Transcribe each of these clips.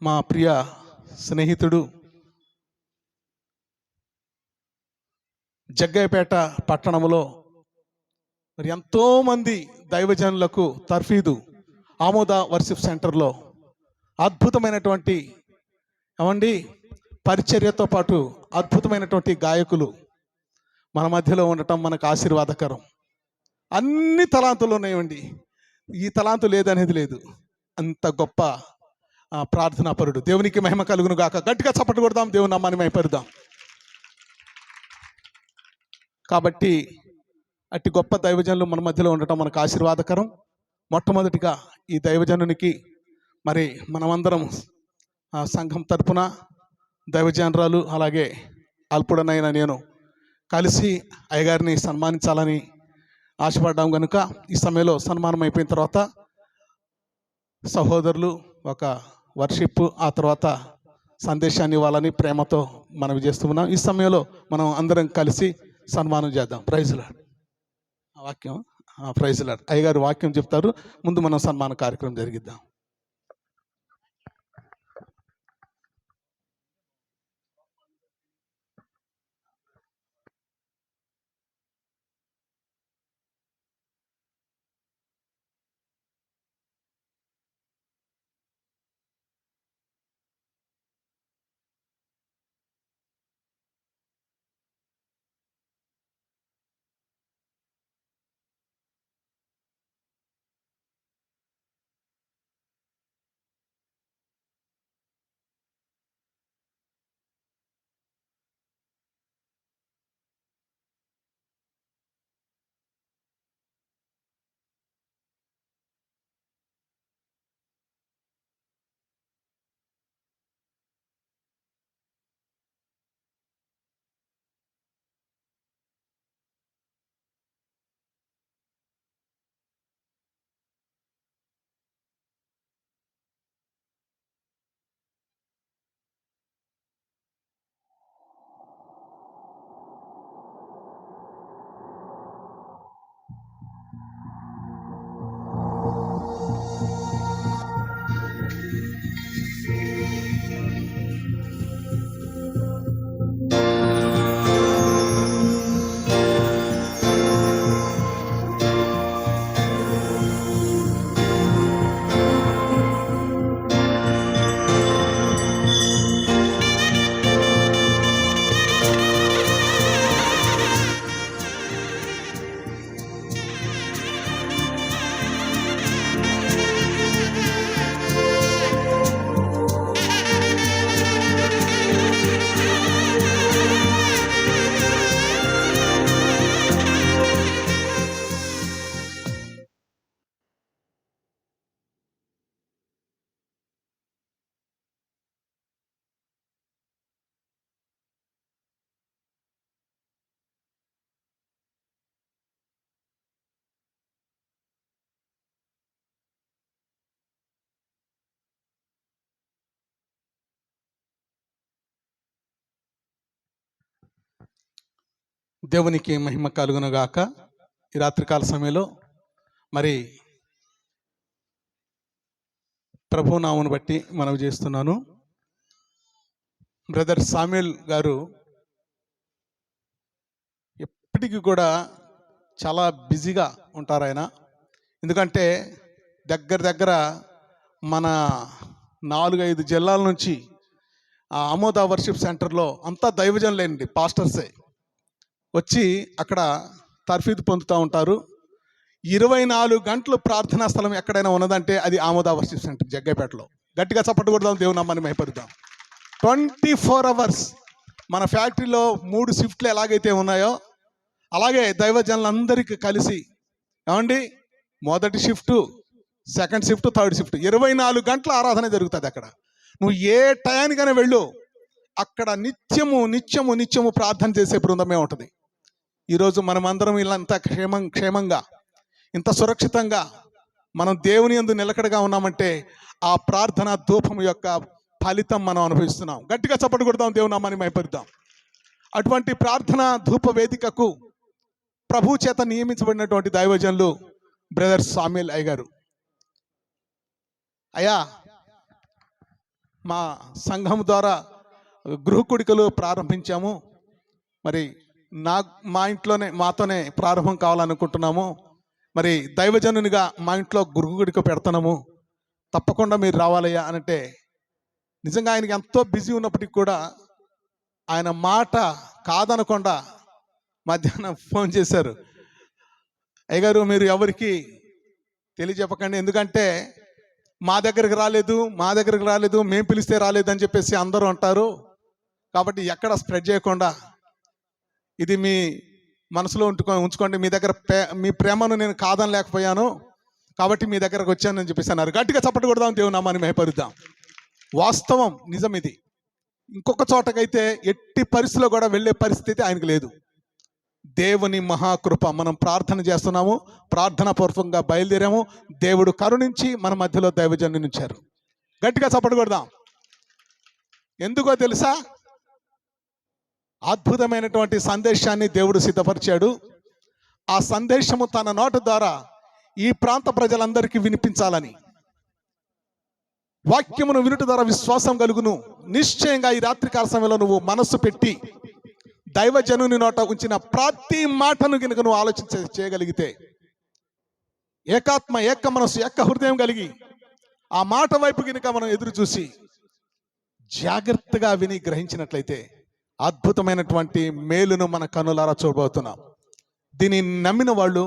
మా ప్రియ స్నేహితుడు జగ్గయ్యపేట పట్టణంలో మరి ఎంతోమంది దైవజనులకు తర్ఫీదు ఆమోద వర్షిప్ సెంటర్లో అద్భుతమైనటువంటి పరిచర్యతో పాటు అద్భుతమైనటువంటి గాయకులు మన మధ్యలో ఉండటం మనకు ఆశీర్వాదకరం. అన్ని తలాంతులు ఉన్నాయండి, ఈ తలాంతు లేదనేది లేదు. అంత గొప్ప ప్రార్థనాపరుడు. దేవునికి మహిమ కలుగును గాక. గట్టిగా చప్పట్లు కొడదాం, దేవుని నామాన్ని మహిమపరుద్దాం. కాబట్టి అట్టి గొప్ప దైవజనులు మన మధ్యలో ఉండటం మనకు ఆశీర్వాదకరం. మొట్టమొదటిగా ఈ దైవజనునికి మరి మనమందరం సంఘం తరపున దైవజనరాలు అలాగే అల్పుడనైనా నేను కలిసి అయ్యగారిని సన్మానించాలని ఆశపడ్డాం కనుక ఈ సమయంలో సన్మానం అయిపోయిన తర్వాత సహోదరులు ఒక వర్షిప్, ఆ తర్వాత సందేశాన్ని ఇవ్వాలని ప్రేమతో మనవి చేస్తున్నాం. ఈ సమయంలో మనం అందరం కలిసి సన్మానం చేద్దాం. Praise Lord. వాక్యం ప్రైజ్ లార్డ్. అయ్యగారు వాక్యం చెప్తారు, ముందు మనం సన్మాన కార్యక్రమం జరిగిద్దాం. దేవునికి మహిమ కలుగును గాక. ఈ రాత్రికాల సమయంలో మరి ప్రభునామను బట్టి మనవి చేస్తున్నాను. బ్రదర్ సామ్యూల్ గారు ఎప్పటికీ కూడా చాలా బిజీగా ఉంటారు ఆయన. ఎందుకంటే దగ్గర మన 4-5 జిల్లాల నుంచి ఆ ఆమోద వర్షిప్ సెంటర్లో అంతా దైవజనులేండి, పాస్టర్సే వచ్చి అక్కడ తర్ఫీదు పొందుతూ ఉంటారు. 24 గంటలు ప్రార్థనా స్థలం ఎక్కడైనా ఉన్నదంటే అది ఆమోద వర్షిప్ సెంటర్ జగ్గయ్యపేటలో. గట్టిగా చప్పట్లు కొడదాం, దేవుని నామాన్ని మహిమపరుద్దాం. 24 అవర్స్ మన ఫ్యాక్టరీలో 3 షిఫ్ట్లు ఎలాగైతే ఉన్నాయో అలాగే దైవజనులందరికీ కలిసి మొదటి shift, second shift, third shift 24 గంటల ఆరాధన జరుగుతుంది అక్కడ. నువ్వు ఏ టయానికైనా వెళ్ళు, అక్కడ నిత్యము ప్రార్థన చేసే బృందమే ఉంటుంది. ఈరోజు మనమందరం ఇలాంత క్షేమంగా ఇంత సురక్షితంగా మనం దేవుని యందు నిలకడగా ఉన్నామంటే ఆ ప్రార్థన ధూపం యొక్క ఫలితం మనం అనుభవిస్తున్నాం. గట్టిగా చప్పట్లు కొడదాం, దేవుని నామాన్ని మహిమపరుద్దాం. అటువంటి ప్రార్థన ధూప వేదికకు ప్రభు చేత నియమించబడినటువంటి దైవజనులు బ్రదర్ సామ్యూల్ అయ్య గారు. అయ్యా మా సంఘం ద్వారా గృహకుడికలు ప్రారంభించాము. మరి మా ఇంట్లోనే మాతోనే ప్రారంభం కావాలనుకుంటున్నాము. మరి దైవజనునిగా మా ఇంట్లో గృహకుడిక పెడుతున్నాము, తప్పకుండా మీరు రావాలయ్యా అంటే, నిజంగా ఆయనకి ఎంతో బిజీ ఉన్నప్పటికీ కూడా ఆయన మాట కాదనకుండా మధ్యాహ్నం ఫోన్ చేశారు. అయ్యగారు, మీరు ఎవరికి తెలియజెప్పకండి, ఎందుకంటే మా దగ్గరికి రాలేదు, మేము పిలిస్తే రాలేదు అని చెప్పేసి అందరూ అంటారు. కాబట్టి ఎక్కడ స్ప్రెడ్ చేయకుండా ఇది మీ మనసులో ఉంచుకోండి. మీ దగ్గర మీ ప్రేమను నేను కాదనలేకపోయాను, కాబట్టి మీ దగ్గరకు వచ్చానని చెప్పేసి అన్నారు. గట్టిగా చప్పట్లు కొడదాం, దేవుని నామాన్ని మహిమపరుద్దాం. వాస్తవం, నిజం ఇది. ఇంకొక చోటకైతే ఎట్టి పరిస్థితిలో కూడా వెళ్ళే పరిస్థితి ఆయనకు లేదు. దేవుని మహాకృప. మనం ప్రార్థన చేస్తున్నాము, ప్రార్థనా పూర్వకంగా బయలుదేరాము. దేవుడు కరుణించి మన మధ్యలో దైవజనుని ఉంచారు. గట్టిగా చప్పట్లు కొడదాం. ఎందుకో తెలుసా? అద్భుతమైనటువంటి సందేశాన్ని దేవుడు సిద్ధపరిచాడు. ఆ సందేశము తన నోటి ద్వారా ఈ ప్రాంత ప్రజలందరికీ వినిపించాలని, వాక్యమును వినుట ద్వారా విశ్వాసం కలుగును. నిశ్చయంగా ఈ రాత్రికాల సమయంలో నువ్వు మనస్సు పెట్టి దైవజనుని నోట ఉంచిన ప్రతి మాటను కనుక నువ్వు చేయగలిగితే, ఏకాత్మ, ఏక మనస్సు, ఏక హృదయం కలిగి ఆ మాట వైపు కనుక మనం ఎదురు చూసి జాగ్రత్తగా విని గ్రహించినట్లయితే అద్భుతమైనటువంటి మేలును మన కన్నులారా చూడబోతున్నాం. దీన్ని నమ్మిన వాళ్ళు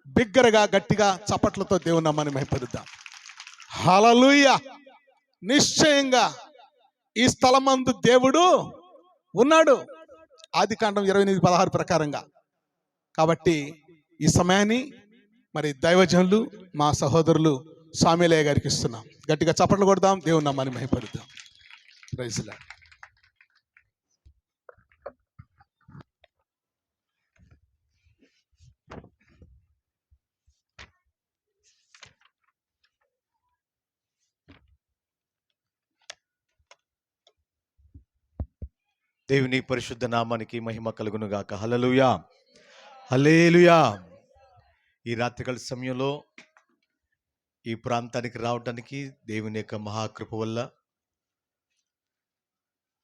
బిగ్గరగా గట్టిగా చప్పట్లతో దేవుని నామాన్ని మహిమపరుద్దాం. హల్లెలూయా. నిశ్చయంగా ఈ స్థలమందు దేవుడు ఉన్నాడు, ఆదికాండం 28:16 ప్రకారంగా. కాబట్టి ఈ సమయాన్ని మరి దైవజనులు, మా సహోదరులు సామేలయ్య గారికి ఇస్తున్నాం. గట్టిగా చప్పట్లు కొడదాం, దేవుని నామాన్ని మహిమపరుద్దాం. Praise the lord. దేవుని పరిశుద్ధ నామానికి మహిమ కలుగును గాక. హల్లెలూయా, హల్లెలూయా. ఈ రాత్రికాల సమయంలో ఈ ప్రాంతానికి రావడానికి దేవుని యొక్క మహాకృప వల్ల,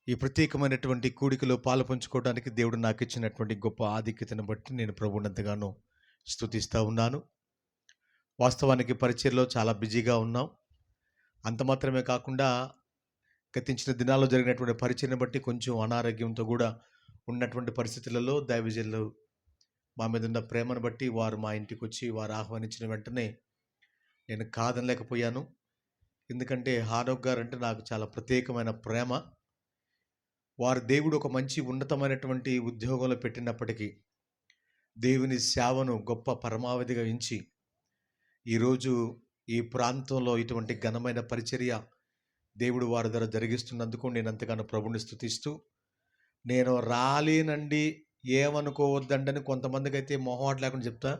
ఈ ప్రత్యేకమైనటువంటి కూడికలో పాలు పంచుకోవడానికి దేవుడు నాకు ఇచ్చినటువంటి గొప్ప ఆధిక్యతను బట్టి నేను ప్రభువునంతగానో స్తుతిస్తూ ఉన్నాను. వాస్తవానికి పరిచర్లో చాలా బిజీగా ఉన్నాం. అంత మాత్రమే కాకుండా గతించిన దినాల్లో జరిగినటువంటి పరిచయను బట్టి కొంచెం అనారోగ్యంతో కూడా ఉన్నటువంటి పరిస్థితులలో దైవజనులు మా మీద ఉన్న ప్రేమను బట్టి వారు మా ఇంటికి వచ్చి వారు ఆహ్వానించిన వెంటనే నేను కాదనలేకపోయాను. ఎందుకంటే హానోక్ గారు అంటే నాకు చాలా ప్రత్యేకమైన ప్రేమ. వారు దేవుడు ఒక మంచి ఉన్నతమైనటువంటి ఉద్యోగంలో పెట్టినప్పటికీ దేవుని సేవను గొప్ప పరమావధిగా ఎంచి ఈరోజు ఈ ప్రాంతంలో ఇటువంటి ఘనమైన పరిచర్య దేవుడు వారి ద్వారా జరిగిస్తున్నందుకు నేను ఎంతగానో ప్రభుని స్తుతిస్తూ, నేను రాలేనండి ఏమనుకోవద్దండని కొంతమందికి అయితే మొహమాట లేకుండా చెప్తా,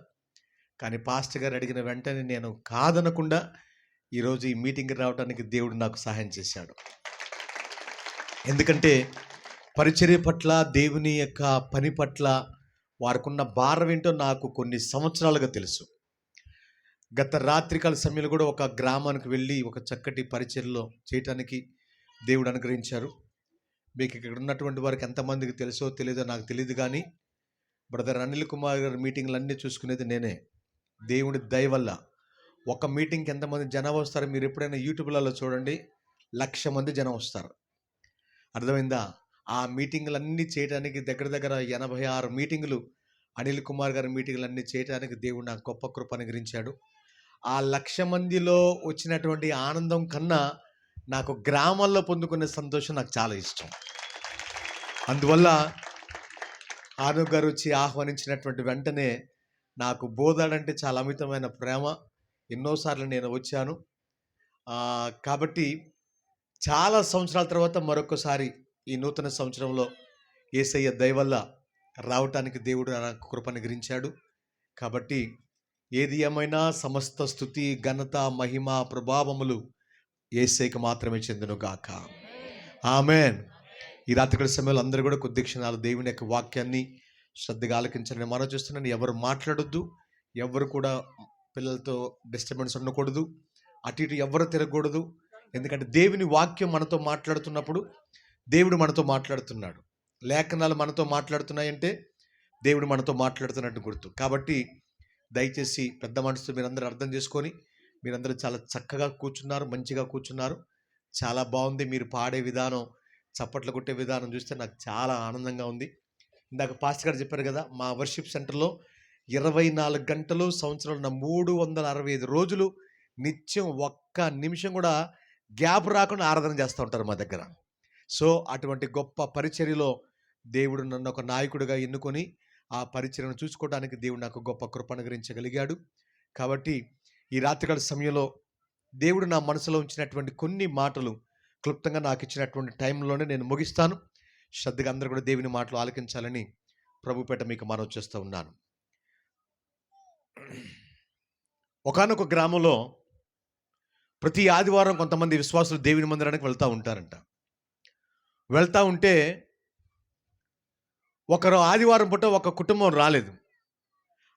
కానీ పాస్టర్ గారు అడిగిన వెంటనే నేను కాదనకుండా ఈరోజు ఈ మీటింగ్కి రావడానికి దేవుడు నాకు సహాయం చేశాడు. ఎందుకంటే పరిచర్య పట్ల, దేవుని యొక్క పని పట్ల వారికున్న భారం ఏంటో నాకు కొన్ని సంవత్సరాలుగా తెలుసు. గత రాత్రికాల సమయంలో కూడా ఒక గ్రామానికి వెళ్ళి ఒక చక్కటి పరిచర్యలో చేయటానికి దేవుడు అనుగ్రహించారు. మీకు ఇక్కడ ఉన్నటువంటి వారికి ఎంతమందికి తెలుసో తెలియదో నాకు తెలియదు, కానీ బ్రదర్ అనిల్ కుమార్ గారి మీటింగ్లు అన్నీ చూసుకునేది నేనే. దేవుడి దయ వల్ల ఒక మీటింగ్కి ఎంతమంది జనం వస్తారు మీరు ఎప్పుడైనా యూట్యూబ్లలో చూడండి, 1,00,000 మంది జనం వస్తారు. అర్థమైందా? ఆ మీటింగులన్నీ చేయడానికి దగ్గర దగ్గర 86 మీటింగులు, అనిల్ కుమార్ గారి మీటింగులన్నీ చేయడానికి దేవుడు నాకు గొప్ప కృప అనుగ్రహించాడు. ఆ 1,00,000 మందిలో వచ్చినటువంటి ఆనందం కన్నా నాకు గ్రామాల్లో పొందుకునే సంతోషం నాకు చాలా ఇష్టం. అందువల్ల హానోక్ గారు వచ్చి ఆహ్వానించినటువంటి వెంటనే నాకు బోధాడంటే చాలా అమితమైన ప్రేమ. ఎన్నోసార్లు నేను వచ్చాను. కాబట్టి చాలా సంవత్సరాల తర్వాత మరొకసారి ఈ నూతన సంవత్సరంలో యేసయ్య దయ వల్ల రావటానికి దేవుడు నాకు కృప అనుగ్రహించాడు. కాబట్టి ఏది ఏమైనా సమస్త స్తుతి, ఘనత, మహిమ, ప్రభావములు యేసయ్యకు మాత్రమే చెందును గాక. ఆమేన్. ఈ రాత్రికాల సమయంలో అందరూ కూడా కొద్ది క్షణాలు దేవుని యొక్క వాక్యాన్ని శ్రద్ధగా ఆలకించాలని మనం చూస్తున్నాను. ఎవరు మాట్లాడొద్దు, ఎవరు కూడా పిల్లలతో డిస్టర్బెన్స్ ఉండకూడదు, అటు ఇటు ఎవరు తిరగకూడదు. ఎందుకంటే దేవుని వాక్యం మనతో మాట్లాడుతున్నప్పుడు దేవుడు మనతో మాట్లాడుతున్నాడు. లేఖనాలు మనతో మాట్లాడుతున్నాయంటే దేవుడు మనతో మాట్లాడుతున్నట్టు గుర్తు. కాబట్టి దయచేసి పెద్ద మనసుతో మీరందరూ అర్థం చేసుకొని, మీరందరూ చాలా చక్కగా కూర్చున్నారు, మంచిగా కూర్చున్నారు. చాలా బాగుంది. మీరు పాడే విధానం, చప్పట్లు కొట్టే విధానం చూస్తే నాకు చాలా ఆనందంగా ఉంది. ఇందాక పాస్టర్ గారు చెప్పారు కదా, మా వర్షిప్ సెంటర్లో 24 గంటలు సంవత్సరంలో 365 రోజులు నిత్యం ఒక్క నిమిషం కూడా గ్యాప్ రాకుండా ఆరాధన చేస్తూ ఉంటారు మా దగ్గర. సో అటువంటి గొప్ప పరిచర్యలో దేవుడు నన్ను ఒక నాయకుడిగా ఎన్నుకొని ఆ పరిచర్యను చూసుకోవడానికి దేవుడు నాకు గొప్ప కృప అనుగ్రహించగలిగాడు. కాబట్టి ఈ రాత్రికాల సమయంలో దేవుడు నా మనసులో ఉంచినటువంటి కొన్ని మాటలు క్లుప్తంగా నాకు ఇచ్చినటువంటి టైంలోనే నేను ముగిస్తాను. శ్రద్ధగా అందరూ కూడా దేవుని మాటలు ఆలకించాలని ప్రభుపేట మీకు మనవి చేస్తూ ఉన్నాను. ఒకానొక గ్రామంలో ప్రతి ఆదివారం కొంతమంది విశ్వాసులు దేవుని మందిరానికి వెళ్తూ ఉంటారంట. వెళ్తూ ఉంటే ఒకరు ఆదివారం పూట ఒక కుటుంబం రాలేదు.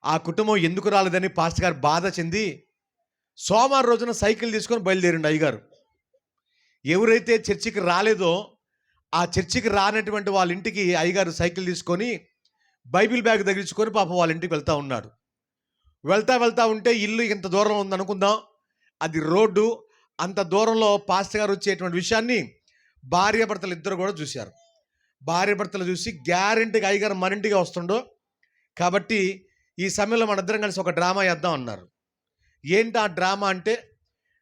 ఆ కుటుంబం ఎందుకు రాలేదని పాస్టర్ గారు బాధ చెంది సోమవారం రోజున సైకిల్ తీసుకొని బయలుదేరిండు అయ్యగారు. ఎవరైతే చర్చికి రాలేదో ఆ చర్చికి రానటువంటి వాళ్ళ ఇంటికి అయ్యగారు సైకిల్ తీసుకొని బైబిల్ బ్యాగ్ తగిలించుకొని పాపం వాళ్ళ ఇంటికి వెళ్తూ ఉన్నాడు. వెళ్తా ఉంటే ఇల్లు ఇంత దూరం ఉందనుకుందాం, అది రోడ్డు. అంత దూరంలో పాస్టర్ గారు వచ్చేటువంటి విషయాన్ని భార్యాభర్తలు ఇద్దరు కూడా చూశారు. భార్యాభర్తలు చూసి గ్యారెంటీగా అయ్యగారు మన ఇంటికి వస్తుండో, కాబట్టి ఈ సమయంలో మన ఇద్దరం కలిసి ఒక డ్రామా వేద్దాం అన్నారు. ఏంటి ఆ డ్రామా అంటే,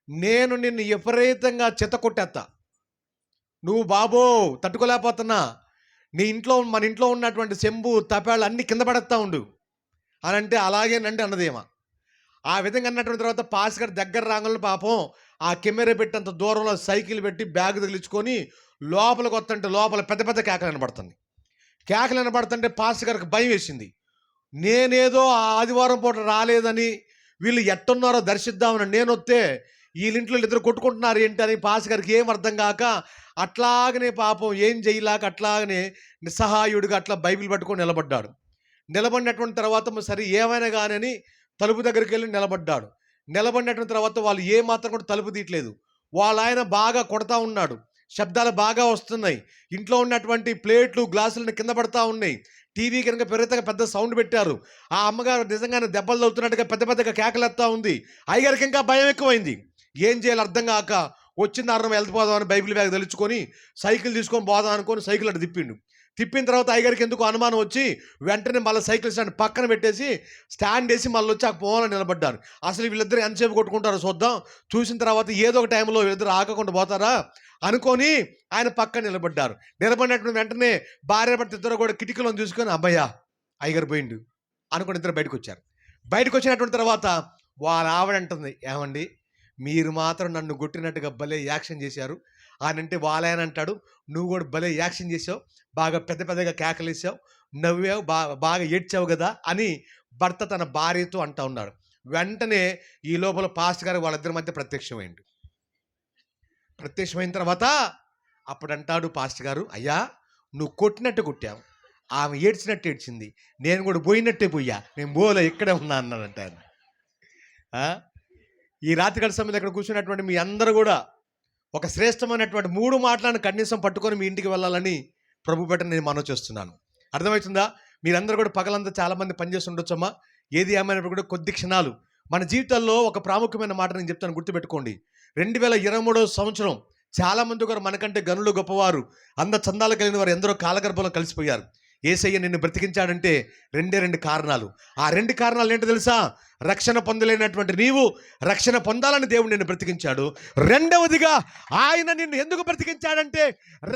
నేను నిన్ను విపరీతంగా చెత్త కొట్టేస్తా, నువ్వు బాబో తట్టుకోలేకపోతున్నా, మన ఇంట్లో ఉన్నటువంటి చెంబు తపాళ్ళు అన్నీ కింద పడేస్తా ఉండు అని అంటే, అలాగేనండి అన్నదేమా. ఆ విధంగా అన్నటువంటి తర్వాత పాస్ గారి దగ్గర రాగలను పాపం ఆ కెమెరా పెట్టేంత దూరంలో సైకిల్ పెట్టి బ్యాగ్ తగిలించుకొని లోపలికి వస్తుంటే లోపల పెద్ద పెద్ద కేకలు వినబడుతుంది. కేకలు వినబడుతుంటే పాస్ గారికి భయం వేసింది. నేనేదో ఆ ఆదివారం పూట రాలేదని వీళ్ళు ఎట్టున్నారో దర్శిద్దామని నేను వస్తే వీళ్ళింట్లో ఇద్దరు కొట్టుకుంటున్నారు ఏంటి అని పాస్ గారికి ఏం అర్థం కాక అట్లాగనే పాపం ఏం చేయలేక అట్లాగనే నిస్సహాయుడిగా అట్లా బైబిల్ పట్టుకొని నిలబడ్డాడు. నిలబడినటువంటి తర్వాత సరే ఏమైనా కానీ తలుపు దగ్గరికి వెళ్ళి నిలబడ్డాడు. నిలబడినటువంటి తర్వాత వాళ్ళు ఏ మాత్రం కూడా తలుపు తీయట్లేదు. వాళ్ళ ఆయన బాగా కొడతా ఉన్నాడు, శబ్దాలు బాగా వస్తున్నాయి, ఇంట్లో ఉన్నటువంటి ప్లేట్లు గ్లాసులను కింద పడతా ఉన్నాయి, టీవీ కనుక పెద్ద సౌండ్ పెట్టారు. ఆ అమ్మగారు నిజంగానే దెబ్బలు తగులుతున్నట్టుగా పెద్దగా కేకలేస్తా ఉంది. అయ్యగారికి ఇంకా భయం ఎక్కువైంది. ఏం చేయాలి అర్థం కాక వచ్చింది అన్నం వెళ్ళిపోదామని బైబిల్ బ్యాగ్ తలుచుకొని సైకిల్ తీసుకొని పోదాం అనుకొని సైకిల్ అటు తిప్పిన తర్వాత అయ్యగారికి ఎందుకు అనుమానం వచ్చి వెంటనే మళ్ళీ సైకిల్ స్టాండ్ పక్కన పెట్టేసి స్టాండ్ వేసి మళ్ళీ వచ్చి ఆ పోవాలని నిలబడ్డారు. అసలు వీళ్ళిద్దరు ఎంతసేపు కొట్టుకుంటారో చూద్దాం, చూసిన తర్వాత ఏదో ఒక టైంలో వీళ్ళిద్దరు ఆగకుండా పోతారా అనుకొని ఆయన పక్కన నిలబడ్డారు. నిలబడినటువంటి వెంటనే భార్యాభర్త ఇద్దరు కూడా కిటికీలో చూసుకొని అబ్బాయ్యా అయ్యగారు పోయిండు అనుకుని ఇద్దరు బయటకు వచ్చారు. బయటకు వచ్చినటువంటి తర్వాత వాళ్ళ ఆవిడ అంటుంది, ఏమండి మీరు మాత్రం నన్ను కొట్టినట్టుగా భలే యాక్షన్ చేశారు అని అంటే, వాళ్ళని అంటాడు, నువ్వు కూడా భలే యాక్షన్ చేసావు, బాగా పెద్దగా కేకలేసావు, నవ్వావు, బాగా ఏడ్చావు కదా అని భర్త తన భార్యతో అంటూ ఉన్నాడు. వెంటనే ఈ లోపల పాస్టర్ గారు వాళ్ళిద్దరి మధ్య ప్రత్యక్షమైన తర్వాత అప్పుడు అంటాడు పాస్టర్ గారు, అయ్యా నువ్వు కొట్టినట్టు కొట్టావు, ఆమె ఏడ్చినట్టు ఏడ్చింది, నేను కూడా పోయినట్టే పోయా, నేను పోలే ఇక్కడే ఉన్నా అన్నాడంట. ఈ రాత్రికాల సమయంలో ఇక్కడ కూర్చున్నటువంటి మీ అందరూ కూడా ఒక శ్రేష్టమైనటువంటి 3 మాటలను కనీసం పట్టుకొని మీ ఇంటికి వెళ్ళాలని ప్రభు పెట్ట నేను మనవి చేస్తున్నాను. అర్థమవుతుందా? మీరందరూ కూడా పగలంతా చాలామంది పనిచేసి ఉండొచ్చమ్మా. ఏది ఏమైనప్పుడు కూడా కొద్ది క్షణాలు మన జీవితాల్లో ఒక ప్రాముఖ్యమైన మాట నేను చెప్తాను, గుర్తుపెట్టుకోండి. 2023 సంవత్సరం చాలామంది కూడా మనకంటే గనులు గొప్పవారు, చందాలు కలిగిన వారు ఎందరో కాలగర్భంలో కలిసిపోయారు. యేసయ్య నిన్ను బ్రతికించాడంటే 2 కారణాలు. ఆ 2 కారణాలు ఏంటో తెలుసా? రక్షణ పొందలేనటువంటి నీవు రక్షణ పొందాలని దేవుడు నిన్ను బ్రతికించాడు. రెండవదిగా ఆయన నిన్ను ఎందుకు బ్రతికించాడంటే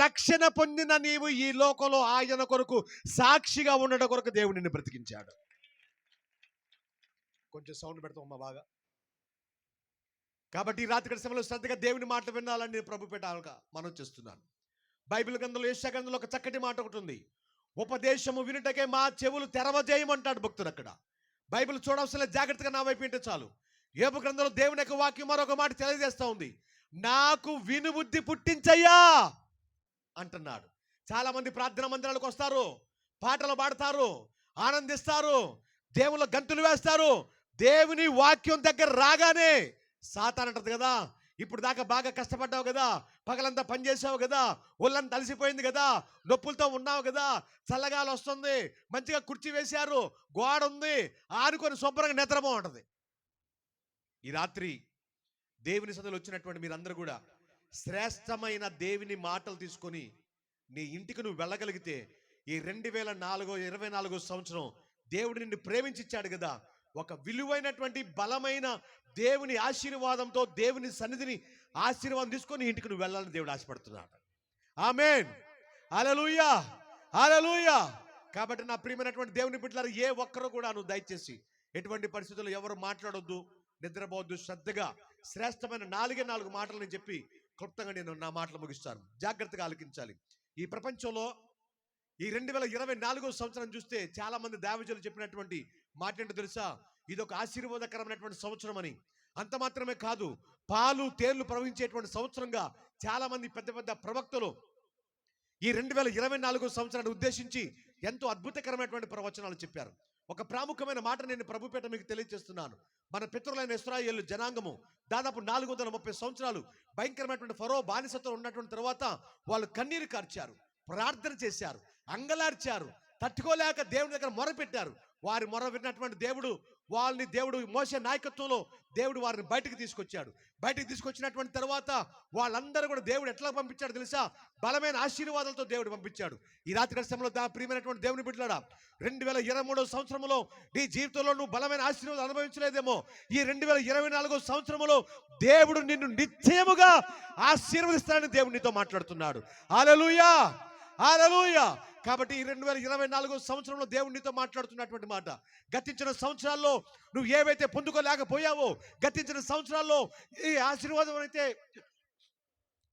రక్షణ పొందిన నీవు ఈ లోకంలో ఆయన కొరకు సాక్షిగా ఉండడం కొరకు దేవుడు నిన్ను బ్రతికించాడు. కొంచెం సౌండ్ పెడతామమ్మా బాగా. కాబట్టి ఈ రాత్రి సమయంలో శ్రద్ధగా దేవుని మాట వినాలని నేను ప్రభు పెట్టాలుగా మనం చేస్తున్నాను. బైబిల్ గ్రంథంలో యెషయా గ్రంథంలో ఒక చక్కటి మాట ఒకటి ఉంది, ఉపదేశము వినుటకే మా చెవులు తెరవజేయమంటాడు భక్తుడు. అక్కడ బైబిల్ చూడవలసిన జాగ్రత్తగా నా వైపు వింటే చాలు. యోబు గ్రంథంలో దేవుని యొక్క వాక్యం మరొక మాట తెలియజేస్తూ ఉంది, నాకు వినుబుద్ధి పుట్టించయ్యా అంటున్నాడు. చాలా మంది ప్రార్థన మందిరాలకు వస్తారు, పాటలు పాడతారు, ఆనందిస్తారు, దేవుళ్ళ గంతులు వేస్తారు. దేవుని వాక్యం దగ్గర రాగానే సాతాను అంటది కదా, ఇప్పుడు దాకా బాగా కష్టపడ్డావు కదా, పగలంతా పని చేసావు కదా, ఒళ్ళంతా అలసిపోయింది కదా, నొప్పులతో ఉన్నావు కదా, చల్లగాలి వస్తుంది, మంచిగా కుర్చీ వేశారు, గోడ ఉంది, ఆనుకొని శుభ్రంగా నిద్రపో ఉంటుంది. ఈ రాత్రి దేవుని సన్నిధిలో వచ్చినటువంటి మీరందరూ కూడా శ్రేష్టమైన దేవుని మాటలు తీసుకొని నీ ఇంటికి నువ్వు వెళ్ళగలిగితే ఈ 2024 సంవత్సరం దేవుడు నిన్ను ప్రేమించిచ్చాడు కదా, ఒక విలువైనటువంటి బలమైన దేవుని ఆశీర్వాదంతో దేవుని సన్నిధిని ఆశీర్వాదం తీసుకొని ఇంటికి నువ్వు వెళ్ళాలని దేవుడు ఆశపడుతున్నాడు. ఆమేన్, హల్లెలూయా, హల్లెలూయా. కాబట్టి నా ప్రియమైనటువంటి దేవుని బిడ్డలారా, ఏ ఒక్కరు కూడా నువ్వు దయచేసి ఎటువంటి పరిస్థితుల్లో ఎవరు మాట్లాడొద్దు, నిద్రపోవద్దు. శ్రద్ధగా శ్రేష్టమైన 4 మాటలు చెప్పి క్లుప్తంగా నేను నా మాటలు ముగిస్తాను. జాగ్రత్తగా ఆలకించాలి. ఈ ప్రపంచంలో ఈ 2024 సంవత్సరం చూస్తే చాలా మంది దైవజనులు చెప్పినటువంటి మాట ఏంటో తెలుసా? ఇది ఒక ఆశీర్వాదకరమైనటువంటి సంవత్సరం అని. అంత మాత్రమే కాదు, పాలు తేళ్లు ప్రవహించేటువంటి సంవత్సరంగా చాలా మంది పెద్ద పెద్ద ప్రవక్తలు ఈ 2024 సంవత్సరాన్ని ఉద్దేశించి ఎంతో అద్భుతకరమైనటువంటి ప్రవచనాలు చెప్పారు. ఒక ప్రాముఖ్యమైన మాట నేను ప్రభుపేట మీకు తెలియజేస్తున్నాను. మన పితరులైన ఇశ్రాయేలు జనాంగము దాదాపు 430 సంవత్సరాలు భయంకరమైనటువంటి ఫరో బానిసత్వం ఉన్నటువంటి తర్వాత వాళ్ళు కన్నీరు కార్చారు, ప్రార్థన చేశారు, అంగలార్చారు, తట్టుకోలేక దేవుని దగ్గర మొరపెట్టారు. వారి మొర విన్నటువంటి దేవుడు మోసే నాయకత్వంలో దేవుడు వారిని బయటికి తీసుకొచ్చాడు. బయటికి తీసుకొచ్చినటువంటి తర్వాత వాళ్ళందరూ కూడా దేవుడు ఎట్లా పంపించాడు తెలుసా? బలమైన ఆశీర్వాదాలతో దేవుడు పంపించాడు. ఈ రాత్రి సమయంలో ప్రియమైనటువంటి దేవుని బిడ్డలారా, 2023 సంవత్సరంలో నీ జీవితంలో నువ్వు బలమైన ఆశీర్వాదం అనుభవించలేదేమో. ఈ 2024 సంవత్సరంలో దేవుడు నిన్ను నిశ్చయముగా ఆశీర్వదిస్తాడని దేవుడు నీతో మాట్లాడుతున్నాడు. హల్లెలూయా, హల్లెలూయా. కాబట్టి ఈ 2024 సంవత్సరంలో దేవుడు నీతో మాట్లాడుతున్నటువంటి మాట, గతించిన సంవత్సరాల్లో నువ్వు ఏవైతే పొందుకోలేకపోయావో, గతించిన సంవత్సరాల్లో ఈ ఆశీర్వాదం అయితే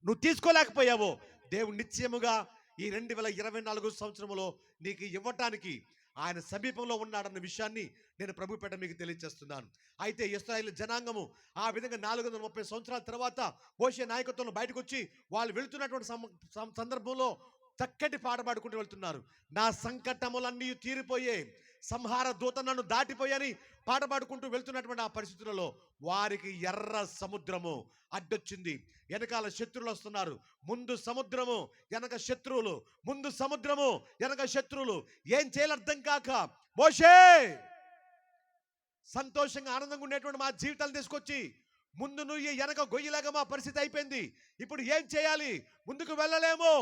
నువ్వు తీసుకోలేకపోయావో, దేవుడు నిశ్చయముగా ఈ 2024 సంవత్సరంలో నీకు ఇవ్వటానికి ఆయన సమీపంలో ఉన్నాడన్న విషయాన్ని నేను ప్రభుపేట మీకు తెలియజేస్తున్నాను. అయితే ఇశ్రాయేలు జనాంగము ఆ విధంగా 430 సంవత్సరాల తర్వాత మోషే నాయకత్వంలో బయటకు వచ్చి వాళ్ళు వెళుతున్నటువంటి సందర్భంలో చక్కటి పాట పాడుకుంటూ వెళ్తున్నారు. నా సంకటములన్నీ తీరిపోయే, సంహార దూత నన్ను దాటిపోయని పాట పాడుకుంటూ వెళ్తున్నటువంటి ఆ పరిస్థితులలో వారికి ఎర్ర సముద్రము అడ్డొచ్చింది. వెనకాల శత్రువులు వస్తున్నారు. ముందు సముద్రము, వెనక శత్రువులు, ముందు సముద్రము, వెనక శత్రువులు. ఏం చేయాలి అర్థం కాక మోషే సంతోషంగా ఆనందంగా ఉండేటువంటి మా జీవితాలు తీసుకొచ్చి ముందు నువ్వు వెనక గొయ్యిలాగా మా పరిస్థితి అయిపోయింది. ఇప్పుడు ఏం చేయాలి? ముందుకు వెళ్ళలేము,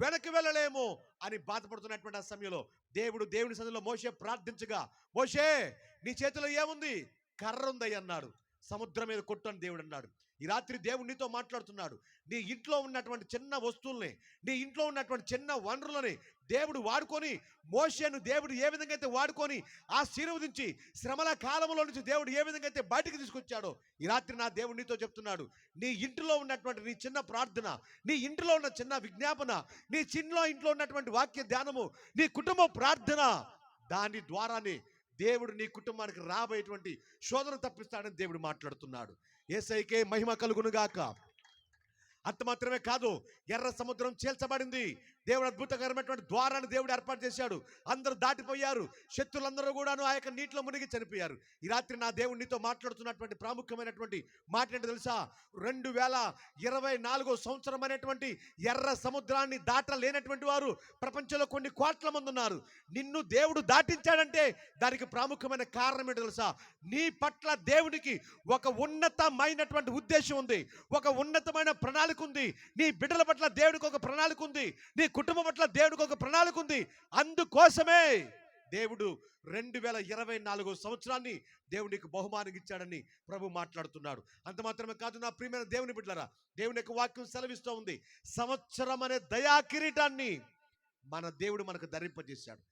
వెనక్కి వెళ్ళలేము అని బాధపడుతున్నటువంటి ఆ సమయంలో దేవుని సన్నిధిలో మోషే ప్రార్థించగా, మోషే నీ చేతిలో ఏముంది? కర్ర ఉంది అన్నాడు. సముద్రం మీద కొట్టు అని దేవుడు అన్నాడు. ఈ రాత్రి దేవుడు నీతో మాట్లాడుతున్నాడు. నీ ఇంట్లో ఉన్నటువంటి చిన్న వస్తువుల్ని, నీ ఇంట్లో ఉన్నటువంటి చిన్న వనరులని దేవుడు వాడుకొని, మోషేను దేవుడు ఏ విధంగా అయితే వాడుకొని ఆశీర్వదించి శ్రమల కాలంలో నుంచి దేవుడు ఏ విధంగా అయితే బయటికి తీసుకొచ్చాడో, ఈ రాత్రి నా దేవుడు నీతో చెప్తున్నాడు. నీ ఇంటిలో ఉన్నటువంటి నీ చిన్న ప్రార్థన, నీ ఇంటిలో ఉన్న చిన్న విజ్ఞాపన, నీ ఇంట్లో ఉన్నటువంటి వాక్య ధ్యానము, నీ కుటుంబ ప్రార్థన, దాని ద్వారానే దేవుడు నీ కుటుంబానికి రాబోయేటువంటి శోధన తప్పిస్తాడని దేవుడు మాట్లాడుతున్నాడు. యేసయ్యకే మహిమ కలుగునుగాక. అంత మాత్రమే కాదు, ఎర్ర సముద్రం చీల్చబడింది. దేవుడు అద్భుతకరమైనటువంటి ద్వారాన్ని దేవుడు ఏర్పాటు చేశాడు. అందరూ దాటిపోయారు. శత్రులందరూ కూడాను ఆ యొక్క నీటిలో మునిగి చనిపోయారు. ఈ రాత్రి నా దేవుడు నీతో మాట్లాడుతున్నటువంటి ప్రాముఖ్యమైనటువంటి మాట ఏంటో తెలుసా? 2024 సంవత్సరం అనేటువంటి ఎర్ర సముద్రాన్ని దాటలేనటువంటి వారు ప్రపంచంలో కొన్ని కోట్ల మంది ఉన్నారు. నిన్ను దేవుడు దాటించాడంటే దానికి ప్రాముఖ్యమైన కారణం ఏంటో తెలుసా? నీ పట్ల దేవునికి ఒక ఉన్నతమైనటువంటి ఉద్దేశం ఉంది, ఒక ఉన్నతమైన ప్రణాళిక ఉంది. నీ బిడ్డల పట్ల దేవుడికి ఒక ప్రణాళిక ఉంది, నీ కుటుంబం పట్ల దేవుడికి ఒక ప్రణాళిక ఉంది. అందుకోసమే దేవుడు 2024 సంవత్సరాన్ని దేవునికి బహుమానం ఇచ్చాడని ప్రభు మాట్లాడుతున్నాడు. అంత మాత్రమే కాదు నా ప్రియమైన దేవుని బిడ్డలారా, దేవుని యొక్క వాక్యం సెలవిస్తూ ఉంది, సంవత్సరం అనే దయా కిరీటాన్ని మన దేవుడు మనకు ధరింపజేశాడు.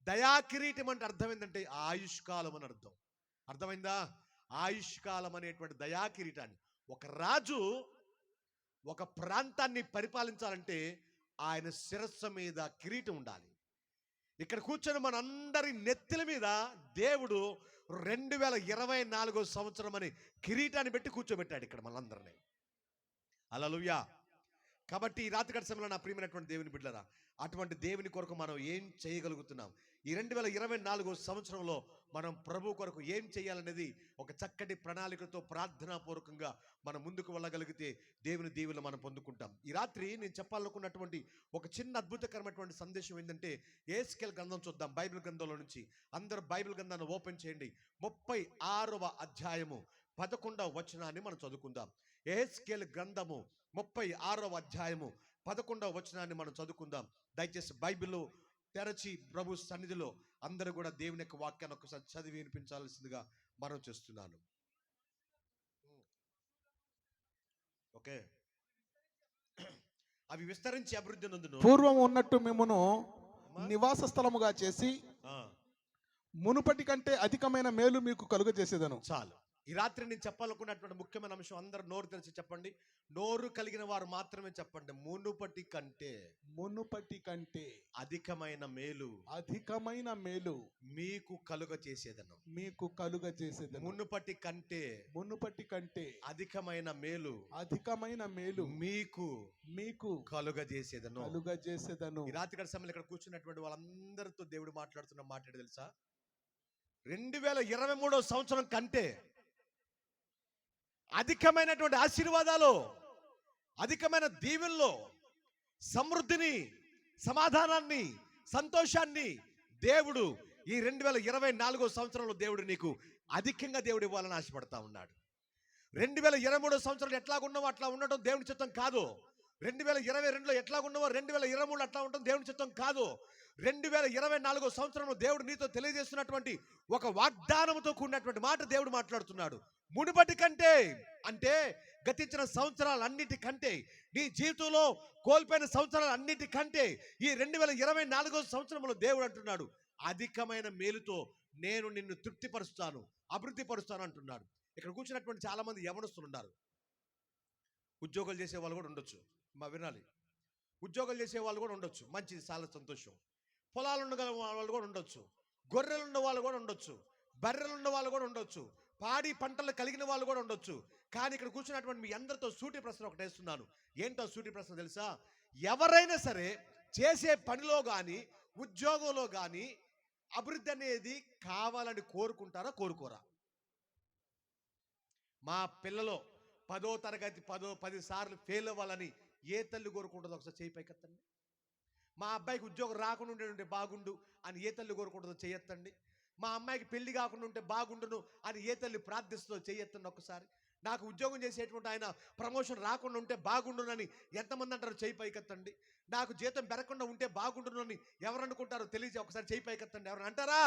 దయా కిరీటం అంటే అర్థం ఏంటంటే ఆయుష్కాలం అని అర్థం. అర్థమైందా? ఆయుష్కాలం అనేటువంటి దయా కిరీటాన్ని, ఒక రాజు ఒక ప్రాంతాన్ని పరిపాలించాలంటే ఆయన శిరస్సు మీద కిరీటం ఉండాలి. ఇక్కడ కూర్చొని మనందరి నెత్తిల మీద దేవుడు 2024 సంవత్సరం అని కిరీటాన్ని పెట్టి కూర్చోబెట్టాడు ఇక్కడ మనందరినీ. హల్లెలూయా. కాబట్టి ఈ రాత్రి సమయంలో నా ప్రియమైనటువంటి దేవుని బిడ్డలారా, అటువంటి దేవుని కొరకు మనం ఏం చేయగలుగుతున్నాం? ఈ 2024 సంవత్సరంలో మనం ప్రభు కొరకు ఏం చేయాలనేది ఒక చక్కటి ప్రణాళికతో ప్రార్థనాపూర్వకంగా మనం ముందుకు వెళ్ళగలిగితే దేవుని దీవెనలు మనం పొందుకుంటాం. ఈ రాత్రి నేను చెప్పాలనుకున్నటువంటి ఒక చిన్న అద్భుతకరమైనటువంటి సందేశం ఏంటంటే, యెహెజ్కేలు గ్రంథం చూద్దాం. బైబిల్ గ్రంథంలో నుంచి అందరూ బైబిల్ గ్రంథాన్ని ఓపెన్ చేయండి. 36వ అధ్యాయము 11వ వచనాన్ని మనం చదువుకుందాం. యెహెజ్కేలు గ్రంథము 36వ అధ్యాయము 11వ వచనాన్ని మనం చదువుకుందాం. దయచేసి బైబిల్ తెరచి ప్రభు సన్నిధిలో అందరూ కూడా దేవుని యొక్క వాక్యాన్ని ఒకసారి చదివి వినిపించాల్సిందిగా మనం చేస్తున్నాను. ఓకే. అవి విస్తరించి అభివృద్ధి నందును పూర్వం ఉన్నట్టు మిమ్మును నివాస స్థలముగా చేసి మునుపటి కంటే అధికమైన మేలు మీకు కలుగజేసేదను. చాలు. ఈ రాత్రి నేను చెప్పాలనుకున్నటువంటి ముఖ్యమైన అంశం, అందరూ నోరు తెరిచి చెప్పండి. నోరు కలిగిన వారు మాత్రమే చెప్పండి. మునుపటి కంటే అధికమైన మేలు మీకు కలుగ చేసేదను. మునుపటి కంటే అధికమైన మేలు మీకు కలుగ చేసేదను. ఈ రాత్రి సమయంలో ఇక్కడ కూర్చున్నటువంటి వాళ్ళందరితో దేవుడు మాట్లాడుతున్న మాట ఏంటో తెలుసా? 2023 సంవత్సరం కంటే అధికమైనటువంటి ఆశీర్వాదాలు, అధికమైన దీవెనలు, సమృద్ధిని, సమాధానాన్ని, సంతోషాన్ని దేవుడు ఈ 2024 సంవత్సరంలో దేవుడు నీకు అధికంగా దేవుడు ఇవ్వాలని ఆశపడతా ఉన్నాడు. 2023 సంవత్సరాలు ఎట్లాగున్నావో అట్లా ఉండటం దేవుని చిత్తం కాదు. 2022లో ఎట్లాగున్నావో 2023 అట్లా ఉండటం దేవుని చిత్తం కాదు. 2024 సంవత్సరంలో దేవుడు నీతో తెలియజేస్తున్నటువంటి ఒక వాగ్దానంతో కూడినటువంటి మాట దేవుడు మాట్లాడుతున్నాడు. మునుపటి కంటే అంటే గతించిన సంవత్సరాలన్నిటికంటే, నీ జీవితంలో కోల్పోయిన సంవత్సరాలన్నిటికంటే ఈ 2024 సంవత్సరంలో దేవుడు అంటున్నాడు, అధికమైన మేలుతో నేను నిన్ను తృప్తిపరుస్తాను, అభివృద్ధి పరుస్తాను అంటున్నాడు. ఇక్కడ కూర్చున్నటువంటి చాలా మంది యవనస్తులు ఉన్నారు. ఉద్యోగాలు చేసే వాళ్ళు కూడా ఉండొచ్చు. వినాలి. ఉద్యోగాలు చేసే వాళ్ళు కూడా ఉండొచ్చు, మంచిది, చాలా సంతోషం. పొలాలు ఉండగల వాళ్ళు కూడా ఉండొచ్చు, గొర్రెలు ఉన్న వాళ్ళు కూడా ఉండొచ్చు, బర్రెలు ఉన్న వాళ్ళు కూడా ఉండొచ్చు, పాడి పంటలు కలిగిన వాళ్ళు కూడా ఉండొచ్చు. కానీ ఇక్కడ కూర్చున్నటువంటి మీ అందరితో సూటి ప్రశ్న ఒకటి వేస్తున్నాను. ఏంటో సూటి ప్రశ్న తెలుసా? ఎవరైనా సరే చేసే పనిలో కానీ ఉద్యోగంలో కానీ అభివృద్ధి అనేది కావాలని కోరుకుంటారా, కోరుకోరా? మా పిల్లలు 10వ తరగతి 10 సార్లు ఫెయిల్ అవ్వాలని ఏ తల్లి కోరుకుంటుందో ఒకసారి చేయి పైకెత్తండి. మా అబ్బాయికి ఉద్యోగం రాకుండా ఉంటే బాగుండు అని ఏ తల్లి కోరుకుంటుందో చేయెత్తండి. మా అమ్మాయికి పెళ్లి కాకుండా ఉంటే బాగుండును అని ఏ తల్లి ప్రార్థిస్తుందో చేయెత్తండి ఒక్కసారి. నాకు ఉద్యోగం చేసేటువంటి ఆయన ప్రమోషన్ రాకుండా ఉంటే బాగుండునని ఎంతమంది అంటారో చేయి పైకెత్తండి. నాకు జీతం పెరగకుండా ఉంటే బాగుండును అని ఎవరు అనుకుంటారో తెలియజే ఒకసారి చేయి పైకెత్తండి. ఎవరు అంటారా?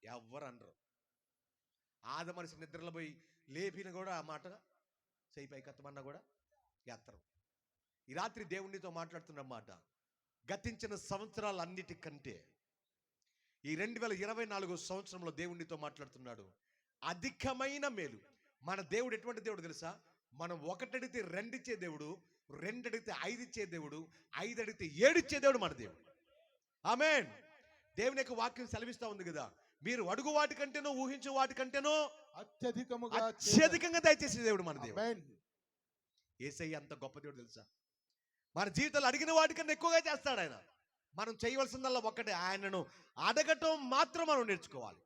ఎవరు అనరు. ఆద మనిషి నిద్రలో పోయి లేపిన కూడా ఆ మాట చేయి పైకెత్తమన్నా కూడా ఎత్తరు. ఈ రాత్రి దేవునితో మాట్లాడుతున్న మాట, గతించిన సంవత్సరాలన్నిటికంటే ఈ 2024 సంవత్సరంలో దేవునితో మాట్లాడుతున్నాడు, అధికమైన మేలు. మన దేవుడు ఎటువంటి దేవుడు తెలుసా? మనం 1 అడిగితే 2 ఇచ్చే దేవుడు, 2 అడిగితే 5 ఇచ్చే దేవుడు, 5 అడిగితే 7 ఇచ్చే దేవుడు మన దేవుడు. ఆమేన్. దేవుని యొక్క వాక్యం సెలవిస్తా ఉంది కదా, మీరు అడుగు వాటికంటేనో ఊహించే వాటికంటేనో అత్యధికంగా దయచేసే దేవుడు మన దేవుడు. యేసయ్య అంత గొప్ప దేవుడు తెలుసా? మన జీవితంలో అడిగిన వాటికన్నా ఎక్కువగా చేస్తాడు ఆయన. మనం చేయవలసిందల్లా ఒక్కటే, ఆయనను అడగటం మాత్రం మనం నేర్చుకోవాలి.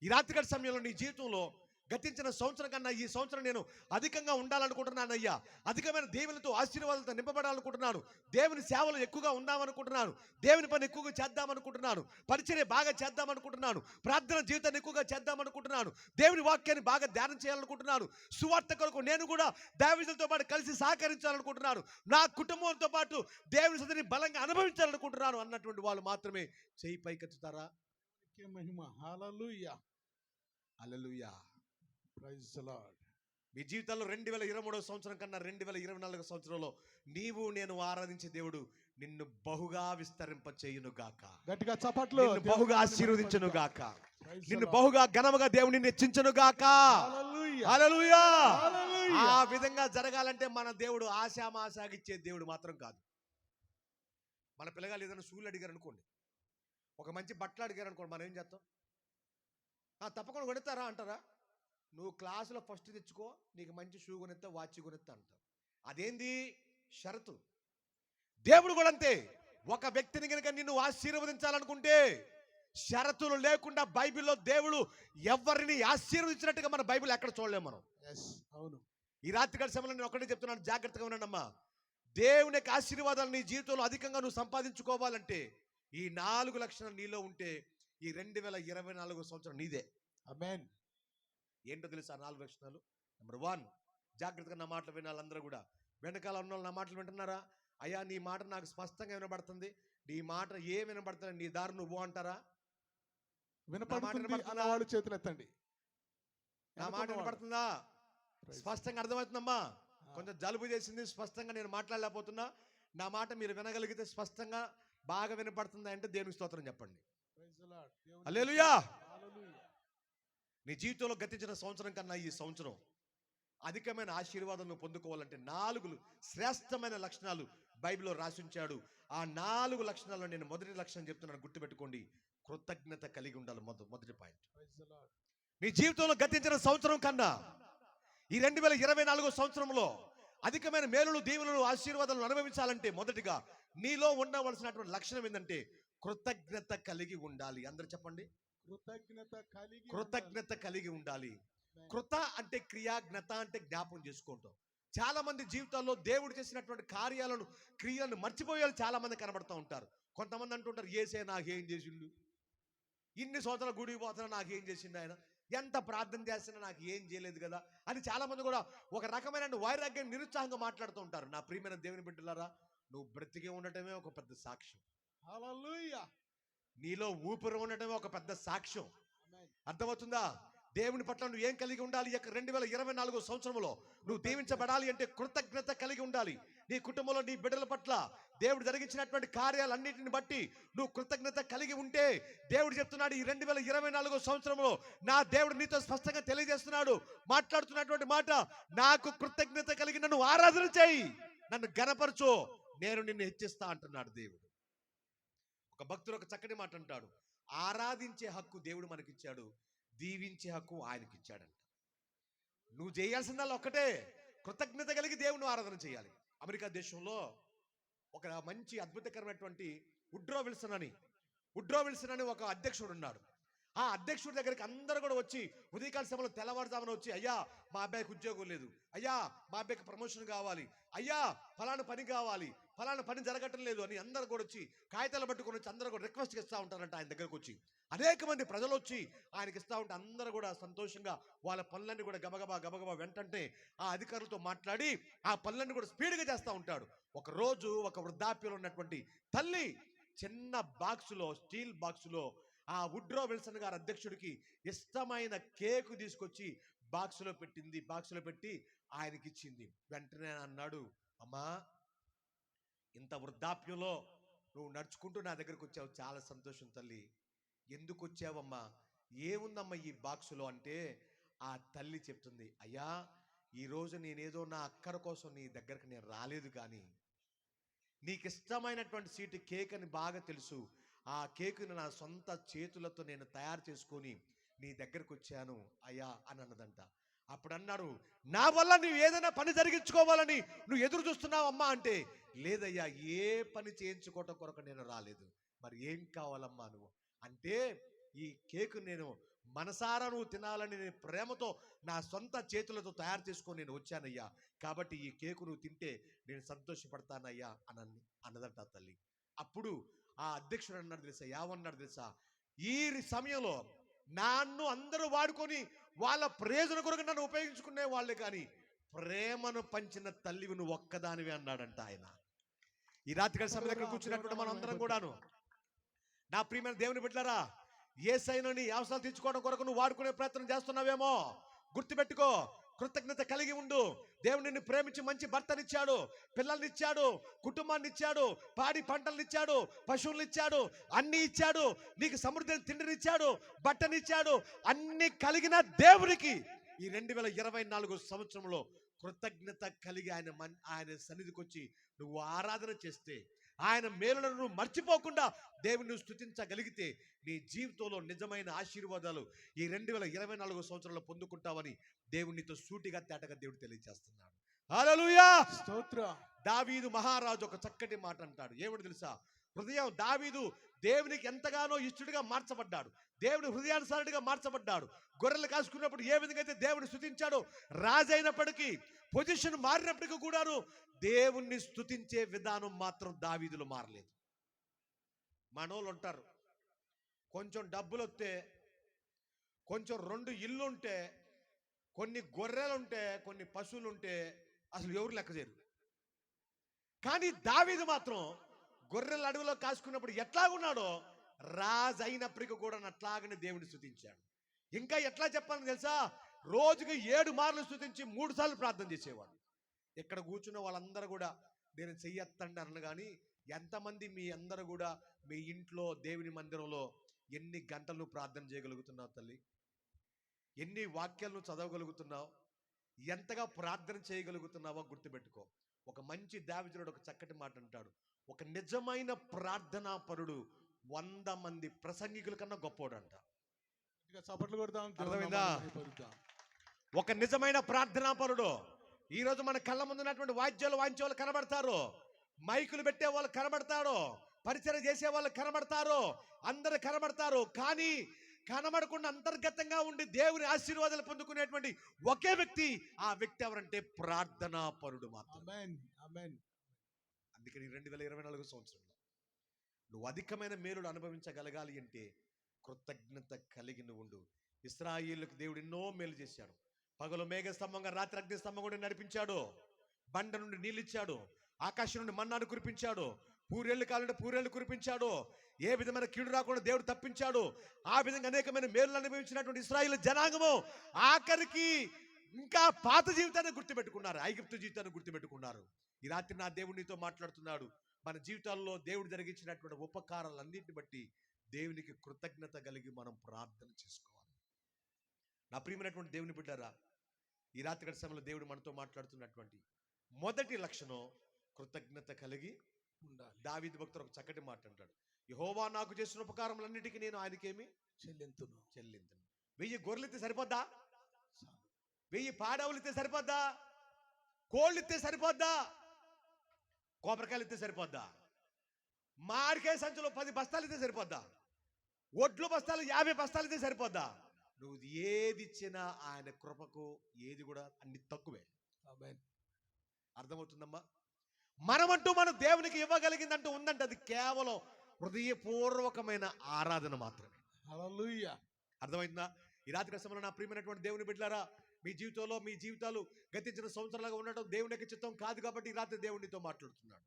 ఈ రాత్రిగత సమయంలో నీ జీవితంలో గతించిన సంవత్సరం కన్నా ఈ సంవత్సరం నేను అధికంగా ఉండాలనుకుంటున్నాను అయ్యా, అధికమైన దేవునితో ఆశీర్వాదాలతో నింపబడాలనుకుంటున్నాను, దేవుని సేవలు ఎక్కువగా ఉందామనుకుంటున్నాను, దేవుని పని ఎక్కువగా చేద్దామనుకుంటున్నాను, పరిచర్య బాగా చేద్దామనుకుంటున్నాను, ప్రార్థన జీవితాన్ని ఎక్కువగా చేద్దామనుకుంటున్నాను, దేవుని వాక్యాన్ని బాగా ధ్యానం చేయాలనుకుంటున్నాను, సువార్త కొరకు నేను కూడా దైవజనులతో పాటు కలిసి సహకరించాలనుకుంటున్నాను, నా కుటుంబంతో పాటు దేవుని సన్నిధిని బలంగా అనుభవించాలనుకుంటున్నాను అన్నటువంటి వాళ్ళు మాత్రమే చేయి పైకెత్తుతారా? మహిమ. Hallelujah, hallelujah. Praise the Lord. మీ జీవితంలో 2023 సంవత్సరం కన్నా 2024 సంవత్సరంలో నీవు నేను ఆరాధించే దేవుడు నిన్ను బహుగా విస్తరింప చేయును గాక. గట్టిగా చప్పట్లు. నిన్ను బహుగా ఆశీర్వదించును గాక. నిన్ను బహుగా ఘనముగా దేవుని హెచ్చించును గాక. హల్లెలూయా. ఆ విధంగా జరగాలంటే మన దేవుడు ఆశామాసాగిచ్చే దేవుడు మాత్రం కాదు. మన పిల్లగాళ్ళు ఏదైనా షూలు అడిగారు అనుకోండి, ఒక మంచి బట్టలు అడిగారు అనుకోండి, మనం ఏం చేస్తాం? తప్పకుండా కొనిస్తారా అంటారా? నువ్వు క్లాసులో ఫస్ట్ తెచ్చుకో, నీకు మంచి షూ కొనిస్తా, వాచ్ కొనిస్తా అంటారు. అదేంది? షరతు. దేవుడు కూడా అంతే. ఒక వ్యక్తిని కనుక నిన్ను ఆశీర్వదించాలనుకుంటే షరతులు లేకుండా బైబిల్లో దేవుడు ఎవరిని ఆశీర్వదించినట్టుగా మన బైబిల్ ఎక్కడ చూడలేము మనం. ఎస్, అవును. ఈ రాత్రికాల సమయంలో నేను ఒకటే చెప్తున్నాను, జాగ్రత్తగా ఉన్నానమ్మా. దేవుని యొక్క ఆశీర్వాదాలు నీ జీవితంలో అధికంగా నువ్వు సంపాదించుకోవాలంటే ఈ 4 లక్షణాలు నీలో ఉంటే ఈ 2024 సంవత్సరం నీదే. ఆమేన్. ఏంటో తెలుసా 4 లక్షణాలు? నెంబర్ 1, జాగ్రత్తగా నా మాటలు వినాలందరూ కూడా. వెనకాల ఉన్న వాళ్ళు నా మాటలు వింటున్నారా? అయ్యా నీ మాట నాకు స్పష్టంగా వినబడుతుంది, నీ మాట ఏం వినబడుతుంది, నీ దారి నువ్వు అంటారా? వినపడుతుంది వినపడుతుందా? అన్న వాళ్ళు చేతులు ఎత్తండి. నా మాట వినపడుతుందా? స్పష్టంగా అర్థమవుతుందమ్మా? కొంచెం జలుబు చేసింది, స్పష్టంగా నేను మాట్లాడలేకపోతున్నా. నా మాట మీరు వినగలిగితే స్పష్టంగా బాగా వినపడుతుందా అంటే దేవునికి స్తోత్రం చెప్పండి. హల్లెలూయా. నీ జీవితంలో గతించిన సంవత్సరం కన్నా ఈ సంవత్సరం అధికమైన ఆశీర్వాదం నువ్వు పొందుకోవాలంటే 4 శ్రేష్టమైన లక్షణాలు బైబిల్లో రాసించాడు. ఆ 4 లక్షణాల్లో నేను మొదటి లక్షణం చెప్తున్నాను, గుర్తుపెట్టుకోండి. కృతజ్ఞత కలిగి ఉండాలి. మొదటి పాయింట్. నీ జీవితంలో గతించిన సంవత్సరం కన్నా ఈ 2024 సంవత్సరంలో అధికమైన మేలులు, దీవెనలు, ఆశీర్వాదాలను అనుభవించాలంటే మొదటిగా నీలో ఉండవలసినటువంటి లక్షణం ఏంటంటే కృతజ్ఞత కలిగి ఉండాలి. అందరూ చెప్పండి, కృతజ్ఞత కలిగి ఉండాలి. కృత అంటే క్రియ, జ్ఞత అంటే జ్ఞాపకం చేసుకుంటాం. చాలా మంది జీవితాల్లో దేవుడు చేసినటువంటి కార్యాలను, క్రియలను మర్చిపోయే వాళ్ళు చాలా మంది కనబడుతూ ఉంటారు. కొంతమంది అంటుంటారు, యేసే నాకేం చేసిండు, ఇన్ని సంవత్సరాల గుడికి పోతున్నా నాకేం చేసిండు ఆయన, ఎంత ప్రార్థన చేసినా నాకు ఏం చేయలేదు కదా అని చాలా మంది కూడా ఒక రకమైన వైరాగ్యం, నిరుత్సాహంగా మాట్లాడుతూ ఉంటారు. నా ప్రియమైన దేవుని బిడ్డలారా, నువ్వు బ్రతికే ఉండటమే ఒక పెద్ద సాక్ష్యం. హల్లెలూయా. నీలో ఊపిరి ఉండటమే ఒక పెద్ద సాక్ష్యం. అర్థమవుతుందా? దేవుని పట్ల నువ్వు ఏం కలిగి ఉండాలి? 2024 సంవత్సరంలో నువ్వు దీవించబడాలి అంటే కృతజ్ఞత కలిగి ఉండాలి. నీ కుటుంబంలో నీ బిడ్డల పట్ల దేవుడు జరిగించినటువంటి కార్యాలన్నిటిని బట్టి నువ్వు కృతజ్ఞత కలిగి ఉంటే దేవుడు చెప్తున్నాడు, ఈ 2024 సంవత్సరంలో నా దేవుడు నీతో స్పష్టంగా తెలియజేస్తున్నాడు, మాట్లాడుతున్నటువంటి మాట, నాకు కృతజ్ఞత కలిగి నన్ను ఆరాధన చేయి, నన్ను గణపరచు, నేను నిన్ను హెచ్చిస్తా అంటున్నాడు దేవుడు. ఒక భక్తుడు ఒక చక్కటి మాట అంటాడు, ఆరాధించే హక్కు దేవుడు మనకిచ్చాడు, దీవించే హక్కు ఆయనకి ఇచ్చాడంట. నువ్వు చేయాల్సిందల్లా ఒక్కటే, కృతజ్ఞత కలిగి దేవుని ఆరాధన చేయాలి. అమెరికా దేశంలో ఒక మంచి అద్భుతకరమైనటువంటి వుడ్రో విల్సన్ అని ఒక అధ్యక్షుడు ఉన్నాడు. ఆ అధ్యక్షుడి దగ్గరికి అందరూ కూడా వచ్చి ఉదయకాల సమయంలో తెల్లవారుజామున వచ్చి, అయ్యా మా అబ్బాయికి ఉద్యోగం లేదు, అయ్యా మా అబ్బాయికి ప్రమోషన్ కావాలి, అయ్యా ఫలానా పని కావాలి, ఫలానా పని జరగటం లేదు అని అందరూ కూడా వచ్చి కాగితాలు పట్టుకొని వచ్చి అందరూ కూడా రిక్వెస్ట్ ఇస్తూ ఉంటారంట. ఆయన దగ్గరకు వచ్చి అనేక మంది ప్రజలు వచ్చి ఆయనకి ఇస్తూ ఉంటే అందరూ కూడా సంతోషంగా వాళ్ళ పనులన్నీ కూడా గబగబా వెంటనే ఆ అధికారులతో మాట్లాడి ఆ పనులన్నీ కూడా స్పీడ్గా చేస్తూ ఉంటాడు. ఒక రోజు ఒక వృద్ధాప్యంలో ఉన్నటువంటి తల్లి చిన్న బాక్సులో, స్టీల్ బాక్సులో ఆ వుడ్రో విల్సన్ గారు అధ్యక్షుడికి ఇష్టమైన కేకు తీసుకొచ్చి బాక్సులో పెట్టింది. బాక్సులో పెట్టి ఆయనకి ఇచ్చింది. వెంటనే అన్నాడు, అమ్మా ఇంత వృద్ధాప్యంలో నువ్వు నడుచుకుంటూ నా దగ్గరకు వచ్చావు, చాలా సంతోషం తల్లి, ఎందుకు వచ్చావమ్మా, ఏముందమ్మా ఈ బాక్సులో అంటే ఆ తల్లి చెప్తుంది, అయ్యా ఈరోజు నేనేదో నా అక్కర కోసం నీ దగ్గరకు నేను రాలేదు, కానీ నీకు ఇష్టమైనటువంటి స్వీట్ కేక్ అని బాగా తెలుసు, ఆ కేకుని నా సొంత చేతులతో నేను తయారు చేసుకొని నీ దగ్గరకు వచ్చాను అయ్యా అని అన్నదంట. అప్పుడు అన్నారు, నా వల్ల నువ్వు ఏదైనా పని జరిగించుకోవాలని నువ్వు ఎదురు చూస్తున్నావు అమ్మా అంటే, లేదయ్యా ఏ పని చేయించుకోవటం కొరకు నేను రాలేదు, మరి ఏం కావాలమ్మా నువ్వు అంటే, ఈ కేకు నేను మనసారా నువ్వు తినాలని నేను ప్రేమతో నా సొంత చేతులతో తయారు చేసుకొని నేను వచ్చానయ్యా, కాబట్టి ఈ కేకు నువ్వు తింటే నేను సంతోషపడతానయ్యా అని అన్నదంట తల్లి. అప్పుడు ఆ అధ్యక్షుడు అన్నాడు తెలుసా, ఏమన్నాడు తెలుసా, ఈ సమయంలో నన్ను అందరూ వాడుకొని వాళ్ళ ప్రయోజనం కొరకు నన్ను ఉపయోగించుకునే వాళ్ళే, కానీ ప్రేమను పంచిన తల్లివి నువ్వు ఒక్కదానివి అన్నాడంట ఆయన. ఈ రాత్రికాల సమయంలో ఇక్కడ కూర్చున్నటువంటి మనం అందరం కూడాను నా ప్రియమైన దేవుని బిడ్డలారా, యేసయ్యను నీ అవసరాలు తీర్చుకోవడం కొరకు నువ్వు వాడుకునే ప్రయత్నం చేస్తున్నావేమో, గుర్తుపెట్టుకో, కృతజ్ఞత కలిగి ఉండు. దేవుడు నిన్ను ప్రేమించి మంచి భర్తనిచ్చాడు, పిల్లల్ని ఇచ్చాడు, కుటుంబాన్ని ఇచ్చాడు, పాడి పంటలను ఇచ్చాడు, పశువులను ఇచ్చాడు, అన్ని ఇచ్చాడు, నీకు సమృద్ధిని తిండినిచ్చాడు, బట్టనిచ్చాడు. అన్ని కలిగిన దేవునికి ఈ 2024 సంవత్సరంలో కృతజ్ఞత కలిగి ఆయన సన్నిధికి వచ్చి నువ్వు ఆరాధన చేస్తే, ఆయన మేలులను నువ్వు మర్చిపోకుండా దేవుని నువ్వు స్తుతించగలిగితే నీ జీవితంలో నిజమైన ఆశీర్వాదాలు ఈ 2024 సంవత్సరంలో పొందుకుంటావని దేవునితో సూటిగా తేటగా దేవుడు తెలియజేస్తున్నాడు. హల్లెలూయా. స్తోత్రం. దావీదు మహారాజు ఒక చక్కటి మాట అంటాడు. ఏమిటి తెలుసా? హృదయం దావీదు దేవునికి ఎంతగానో ఇష్టడుగా మార్చబడ్డాడు. దేవుని హృదయానుసారుడిగా మార్చబడ్డాడు. గొర్రెలు కాసుకున్నప్పుడు ఏ విధంగా అయితే దేవుని స్తుతించాడో, రాజైనప్పటికీ పొజిషన్ మారినప్పటికీ కూడాను దేవుణ్ణి స్తుతించే విధానం మాత్రం దావీదులో మారలేదు. మనోళ్ళు ఉంటారు, కొంచెం డబ్బులు వస్తే, కొంచెం 2 ఇల్లుంటే, కొన్ని గొర్రెలుంటే, కొన్ని పశువులుంటే అసలు ఎవరు లెక్క చేయరు. కానీ దావీదు మాత్రం గొర్రెల అడవిలో కాసుకున్నప్పుడు ఎట్లాగున్నాడో, రాజు అయినప్పటికీ కూడా అట్లాగనే దేవుని స్తుతించాడు. ఇంకా ఎట్లా చెప్పాలని తెలుసా? రోజుకి 7 మార్లు స్తుతించి 3 సార్లు ప్రార్థన చేసేవాడు. ఇక్కడ కూర్చున్న వాళ్ళందరూ కూడా నేను చెయ్యెత్తండి అన్న కానీ, ఎంతమంది మీ అందరూ కూడా మీ ఇంట్లో దేవుని మందిరంలో ఎన్ని గంటలు ప్రార్థన చేయగలుగుతున్నావు తల్లి? ఎన్ని వాక్యాలను చదవగలుగుతున్నావు? ఎంతగా ప్రార్థన చేయగలుగుతున్నావో గుర్తుపెట్టుకో. ఒక మంచి దావీదుడు ఒక చక్కటి మాట అంటాడు, ఒక నిజమైన ప్రార్థనా పరుడు 100 మంది ప్రసంగికుల కన్నా గొప్పోడు అంట. ఇక చప్పట్లు కొడదాం. అర్థమైందా? ఒక నిజమైన ప్రార్థనా పరుడు. ఈరోజు మన కళ్ళ ముందు ఉన్నటువంటి వాయిద్యాలు వాయించే వాళ్ళు కనబడతారు, మైకులు పెట్టే వాళ్ళు కనబడతారు, పరిచయం చేసే వాళ్ళు కనబడతారు, అందరు కనబడతారు. కానీ కనబడకుండా అంతర్గతంగా ఉండి దేవుని ఆశీర్వాదాలు పొందుకునేటువంటి ఒకే వ్యక్తి, ఆ వ్యక్తి ఎవరంటే ప్రార్థనా పరుడు మాత్రం. ఆమేన్, ఆమేన్. అందుకని 2024 సంవత్సరంలో నువ్వు అధికమైన మేలుడు అనుభవించగలగాలి అంటే కృతజ్ఞత కలిగి నువ్వు ఉండు. ఇశ్రాయేలుకు దేవుడు ఎన్నో మేలు చేశాడు. పగలు మేఘ స్తంభంగా, రాత్రి అగ్ని స్తంభం కూడా నడిపించాడు. బండ నుండి నీళ్ళు ఇచ్చాడు, ఆకాశం నుండి మన్నాను కురిపించాడు, పూరేళ్లు కాలంటే పూరేళ్లు కురిపించాడు. ఏ విధమైన కీడు రాకుండా దేవుడు తప్పించాడు. ఆ విధంగా అనేకమైన మేలు అనుభవించినటువంటి ఇశ్రాయేలు జనాంగము ఆఖరికి ఇంకా పాత జీవితాన్ని గుర్తుపెట్టుకున్నారు, ఐగుప్తు జీవితాన్ని గుర్తుపెట్టుకున్నారు. ఈ రాత్రి నా దేవుడు నీతో మాట్లాడుతున్నాడు. మన జీవితాల్లో దేవుడు జరిగించినటువంటి ఉపకారాలన్నింటిని బట్టి దేవునికి కృతజ్ఞత కలిగి మనం ప్రార్థన చేసుకోవాలి. నా ప్రియమైనటువంటి దేవుని బిడ్డారా, ఈ రాత్రి గడి సమయంలో దేవుడు మనతో మాట్లాడుతున్నటువంటి మొదటి లక్షణం కృతజ్ఞత కలిగి ఉండాలి. దావీదు భక్తుడు ఒక చక్కటి మాట అంటాడు, యెహోవా నాకు చేసిన ఉపకారములన్నిటికీ నేను ఆయనకేమి చెల్లింతును. 1000 గొర్రెలు ఇస్తే సరిపోద్దా? 1000 పాడవులు ఇస్తే సరిపోద్దా? కోళ్ళు ఇస్తే సరిపోద్దా? కొబ్బరికాయలు ఇస్తే సరిపోద్దా? మామిడికాయ సంచులో 10 బస్తాలు ఇస్తే సరిపోద్దా? ఒడ్లు బస్తాలు 50 బస్తాలు ఇస్తే సరిపోద్దా? నువ్వు ఏది ఇచ్చినా ఆయన కృపకు ఏది కూడా అన్ని తక్కువే. ఆమేన్. అర్థమవుతుందమ్మా? మనమంటూ మనం దేవునికి ఇవ్వగలిగిందంటూ ఉందంటే అది కేవలం హృదయపూర్వకమైన ఆరాధన మాత్రమే. హల్లెలూయా. అర్థమైందా? ఈ రాత్రి సమయంలో నా ప్రియమైనటువంటి దేవుని బిడ్డలారా, మీ జీవితంలో మీ జీవితాలు గతించిన సంవత్సరాలుగా ఉండటం దేవుని యొక్క చిత్తం కాదు. కాబట్టి ఈ రాత్రి దేవునితో మాట్లాడుతున్నాడు.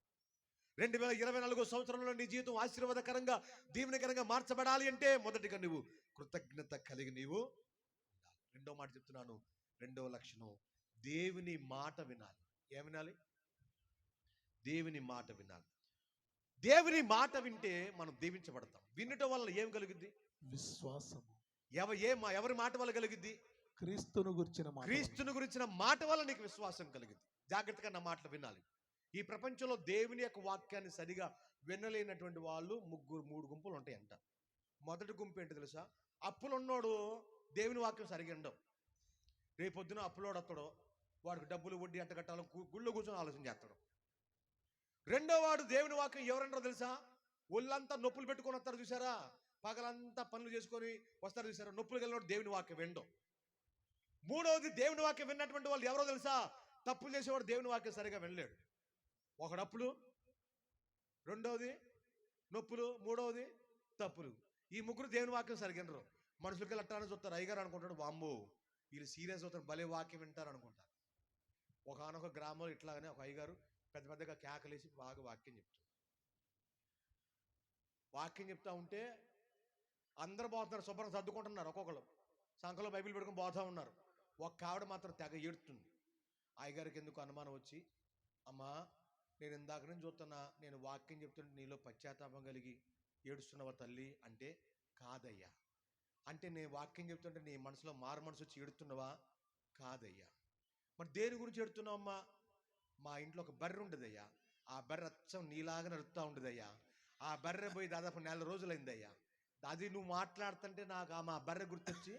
2024 సంవత్సరంలో నీ జీవితం ఆశీర్వాదకరంగా దీవెనకరంగా మార్చబడాలి అంటే మొదటిగా నువ్వు కృతజ్ఞత కలిగి నీవు ఉండాలి. రెండో మాట చెప్తున్నాను, రెండవ లక్షణం దేవుని మాట వినాలి. ఏం వినాలి? దేవుని మాట వినాలి. దేవుని మాట వింటే మనం దీవించబడతాం. వినటం వల్ల ఏం కలుగుద్ది? విశ్వాసము. ఎవరి మాట వల్ల కలిగిద్ది? క్రీస్తును గురించిన మాట. క్రీస్తుని గురించిన మాట వల్ల నీకు విశ్వాసం కలిగింది. జాగ్రత్తగా నా మాటలు వినాలి. ఈ ప్రపంచంలో దేవుని యొక్క వాక్యాన్ని సరిగా వినలేనటువంటి వాళ్ళు 3 గుంపులు ఉంటాయంట. మొదటి గుంపు ఏంటి తెలుసా? అప్పులున్నోడు దేవుని వాక్యం సరిగా ఉండవు. రేపొద్దున అప్పులోడు వస్తాడో వాడికి డబ్బులు వడ్డీ అంట కట్టాలని గుళ్ళో కూర్చొని ఆలోచన చేస్తాడు. రెండో వాడు దేవుని వాక్యం ఎవరంటారో తెలుసా? ఒళ్ళంతా నొప్పులు పెట్టుకొని వస్తారు చూసారా, పగలంతా పనులు చేసుకొని వస్తారు చూసారా, నొప్పులు కలిగినోడు దేవుని వాక్యం వినడం. మూడవది దేవుని వాక్యం విన్నటువంటి వాళ్ళు ఎవరో తెలుసా? తప్పులు చేసేవాడు దేవుని వాక్యం సరిగా వినలేడు. ఒకడు అప్పులు, రెండవది నొప్పులు, మూడవది తప్పులు. ఈ ముగ్గురు దేవుని వాక్యం సరిగా వినరు. మనుషులకి అట్టానే చూస్తారు. అయ్యగారు అనుకుంటాడు, వామ్మో వీళ్ళు సీరియస్ అవుతారు, భలే వాక్యం వింటారు అనుకుంటారు. ఒకనొక గ్రామంలో ఇట్లాగనే ఒక అయ్యగారు పెద్ద పెద్దగా కేకలేసి బాగా వాక్యం చెప్తా ఉంటే అందరూ పోతున్నారు, శుభ్రం సర్దుకుంటున్నారు. ఒక్కొక్కరు సంఖలో బైబిల్ పెట్టుకుని పోతా ఉన్నారు. ఒక ఆవిడ మాత్రం తెగ ఏడుతుంది. అయ్యగారికి ఎందుకు అనుమానం వచ్చి, అమ్మా నేను ఇందాక నుంచి చూస్తున్నా, నేను వాక్యం చెప్తుంటే నీలో పశ్చాత్తాపం కలిగి ఏడుస్తున్నావా తల్లి అంటే, కాదయ్యా. అంటే నేను వాక్యం చెప్తుంటే నీ మనసులో మారు మనసు వచ్చి ఏడుతున్నావా? కాదయ్యా. మరి దేని గురించి ఏడుతున్నావమ్మా? మా ఇంట్లో ఒక బర్రె ఉండదయ్యా, ఆ బర్రె అచ్చం నీలాగా నడుస్తూ ఉండదయ్యా. ఆ బర్రె పోయి దాదాపు 4 రోజులైందయ్యా. అది నువ్వు మాట్లాడుతుంటే నాకు మా బర్రె గుర్తొచ్చి,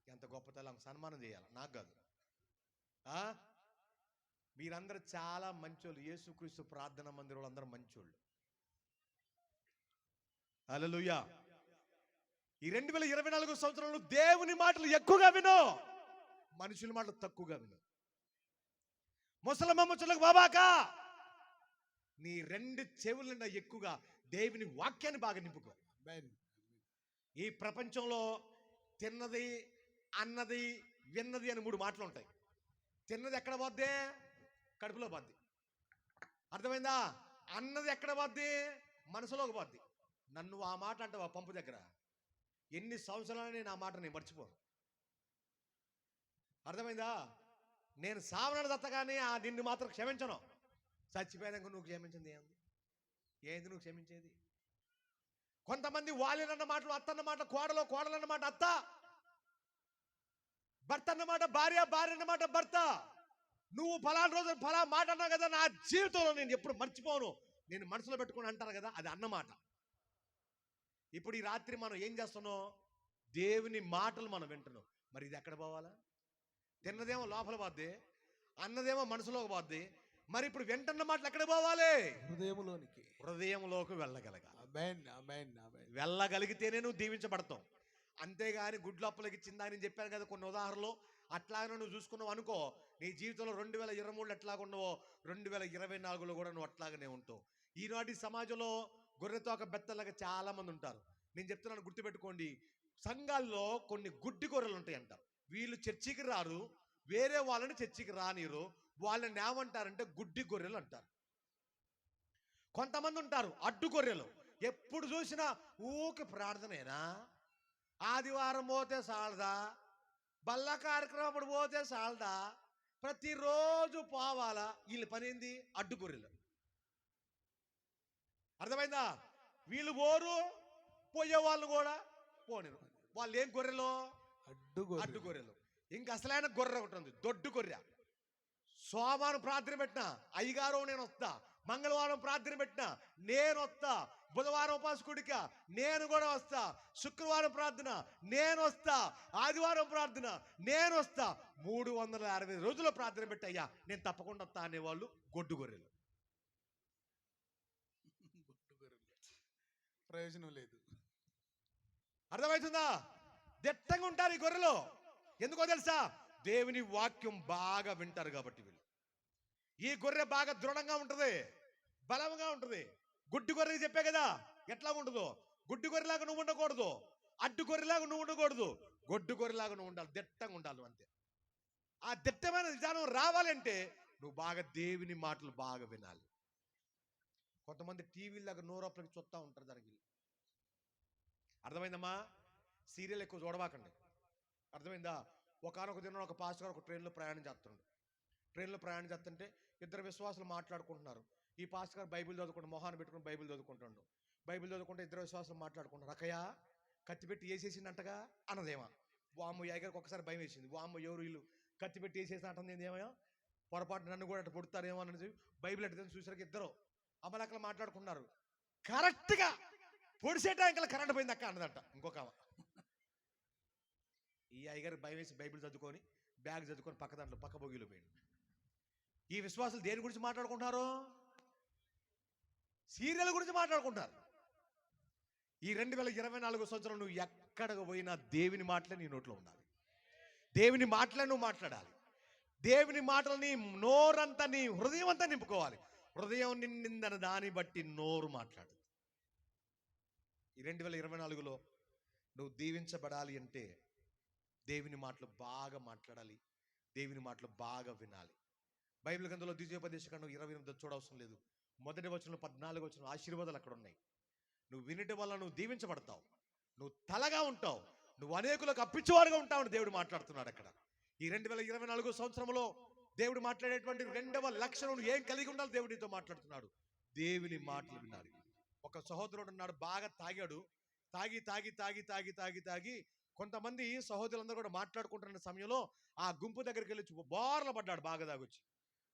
ఎంత గొప్ప తల్లి, సన్మానం చేయాలి, నాకు కాదు. ఆ? మీరందరూ చాలా మంచోళ్ళు. యేసుక్రీస్తు ప్రార్థన మందిరంలో అందరూ మంచోళ్ళు. హల్లెలూయా. ఈ 2024 సంవత్సరంలో దేవుని మాటలు ఎక్కువగా విను, మనుషుల మాటలు తక్కువగా విను. ముసలమ్మ ముచ్చలకు బాబాక నీ 2 చెవులన్నా ఎక్కువగా దేవుని వాక్యాన్ని బాగా నింపుకో. ఈ ప్రపంచంలో తిన్నది, అన్నది, విన్నది అని 3 మాటలు ఉంటాయి. తిన్నది ఎక్కడ పోద్ది? కడుపులో పోద్ది. అర్థమైందా? అన్నది ఎక్కడ పోద్ది? మనసులోకి పోద్ది. నన్ను ఆ మాట అంటావా పంపు దగ్గర? ఎన్ని సంవత్సరాలు నేను ఆ మాట నేను మర్చిపోను. అర్థమైందా? నేను సావనాడు దత్తగానే నిన్ను మాత్రం క్షమించను. చచ్చిపోయాక నువ్వు క్షమించింది ఏంది? ఏంది నువ్వు క్షమించేది? కొంతమంది వాళ్ళనన్న మాటలు, అత్తన్న మాట కోడలో, కోడలన్న మాట అత్త, భర్త అన్నమాట భార్య, భార్య అన్నమాట భర్త. నువ్వు ఫలానా రోజు ఫలా మాట అన్నావు కదా, నా జీవితంలో నేను ఎప్పుడు మర్చిపోను, నేను మనసులో పెట్టుకుని అంటారు కదా, అది అన్నమాట. ఇప్పుడు ఈ రాత్రి మనం ఏం చేస్తున్నాం? దేవుని మాటలు మనం వింటున్నాం. మరి ఇది ఎక్కడ పోవాలా? తిన్నదేమో లోపల పోద్ది, అన్నదేమో మనసులోకి పోద్ది. మరి ఇప్పుడు వింటున్న మాటలు ఎక్కడ పోవాలి? హృదయంలోకి వెళ్ళగలగాలి. వెళ్ళగలిగితేనే నువ్వు దీవించబడతావు. అంతేగాని గుడ్లప్పలకి చిందా అని చెప్పాను కదా కొన్ని ఉదాహరణలు, అట్లాగే నువ్వు చూసుకున్నావు అనుకో, నీ జీవితంలో 2023 ఎట్లాగా ఉన్నావో 2024లో కూడా నువ్వు అట్లాగనే ఉంటావు. ఈనాటి సమాజంలో గొర్రెతోక బెత్తలాగా చాలా మంది ఉంటారు. నేను చెప్తున్నాను, గుర్తుపెట్టుకోండి. సంఘాల్లో కొన్ని గుడ్డి గొర్రెలు ఉంటాయంట. వీళ్ళు చర్చికి రారు, వేరే వాళ్ళని చర్చికి రానిరు. వాళ్ళని ఏమంటారంటే గుడ్డి గొర్రెలు అంటారు. కొంతమంది ఉంటారు అడ్డు గొర్రెలు. ఎప్పుడు చూసినా ఊకి ప్రార్థనేనా, ఆదివారం పోతే చాలదా, బల్ల కార్యక్రమం అప్పుడు పోతే చాలదా, ప్రతిరోజు పోవాలా. వీళ్ళ పని ఏంది? అడ్డు గొర్రెలు. అర్థమైందా? వీళ్ళు పోరు, పోయే వాళ్ళు కూడా పోనిరు. వాళ్ళు ఏం గొర్రెలు? అడ్డు గొర్రెలు. ఇంకా అసలైన గొర్రె ఒకటి ఉంది, దొడ్డు గొర్రె. సోమవారం ప్రార్థన పెట్టినా అయ్యగారు నేను వస్తా, మంగళవారం ప్రార్థన పెట్టినా నేను వస్తా, బుధవారం ఉపాసకుడిక నేను కూడా వస్తా, శుక్రవారం ప్రార్థన నేను వస్తా, ఆదివారం ప్రార్థన నేను వస్తా, 365 రోజుల ప్రార్థన పెట్టి అయ్యా నేను తప్పకుండా వస్తా అనేవాళ్ళు గొడ్డు గొర్రెలు. ప్రయోజనం లేదు. అర్థమవుతుందా? దిట్టంగా ఉంటారు ఈ గొర్రెలు. ఎందుకో తెలుసా? దేవుని వాక్యం బాగా వింటారు కాబట్టి. వీళ్ళు ఈ గొర్రె బాగా దృఢంగా ఉంటుంది, బలంగా ఉంటుంది. గుడ్డి గొర్రెకి చెప్పే కదా ఎట్లా ఉంటుందో. గుడ్డి గొర్రెలాగా నువ్వు ఉండకూడదు, అడ్డు గొర్రెలాగా నువ్వు ఉండకూడదు, గొడ్డు గొర్రెలాగా నువ్వు ఉండాలి, దిట్టంగా ఉండాలి. అంతే. ఆ దిట్టమైన విధానం రావాలంటే నువ్వు బాగా దేవుని మాటలు బాగా వినాలి. కొంతమంది టీవీలాగా నోరప్పలకి చూస్తూ ఉంటారు దానికి. అర్థమైందమ్మా? సీరియల్ ఎక్కువ చూడబాకండి. అర్థమైందా? ఒకనొక దినం ఒక పాస్టర్ గారు ఒక ట్రైన్లో ప్రయాణం చేస్తుండే. ట్రైన్లో ప్రయాణం చేస్తుంటే 2 విశ్వాసులు మాట్లాడుకుంటున్నారు. ఈ పాస్టర్ గారు బైబిల్ చదువుకుంటూ మొహాన్ని పెట్టుకుని బైబిల్ చదువుకుంటుండు. బైబిల్ చదువుకుంటే 2 విశ్వాసులు మాట్లాడుకుంటున్నారు. అక్కయ్య కత్తి పెట్టి వేసేసిందంటగా అన్నదేమో. వామ్మ అయ్యగారికి ఒకసారి భయం వేసింది. వామ్మ ఎవరు వీళ్ళు కత్తి పెట్టి వేసేసి అంటుంది ఏమో, పొరపాటు నన్ను కూడా అట్లా పుడతారేమో అని బైబిల్ అట్లా చూసాక ఇద్దరు అమలక్కలు మాట్లాడుకున్నారు. కరెక్ట్గా పొడిసే టైంకల్లా కరెంట్ పోయింది అక్క అన్నదంట ఇంకొక ఆమె. ఈ అయ్యగారు భయం వేసి బైబిల్ చదువుకొని బ్యాగ్ చదువుకొని పక్క బొగిలో పోయింది. ఈ విశ్వాసులు దేని గురించి మాట్లాడుకుంటున్నారు? సీరియల్ గురించి మాట్లాడుకుంటారు. ఈ 2024 సంవత్సరం నువ్వు ఎక్కడికి పోయినా దేవుని మాటలే నీ నోట్లో ఉండాలి. దేవుని మాటలే నువ్వు మాట్లాడాలి. దేవుని మాటలని నోరంతా, నీ హృదయం అంతా నింపుకోవాలి. హృదయం నిండిన దాన్ని బట్టి నోరు మాట్లాడు. ఈ 2024లో నువ్వు దీవించబడాలి అంటే దేవుని మాటలు బాగా మాట్లాడాలి, దేవుని మాటలు బాగా వినాలి. బైబిల్ గ్రంథంలో ద్వితీయోపదేశకాండం 28 చూడవసరం లేదు. మొదటి వచనంలో 14 వచనం ఆశీర్వాదాలు అక్కడ ఉన్నాయి. నువ్వు వినటం వల్ల నువ్వు దీవించబడతావు, నువ్వు తలగా ఉంటావు, నువ్వు అనేకులకు అప్పించేవారుగా ఉంటావు అని దేవుడు మాట్లాడుతున్నాడు అక్కడ. ఈ 2024 సంవత్సరంలో దేవుడు మాట్లాడేటువంటి 2వ లక్షణం నువ్వు ఏం కలిగి ఉండాలి? దేవుడు నీతో మాట్లాడుతున్నాడు, దేవుని మాటలు వినాలి. ఒక సహోదరుడు ఉన్నాడు, బాగా తాగాడు. తాగి తాగి తాగి తాగి తాగి తాగి కొంతమంది సహోదరులందరూ కూడా మాట్లాడుకుంటున్న సమయంలో ఆ గుంపు దగ్గరికి వెళ్ళి బోర్ల పడ్డాడు. బాగా తాగొచ్చి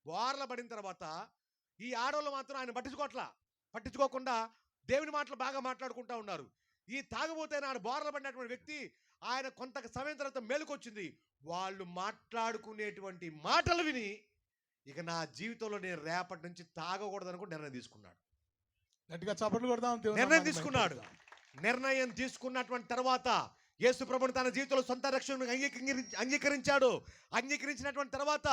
బోర్ల పడిన తర్వాత ఈ ఆడవాళ్ళు మాత్రం ఆయన పట్టించుకోకుండా దేవుని మాటలు బాగా మాట్లాడుకుంటా ఉన్నారు. ఈ తాగబోతే ఆయన బోర్ల పడినటువంటి వ్యక్తి ఆయన కొంత సమయం తర్వాత మేలుకొచ్చింది. వాళ్ళు మాట్లాడుకునేటువంటి మాటలు విని ఇక నా జీవితంలో నేను రేపటి నుంచి తాగకూడదని కూడా నిర్ణయం తీసుకున్నాడు. గట్టిగా చప్పట్లు కొడదాం. దేవుని నిర్ణయం నామాన్ని తీసుకున్నాడు. మహిమపరుద్దాం. నిర్ణయం తీసుకున్నటువంటి తర్వాత యేసు ప్రభువును తన జీవితంలో సొంత రక్షణను అంగీకరించాడు. అంగీకరించినటువంటి తర్వాత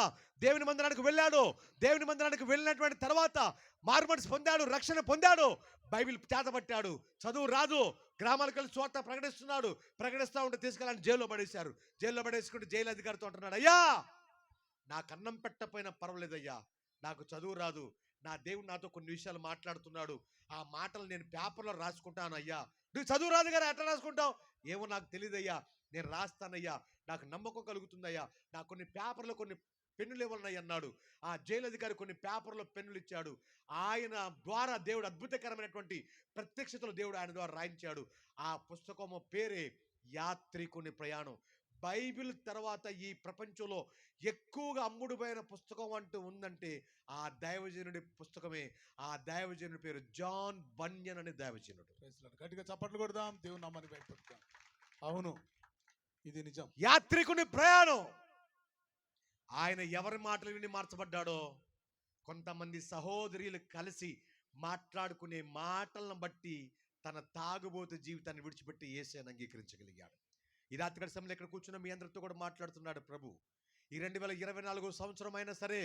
దేవుని మందిరానికి వెళ్ళాడు. దేవుని మందిరానికి వెళ్ళినటువంటి తర్వాత మారుమనసు పొందాడు, రక్షణ పొందాడు, బైబిల్ చేతపట్టాడు. చదువు రాదు, గ్రామాలకు వెళ్ళి స్వార్థ ప్రకటిస్తున్నాడు. ప్రకటిస్తూ ఉంటే తీసుకెళ్ళని జైల్లో పడేశారు. జైల్లో పడేసుకుంటే జైలు అధికారితో అంటున్నాడు, అయ్యా నాకు అన్నం పెట్టకపోయినా పర్వాలేదయ్యా, నాకు చదువు రాదు, నా దేవుడు నాతో కొన్ని విషయాలు మాట్లాడుతున్నాడు, ఆ మాటలు నేను పేపర్లో రాసుకుంటాను అయ్యా. నువ్వు చదువు రాదు కదా ఎట్లా రాసుకుంటావు? ఏమో నాకు తెలియదయ్యా, నేను రాస్తానయ్యా, నాకు నమ్మకం కలుగుతుందయ్యా, నాకు కొన్ని పేపర్లో కొన్ని పెన్నులు ఇవ్వాలన్నాయి అన్నాడు. ఆ జైలు అధికారి కొన్ని పేపర్లో పెన్నులు ఇచ్చాడు. ఆయన ద్వారా దేవుడు అద్భుతకరమైనటువంటి ప్రత్యక్షతలు దేవుడు ఆయన ద్వారా రాయించాడు. ఆ పుస్తకము పేరే యాత్రికుని ప్రయాణం. బైబిల్ తర్వాత ఈ ప్రపంచంలో ఎక్కువగా అమ్ముడుపోయిన పుస్తకం అంటూ ఉందంటే ఆ దైవజనుడి పుస్తకమే. ఆ దైవజనుడి పేరు జాన్ బన్యన్ అనే దైవజనుడు. Praise Lord. గట్టిగా చప్పట్లు కొడదాం. దేవుని నామాన్ని మహిమపరుద్దాం. అవును, ఇది నిజం. యాత్రికుని ప్రయాణం. ఆయన ఎవరి మాటలు విని మార్చబడ్డాడో, కొంతమంది సహోదరులు కలిసి మాట్లాడుకునే మాటలను బట్టి తన తాగుబోతు జీవితాన్ని విడిచిపెట్టి యేసుని అంగీకరించగలిగాడు. ఈ రాత్రి సమయంలో ఇక్కడ కూర్చున్న మీ అందరితో కూడా మాట్లాడుతున్నాడు ప్రభు. ఈ 2024 సంవత్సరం అయినా సరే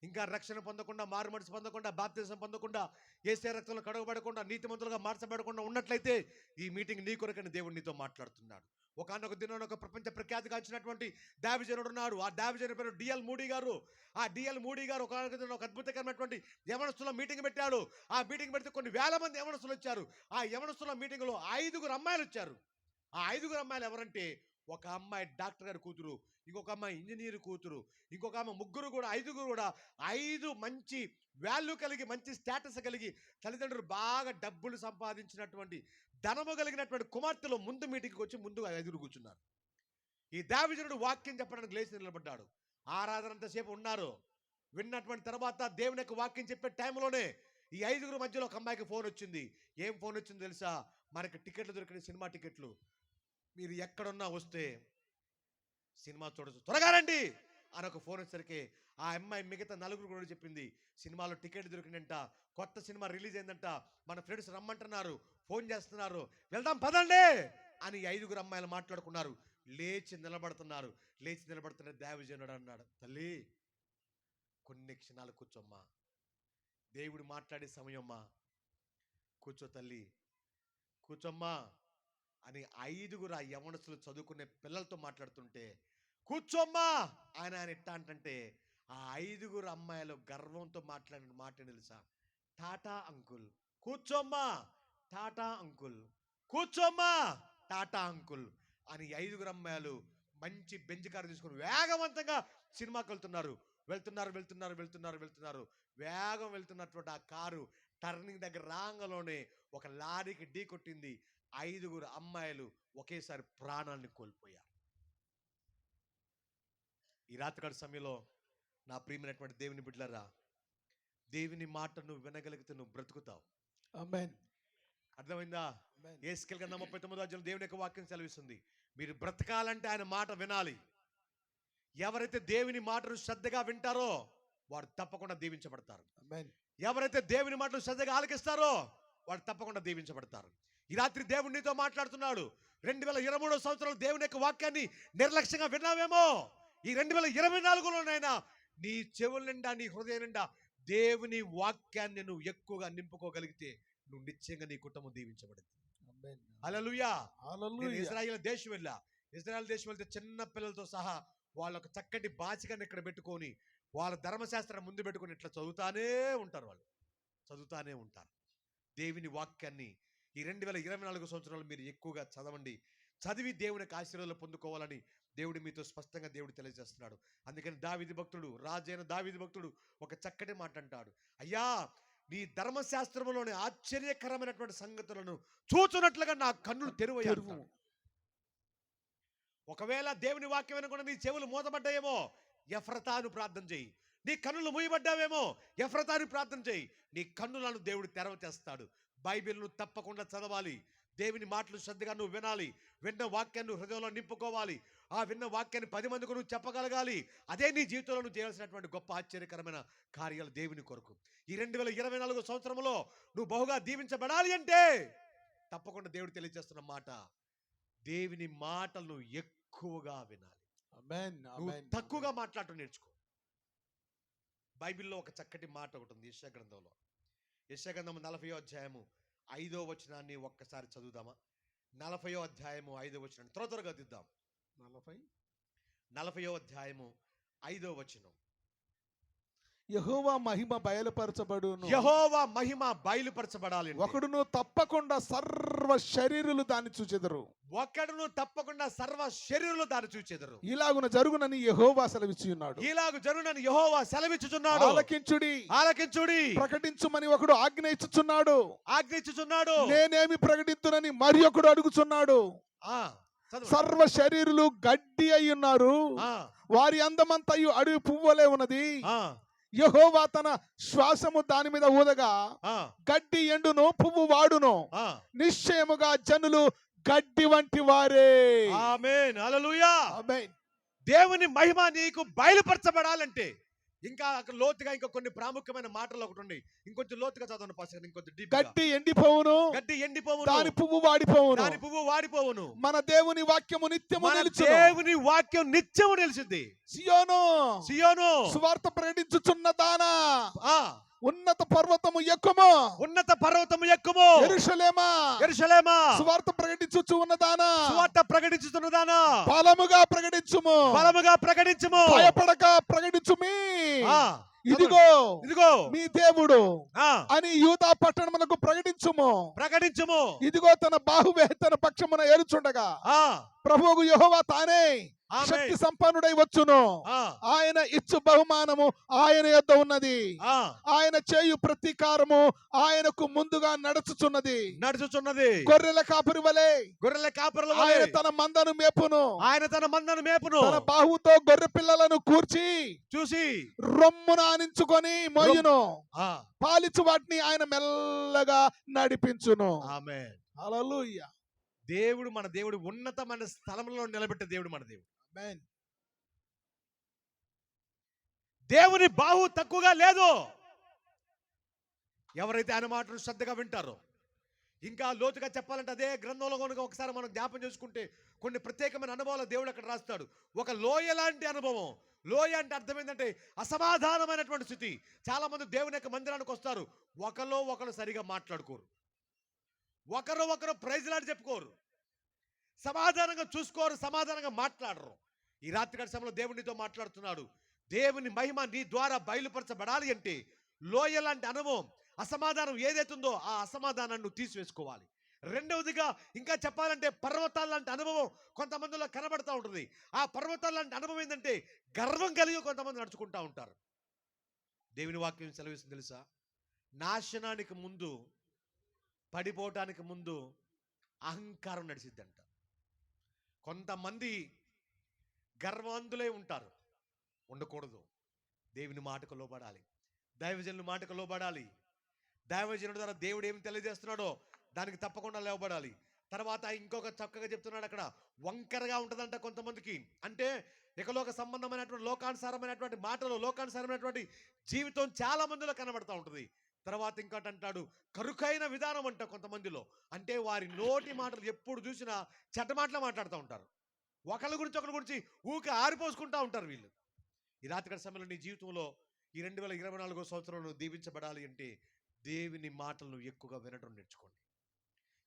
ఇంకా రక్షణ పొందకుండా, మారుమనసు పొందకుండా, బాప్తిజం పొందకుండా, యేసే రక్తంలో కడగబడకుండా, నీతిమంతులుగా మార్చబడకుండా ఉన్నట్లయితే ఈ మీటింగ్ నీ కొరకని దేవుడు నీతో మాట్లాడుతున్నాడు. ఒకనొక దినాన ఒక ప్రపంచ ప్రఖ్యాతిగాంచినటువంటి దావిజనుడు ఉన్నాడు. ఆ దావిజనుడి పేరు డిఎల్ మూడీ గారు. ఆ డిఎల్ మూడీ గారు ఒకనొక దినాన ఒక అద్భుతకరమైనటువంటి యవనస్తుల మీటింగ్ పెట్టాడు. ఆ మీటింగ్ పెడితే కొన్ని వేల మంది యవనస్తులు వచ్చారు. ఆ యవనస్తుల మీటింగ్లో 5 అమ్మాయిలు వచ్చారు. ఆ 5 అమ్మాయిలు ఎవరంటే, ఒక అమ్మాయి డాక్టర్ గారి కూతురు, ఇంకొక అమ్మాయి ఇంజనీర్ కూతురు, ఇంకొక అమ్మాయి, ముగ్గురు కూడా 5 కూడా 5 మంచి వాల్యూ కలిగి, మంచి స్టేటస్ కలిగి, తల్లిదండ్రులు బాగా డబ్బులు సంపాదించినటువంటి ధనము కలిగినటువంటి కుమార్తెలు ముందు మీటింగ్కి వచ్చి ముందు 5 కూర్చున్నారు. ఈ దావిజనుడు వాక్యం చెప్పడానికి లేచి నిలబడ్డాడు. ఆరాధన అంతసేపు ఉన్నారు. విన్నటువంటి తర్వాత దేవుని యొక్క వాక్యం చెప్పే టైంలోనే ఈ 5 మధ్యలో ఒక అమ్మాయికి ఫోన్ వచ్చింది. ఏం ఫోన్ వచ్చిందో తెలుసా? మనకి టికెట్లు దొరికినాయి, సినిమా టికెట్లు, మీరు ఎక్కడున్నా వస్తే సినిమా చూడొచ్చు, త్వరగా రండి అని ఒక ఫోన్ వచ్చేసరికి ఆ అమ్మాయి మిగతా 4 కూడా చెప్పింది, సినిమాలో టికెట్ దొరికిందంట, కొత్త సినిమా రిలీజ్ అయిందంట, మన ఫ్రెండ్స్ రమ్మంటున్నారు, ఫోన్ చేస్తున్నారు, వెళ్దాం పదండి అని 5 అమ్మాయిలు మాట్లాడుకున్నారు. లేచి నిలబడుతున్నారు. లేచి నిలబడుతున్న దేవజనుడు అన్నాడు, తల్లి కొన్ని క్షణాలు కూర్చోమ్మా, దేవుడు మాట్లాడే సమయమ్మా, కూర్చో తల్లి, కూర్చోమ్మా అని 5 ఆ యవనస్తులు చదువుకునే పిల్లలతో మాట్లాడుతుంటే, కూర్చోమ్మా ఆయన ఎట్టా అంటే ఆ 5 అమ్మాయిలు గర్వంతో మాట్లాడిన మాట తెలుసా? టాటా అంకుల్, కూర్చోమ్మా, టాటా అంకుల్, కూర్చోమ్మా, టాటా అంకుల్ అని 5 అమ్మాయిలు మంచి బెంచ్ కారు తీసుకుని వేగవంతంగా సినిమాకి వెళ్తున్నారు. వేగం వెళ్తున్నటువంటి ఆ కారు టర్నింగ్ దగ్గర రాంగలోనే ఒక లారీకి ఢీ కొట్టింది. 5 అమ్మాయిలు ఒకేసారి ప్రాణాన్ని కోల్పోయారు. ఈ రాత్రికాల సమయంలో నా ప్రియమైనటువంటి దేవుని బిడ్డలారా, దేవుని మాట నువ్వు వినగలిగితే నువ్వు బ్రతుకుతావు. ఆమేన్. అర్థమైందా? ఆమేన్. యేసుకేలు గ్రంథం 39వ అధ్యాయం దేవుని యొక్క వాక్యం సెలవిస్తుంది, మీరు బ్రతకాలంటే ఆయన మాట వినాలి. ఎవరైతే దేవుని మాటను శ్రద్ధగా వింటారో వారు తప్పకుండా దీవించబడతారు. ఆమేన్. ఎవరైతే దేవుని మాటలు శ్రద్ధగా ఆలకిస్తారో వారు తప్పకుండా దీవించబడతారు. ఈ రాత్రి దేవుడు నీతో మాట్లాడుతున్నాడు. 2023 సంవత్సరంలో దేవుని యొక్క వాక్యాన్ని నిర్లక్ష్యంగా విన్నావేమో, ఈ 2024లోనైనా నీ చెవుల నిండా, నీ హృదయం నిండా దేవుని వాక్యాన్ని నువ్వు ఎక్కువగా నింపుకోగలిగితే నువ్వు నిశ్చయంగా నీ కుటుంబం దీవించబడింది. ఆమేన్. హల్లెలూయా. హల్లెలూయా. నేను ఇశ్రాయేల్ దేశం వెళ్ళా. ఇశ్రాయేల్ దేశం వెళ్తే చిన్న పిల్లలతో సహా వాళ్ళొక చక్కటి బాచికని ఇక్కడ పెట్టుకొని వాళ్ళ ధర్మశాస్త్రం ముందు పెట్టుకొని ఇట్లా చదువుతానే ఉంటారు. వాళ్ళు చదువుతానే ఉంటారు దేవుని వాక్యాన్ని. ఈ 2024 సంవత్సరాలు మీరు ఎక్కువగా చదవండి. చదివి దేవుని యొక్క ఆశీర్వాదాలు పొందుకోవాలని దేవుడు మీతో స్పష్టంగా దేవుడు తెలియజేస్తున్నాడు. అందుకని దావీదు భక్తుడు, రాజైన దావీదు భక్తుడు ఒక చక్కటి మాట అంటాడు, అయ్యా నీ ధర్మశాస్త్రంలోని ఆశ్చర్యకరమైనటువంటి సంగతులను చూచున్నట్లుగా నా కన్నులు తెరువయ్యారు. ఒకవేళ దేవుని వాక్యం వినకుండా నీ చెవులు మూతబడ్డాయేమో, ఎఫ్రతాను ప్రార్థన చేయి. నీ కన్నులు మూయబడ్డావేమో, ఎఫ్రతాను ప్రార్థన చేయి. నీ కన్నులను దేవుడు తెరవ తెస్తాడు. బైబిల్ను తప్పకుండా చదవాలి. దేవుని మాటలు శ్రద్ధగా నువ్వు వినాలి. విన్న వాక్యాన్ని నువ్వు హృదయంలో నింపుకోవాలి. ఆ విన్న వాక్యాన్ని 10 మందికి నువ్వు చెప్పగలగాలి. అదే నీ జీవితంలో నువ్వు చేయాల్సినటువంటి గొప్ప ఆశ్చర్యకరమైన కార్యాలు దేవుని కొరకు. ఈ 2024 సంవత్సరంలో నువ్వు బహుగా దీవించబడాలి అంటే తప్పకుండా దేవుడు తెలియజేస్తున్న మాట, దేవుని మాటలు నువ్వు ఎక్కువగా వినాలి. ఆమేన్. నువ్వు ఆమేన్. తక్కువగా మాట్లాడటం నేర్చుకో. బైబిల్లో ఒక చక్కటి మాట ఒకటి ఉంది యెషయా గ్రంథంలో. యెషయా గ్రంథం 40వ అధ్యాయము 5వ వచనాన్ని ఒక్కసారి చదువుదామా? 40వ అధ్యాయము 5వ వచనాన్ని త్వరగా దిద్దాం. 40వ అధ్యాయము 5వ వచనం. యెహోవా మహిమ బయలుపరచబడును. యెహోవా మహిమ బయలుపరచబడాలి. ఒకడును తప్పకుండా సర్వ శరీరులు దాన్ని చూచెదరు. ఒకడును తప్పకుండా సర్వ శరీరులు దాన్ని చూచెదరు. ఇలాగున జరుగునని యెహోవా సెలవిచ్చి ఉన్నాడు. ఇలాగు జరుగునని యెహోవా సెలవిచ్చుచున్నాడు. ఆలకించుడి, ఆలకించుడి, ప్రకటించుమని ఒకడు ఆజ్ఞ ఇచ్చుచున్నాడు. ఆజ్ఞించుచున్నాడు. నేనేమి ప్రకటింతునని మరి ఒకడు అడుగుచున్నాడు. చదవండి. సర్వ శరీరులు గడ్డి అయి ఉన్నారు, ఆ, వారి అందమంతయు అడవి పువ్వులే ఉన్నది. ఆ, యెహోవా తన శ్వాసము దాని మీద ఊదగా ఆ, గడ్డి ఎండును, పువ్వు వాడును. ఆ. నిశ్చయముగా జనులు గడ్డి వంటి వారే. ఆమేన్. హల్లెలూయా. ఆమేన్. దేవుని మహిమ నీకు బయలుపరచబడాలంటే ఇంకా అక్కడ లోతుగా ఇంకా కొన్ని ప్రాముఖ్యమైన మాటలు ఒకటి ఉన్నాయి. ఇంకొంచెం లోతుగా చదవండి పాస్టర్, ఇంకొంచెం డీప్ గా. గడ్డి ఎండిపోవును, గడ్డి ఎండిపోవును, దాని పువ్వు వాడిపోవును. దాని పువ్వు వాడిపోవును. మన దేవుని వాక్యము నిత్యము మన నిలుచును. దేవుని వాక్యం నిత్యము నిలిచింది. సియోను, సియోను, సువార్త ప్రకటించుచున్న దానా, ఆ, ఉన్నత పర్వతము ఎక్కుము. ఉన్నత పర్వతము ఎక్కుము. యెరూషలేమా, యెరూషలేమా, సువార్త ప్రకటించుచు ఉన్నదానా, సువార్త ప్రకటించుతున్నదానా, బలముగా ప్రకటించుము. బలముగా ప్రకటించుము. భయపడక ప్రకటించుమి. ఆ, ఇదిగో ఇదిగో మీ దేవుడు ఆ, అని యూదా పట్టణములకు ప్రకటించుము. ప్రకటించుము. ఇదిగో తన బాహువే తన పక్షమున ఏలుచుండగా ఆ, ప్రభువుకు యెహోవా తానే ఆమేన్. శక్తి సంపన్నుడై వచ్చును. ఆ, ఆయన ఇచ్చు బహుమానము ఆయన యొద్ద ఉన్నది. ఆ, ఆయన చేయు ప్రతీకారము ఆయనకు ముందుగా నడుచుచున్నది. నడుచుచున్నది. గొర్రెల కాపరి వలె గొర్రెల కాపరుల వలె ఆయన తన మందను మేపును. ఆయన తన మందను మేపును. తన బాహుతో గొర్రె పిల్లలను కూర్చి చూసి రొమ్మున ఆనించుకొని మోయును. ఆ, పాలిచ్చు వాటిని ఆయన మెల్లగా నడిపించును. ఆమేన్. హల్లెలూయా. దేవుడు మన దేవుడు ఉన్నతమైన స్థలంలో నిలబెట్టే దేవుడు మన దేవుడు. ఆమేన్. దేవుని బాహు తక్కువగా లేదు. ఎవరైతే ఆయన మాటలు శ్రద్ధగా వింటారో, ఇంకా లోతుగా చెప్పాలంటే అదే గ్రంథంలో కనుక ఒకసారి మనం జ్ఞాపం చేసుకుంటే కొన్ని ప్రత్యేకమైన అనుభవాలు దేవుడు అక్కడ రాస్తాడు. ఒక లోయ లాంటి అనుభవం. లోయ అంటే అర్థం ఏంటంటే అసమాధానమైనటువంటి స్థితి. చాలా మంది దేవుని యొక్క మందిరానికి వస్తారు, ఒకలో ఒకరు సరిగా మాట్లాడుకోరు, ఒకరు ప్రైజ్లాడి చెప్పుకోరు, సమాధానంగా చూసుకోరు, సమాధానంగా మాట్లాడరు. ఈ రాత్రి సమయంలో దేవునితో మాట్లాడుతున్నాడు. దేవుని మహిమ నీ ద్వారా బయలుపరచబడాలి అంటే లోయ లాంటి అనుభవం, అసమాధానం ఏదైతుందో ఆ అసమాధానాన్ని నువ్వు తీసివేసుకోవాలి. రెండవదిగా ఇంకా చెప్పాలంటే పర్వతాల లాంటి అనుభవం కొంతమందిలో కనబడతా ఉంటుంది. ఆ పర్వతాల లాంటి అనుభవం ఏంటంటే గర్వం కలిగి కొంతమంది నడుచుకుంటా ఉంటారు. దేవుని వాక్యం సెలవిస్తుంది తెలుసా, నాశనానికి ముందు, పడిపోవటానికి ముందు అహంకారం నడిచిద్దంట. కొంతమంది గర్వంతులై ఉంటారు. ఉండకూడదు. దేవుని మాటకు లోబడాలి, దైవజనుల మాటకు లోబడాలి. దైవజనుడి ద్వారా దేవుడు ఏమి తెలియజేస్తున్నాడో దానికి తప్పకుండా లేవబడాలి. తర్వాత ఇంకొక చక్కగా చెప్తున్నాడు అక్కడ, వంకరగా ఉంటుందంట కొంతమందికి. అంటే ఇకలోక సంబంధమైనటువంటి లోకానుసారమైనటువంటి మాటలు, లోకానుసారమైనటువంటి జీవితం చాలా మందిలో కనబడతా ఉంటుంది. తర్వాత ఇంకోటి అంటాడు, కరుకైన విధానం అంట కొంతమందిలో. అంటే వారి నోటి మాటలు ఎప్పుడు చూసినా చెడ్డ మాటలు మాట్లాడుతూ ఉంటారు. ఒకరి గురించి ఊక ఆరిపోసుకుంటా ఉంటారు వీళ్ళు. ఈ రాత్రి సమయంలో నీ జీవితంలో ఈ 2024 సంవత్సరంలో దీవించబడాలి అంటే దేవుని మాటలను ఎక్కువగా వినడం నేర్చుకోండి.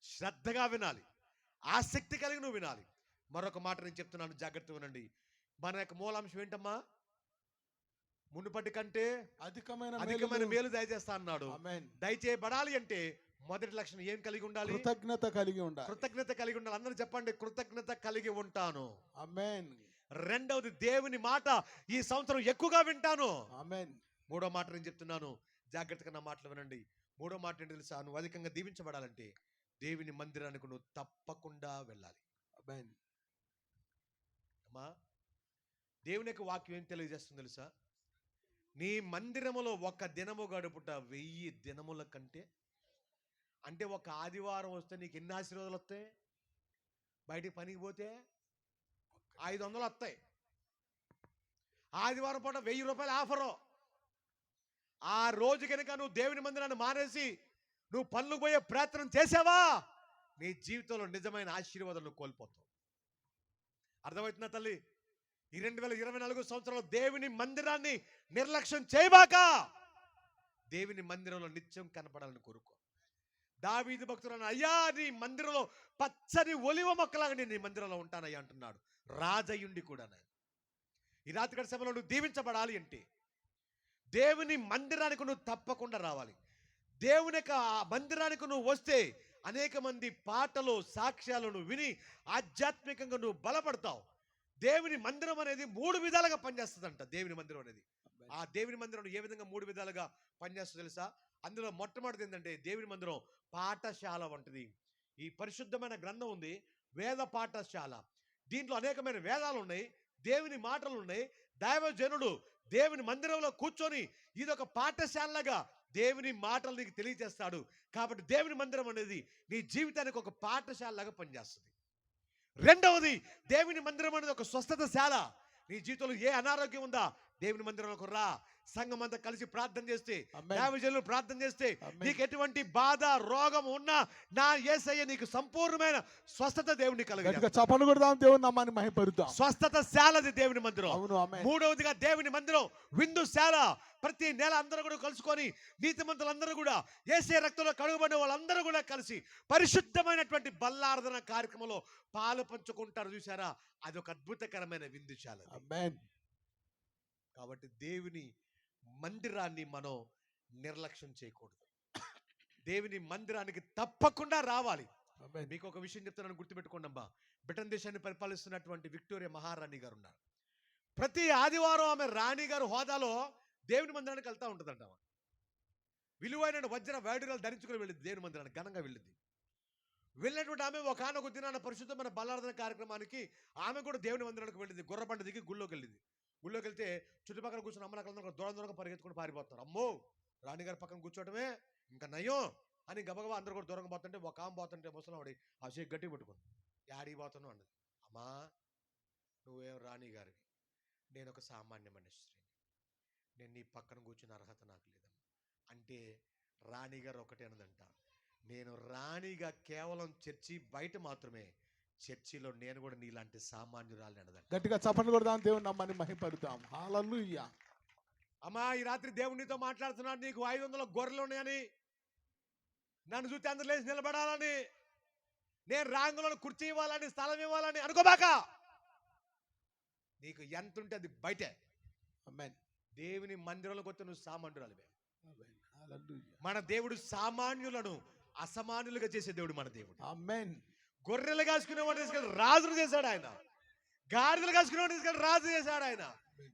శ్రద్ధగా వినాలి, ఆసక్తి కలిగి నువ్వు వినాలి. మరొక మాట నేను చెప్తున్నాను, జాగ్రత్తగా వినండి. మన యొక్క మూలాంశం ఏంటమ్మా? మునుపటి కంటే అధికమైన మేలు దయచేస్తా అన్నాడు. దయచేయబడాలి అంటే మొదటి లక్షణం ఏం కలిగి ఉండాలి? కృతజ్ఞత కలిగి ఉండాలి. కృతజ్ఞత కలిగి ఉండాలి. అందరూ చెప్పండి, కృతజ్ఞత కలిగి ఉంటాను. ఆమేన్. రెండవది, దేవుని మాట ఈ సంవత్సరం ఎక్కువగా వింటాను. ఆమేన్. మూడో మాట నేను చెప్తున్నాను, జాగ్రత్తగా నా మాటలు వినండి. మూడో మాట ఏంటి తెలుసా? నువ్వు అధికంగా దీవించబడాలంటే దేవుని మందిరానికి నువ్వు తప్పకుండా వెళ్ళాలి. ఆమేన్. అమ్మా, దేవుని యొక్క వాక్యం ఏం తెలియజేస్తుంది తెలుసా? నీ మందిరములో ఒక దినము గడుపుట 1000 దినముల కంటే అంటే ఒక ఆదివారం వస్తే నీకు ఎన్ని ఆశీర్వాదాలు వస్తాయి? బయటికి పనికి పోతే 500 వస్తాయి. ఆదివారం పూట 1000 రూపాయల ఆఫరు. ఆ రోజు కనుక నువ్వు దేవుని మందిరాన్ని మానేసి నువ్వు పనులకు పోయే ప్రయత్నం చేసావా, నీ జీవితంలో నిజమైన ఆశీర్వాదం నువ్వు కోల్పోతావు. అర్థమవుతుందా తల్లి? ఈ 2024 సంవత్సరంలో దేవుని మందిరాన్ని నిర్లక్ష్యం చేయబాక. దేవుని మందిరంలో నిత్యం కనపడాలని కోరుకో. దావీదు భక్తుడు అయ్యా నీ మందిరంలో పచ్చని ఒలివ మొక్కలాగా నేను నీ మందిరంలో ఉంటానయ్యా అంటున్నాడు రాజయ్యుండి కూడా. ఈ రాత్రి సమయంలో నువ్వు దీవించబడాలి అంటే దేవుని మందిరానికి నువ్వు తప్పకుండా రావాలి. దేవుని యొక్క మందిరానికి నువ్వు వస్తే అనేక మంది పాటలు సాక్ష్యాలను విని ఆధ్యాత్మికంగా నువ్వు బలపడతావు. దేవుని మందిరం అనేది 3 విధాలుగా పనిచేస్తుందంట. దేవుని మందిరం అనేది, ఆ దేవుని మందిరం ఏ విధంగా 3 విధాలుగా పనిచేస్తుందో తెలుసా? అందులో మొట్టమొదటిది ఏంటంటే దేవుని మందిరం పాఠశాల వంటిది. ఈ పరిశుద్ధమైన గ్రంథం ఉంది, వేద పాఠశాల. దీంట్లో అనేకమైన వేదాలు ఉన్నాయి, దేవుని మాటలు ఉన్నాయి. దైవజనుడు దేవుని మందిరంలో కూర్చొని ఇదొక పాఠశాలగా దేవుని మాటలు నీకు తెలియజేస్తాడు. కాబట్టి దేవుని మందిరం అనేది నీ జీవితానికి ఒక పాఠశాలలాగా పనిచేస్తుంది. రెండవది, దేవుని మందిరం అనేది ఒక స్వస్థతశాల. నీ జీవితంలో ఏ అనారోగ్యం ఉందా, దేవుని మందిరంలోకి రా. సంఘం అంతా కలిసి ప్రార్థన చేస్తే, దైవజనులు ప్రార్థన చేస్తే, నీకు ఎటువంటి బాధ రోగం ఉన్నా నా యేసయ్య నీకు సంపూర్ణమైన స్వస్థత దేవుని కలుగుతుంది. చప్పట్లు కొడదాం, దేవుని నామాన్ని మహిమపరుద్దాం. స్వస్థత శాలది దేవుని మందిరం. అవును, ఆమేన్. మూడవదిగా దేవుని మందిరం విందుశాల. ప్రతి నెల అందరూ కూడా కలుసుకొని నీతిమంతులందరూ కూడా యేసయ్య రక్తంలో కడుగుబడిన వాళ్ళందరూ కూడా కలిసి పరిశుద్ధమైనటువంటి బల్లారాధన కార్యక్రమంలో పాలు పంచుకుంటారు. చూసారా, అది ఒక అద్భుతకరమైన విందుశాల. ఆమేన్. కాబట్టి దేవుని మందిరాన్ని మనం నిర్లక్ష్యం చేయకూడదు. దేవుని మందిరానికి తప్పకుండా రావాలి. ఆమేన్. మీకు ఒక విషయం చెప్తున్నాను, గుర్తుపెట్టుకోండి అమ్మా. బ్రిటన్ దేశాన్ని పరిపాలిస్తున్నటువంటి విక్టోరియా మహారాణి గారు ఉన్నారు. ప్రతి ఆదివారం ఆమె రాణి గారు హోదాలో దేవుని మందిరానికి వెళ్తూ ఉంటుందంట. విలువైన వజ్ర వైడూర్యాలు ధరించుకుని వెళ్ళింది దేవుని మందిరానికి, ఘనంగా వెళ్ళింది. వెళ్ళినటువంటి ఆమె ఒకనొక దినాన పరిశుద్ధమైన బల్లారాధన కార్యక్రమానికి ఆమె కూడా దేవుని మందిరానికి వెళ్ళింది. గుర్రబండ దిగి గుళ్ళోకి వెళ్ళింది. గుళ్ళోకి వెళ్తే చుట్టుపక్కల కూర్చున్న అమ్మలక్కలందరూ దూరంగా పరిగెత్తుకుని పారిపోతున్నారు. అమ్మో, రాణిగారి పక్కన కూర్చోవటమే ఇంకా నయ్యం అని గబగబా అందరూ కూడా దూరంగా పోతుంటే ఒక ఆమె పోతుంటే ముసలావిడి ఆ షేక్ గట్టి పట్టుకుంది. యాడికి పోతున్నావు అన్నది. అమ్మా, నువ్వేం రాణి గారివి, నేను ఒక సామాన్య మనుష్యుని, నేను నీ పక్కన కూర్చున్న అర్హత నాకు లేదమ్మా అంటే రాణిగారు ఒకటే అన్నదంట, నేను రాణిగా కేవలం చర్చి బయట మాత్రమే, చర్చిలో నేను కూడా నీలాంటి సామాన్యురాలని అన్నదంట. గట్టిగా చప్పట్లు కొడదాం, దేవుని నామాన్ని మహిమపరుద్దాం. హల్లెలూయా. అమ్మా, ఈ రాత్రి దేవునితో మాట్లాడుతున్నాడు. నీకు 500 గొర్రెలు ఉన్నాయని, నన్ను చూస్తే అందరూ లేచి నిలబడాలని, నేను రాంగులను కుర్చీ ఇవ్వాలని, స్థలం ఇవ్వాలని అనుకోబాక. నీకు ఎంత ఉంటే అది బయటే. ఆమేన్. దేవుని మందిరంలోకి వస్తే నువ్వు సామాన్యురాలివే. ఆమేన్. హల్లెలూయా. మన దేవుడు సామాన్యులను అసమాన్యులుగా చేసే దేవుడు మన దేవుడు. ఆమేన్. గొర్రెలు కాసుకునేవాడిని తీసుకెళ్ళి రాజులు చేశాడు ఆయన. గాడిదలు కాసుకునేవాడిని తీసుకెళ్ళి రాజు చేశాడు ఆయన.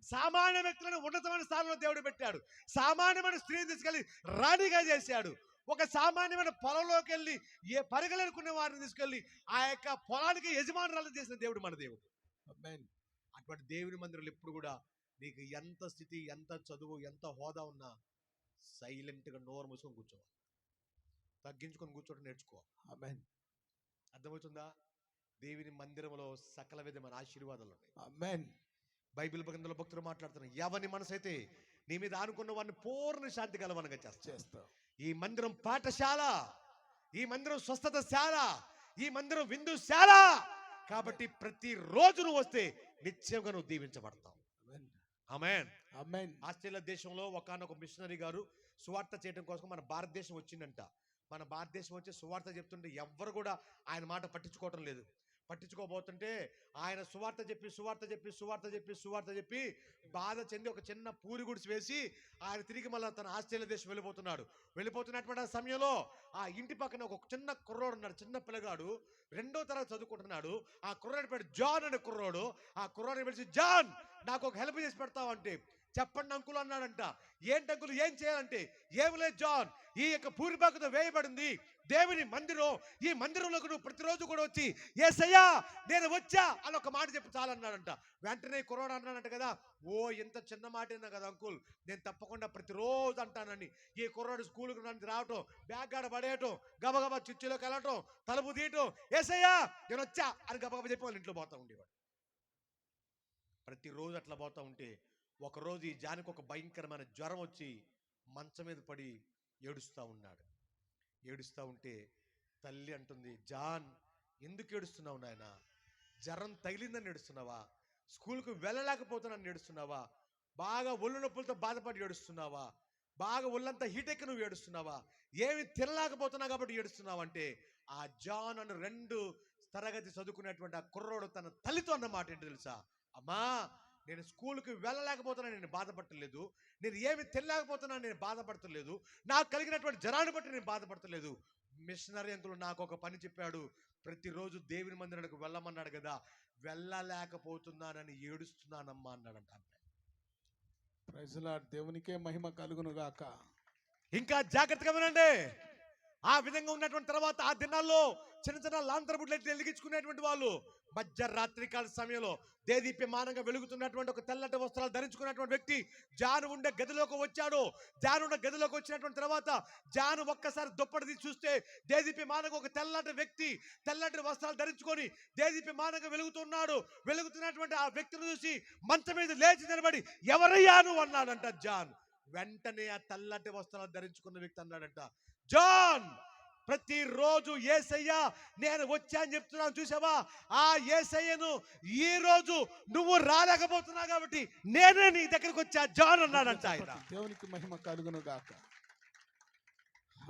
సామాన్య వ్యక్తులను ఉన్నతమైన స్థానంలో దేవుడు పెట్టాడు. సామాన్యమైన స్త్రీని తీసుకెళ్ళి రాణిగా చేశాడు. ఒక సామాన్యమైన పొలంలోకి వెళ్ళి ఏ పరిగెలనుకునే వారిని తీసుకెళ్ళి ఆ యొక్క పొలానికి యజమానురాలు చేసిన దేవుడు మన దేవుడు. ఆమేన్. అటువంటి దేవుని మందిరాలు ఎప్పుడు కూడా నీకు ఎంత స్థితి, ఎంత చదువు, ఎంత హోదా ఉన్నా సైలెంట్గా నోరు మూసుకొని కూర్చోవాలి. తగ్గించుకొని కూర్చోవడం నేర్చుకో. ఆమేన్. అర్థమవుతుందా? దేవుని మందిరంలో సకల విధమైన ఆశీర్వాదాలు ఉన్నాయి. ఆమేన్. బైబిల్ గ్రంథంలో భక్తులు మాట్లాడుతున్నారు, ఎవరి మనసు అయితే నీ మీద ఆనుకున్న వారిని పూర్ణ శాంతి కలవనగా చేస్తావు. ఈ మందిరం పాఠశాల, ఈ మందిరం స్వస్థతశాల, ఈ మందిరం విందుశాల. కాబట్టి ప్రతి రోజు నువ్వు వస్తే నిత్యంగా నువ్వు దీవించబడతావు. ఆమేన్. ఆమేన్. ఆస్ట్రేలియా దేశంలో ఒకానొక మిషనరీ గారు సువార్త చేయడం కోసం మన భారతదేశం వచ్చిందంట. మన భారతదేశం వచ్చి సువార్త చెప్తుంటే ఎవ్వరు కూడా ఆయన మాట పట్టించుకోవటం లేదు. పట్టించుకోబోతుంటే ఆయన సువార్త చెప్పి బాధ చెంది ఒక చిన్న పూరి గుడిసి వేసి ఆయన తిరిగి మళ్ళీ తన ఆస్ట్రేలియా దేశం వెళ్ళిపోతున్నటువంటి సమయంలో ఆ ఇంటి పక్కన ఒక చిన్న కుర్రోడు ఉన్నాడు, చిన్న పిల్లగాడు, 2వ తరగతి చదువుకుంటున్నాడు. ఆ కుర్రాడి పేరు జాన్ అనే కుర్రోడు. ఆ కుర్రాడిని పిలిచి, జాన్ నాకు ఒక హెల్ప్ చేసి పెడతావు అంటే చెప్పండి అంకుల్ అన్నాడంట. ఏంటి అంకుల్, ఏం చేయాలంటే, ఏమి లేదు జాన్, ఈ యొక్క పూర్వీకుతో వేయబడింది దేవుని మందిరం, ఈ మందిరంలోకి నువ్వు ప్రతిరోజు కూడా వచ్చి యేసయ్యా నేను వచ్చా అని ఒక మాట చెప్పి చాలన్నాడంట. వెంటనే కుర్రాడు అన్నాడంట కదా, ఓ ఎంత చిన్న మాట అయినా కదా అంకుల్, నేను తప్పకుండా ప్రతిరోజు అంటానని. ఈ కుర్రాడు స్కూల్కి రావటం, బ్యాగ్ గాడ పడేయటం, గబగబా చిచ్చులోకి వెళ్ళటం, తలుపు తీయటం, యేసయ్యా నేను వచ్చా అని గబగబా చెప్పి వాళ్ళ ఇంట్లో పోతా ఉండేవాడు. ప్రతిరోజు అట్లా పోతా ఉంటే ఒకరోజు ఈ జానికి ఒక భయంకరమైన జ్వరం వచ్చి మంచం మీద పడి ఏడుస్తూ ఉన్నాడు. ఏడుస్తూ ఉంటే తల్లి అంటుంది, జాన్ ఎందుకు ఏడుస్తున్నావు నాయన? జ్వరం తగిలిందని ఏడుస్తున్నావా? స్కూల్కి వెళ్ళలేకపోతున్నాను ఏడుస్తున్నావా? బాగా ఒళ్ళు నొప్పులతో బాధపడి ఏడుస్తున్నావా? బాగా ఒళ్ళంతా హీట్ ఎక్కి నువ్వు ఏడుస్తున్నావా? ఏమి తినలేకపోతున్నావు కాబట్టి ఏడుస్తున్నావు అంటే, ఆ జాన్ అని 2 తరగతి చదువుకునేటువంటి ఆ కుర్రోడు తన తల్లితో అన్న మాట ఏంటి తెలుసా? అమ్మా నేను స్కూల్కి వెళ్ళలేకపోతున్నా, నేను బాధపడలేదు. నేను ఏమి తినలేకపోతున్నా, నేను బాధపడతలేదు. నాకు కలిగినటువంటి జ్వరాన్ని బట్టి నేను బాధపడతలేదు. మిషనరీ అంకుల్ నాకు ఒక పని చెప్పాడు, ప్రతిరోజు దేవుని మందిరానికి వెళ్ళమన్నాడు కదా, వెళ్ళలేకపోతున్నానని ఏడుస్తున్నానమ్మా అన్నాడంట. ప్రైజ్ లార్డ్, దేవునికే మహిమ కలుగును గాక. ఇంకా జాగ్రత్తగా వినండి. ఆ విధంగా ఉన్నటువంటి తర్వాత ఆ దినాల్లో చిన్న చిన్న లాంతరబుడ్లు వెలిగించుకునేటువంటి వాళ్ళు మధ్యరాత్రి కాల సమయంలో దేదీప్యమానంగా వెలుగుతున్నటువంటి ఒక తెల్లటి వస్త్రాలు ధరించుకున్నటువంటి వ్యక్తి జాను ఉండే గదిలోకి వచ్చాడు. జాను ఉండే గదిలోకి వచ్చినటువంటి తర్వాత జాను ఒక్కసారి దుప్పటి తీసి చూస్తే దేదీప్యమానంగా ఒక తెల్లటి వ్యక్తి తెల్లటి వస్త్రాలు ధరించుకొని దేదీప్యమానంగా వెలుగుతున్నాడు. వెలుగుతున్నటువంటి ఆ వ్యక్తిని చూసి మంచం మీద లేచి నిలబడి ఎవరయ్యా నువ్వు అన్నాడంట జాన్. వెంటనే ఆ తెల్లటి వస్త్రాలు ధరించుకున్న వ్యక్తి అన్నాడంట, జాన్ ప్రతిరోజు యేసయ్యా నేను వచ్చా అని చెప్తున్నాను చూసావా, ఆ యేసయ్యను ఈ రోజు నువ్వు రాలేకపోతున్నావు కాబట్టి నేనే నీ దగ్గరకు వచ్చా జాన్ అన్నాడంట ఆయన. దేవునికి మహిమ కలుగును గాక.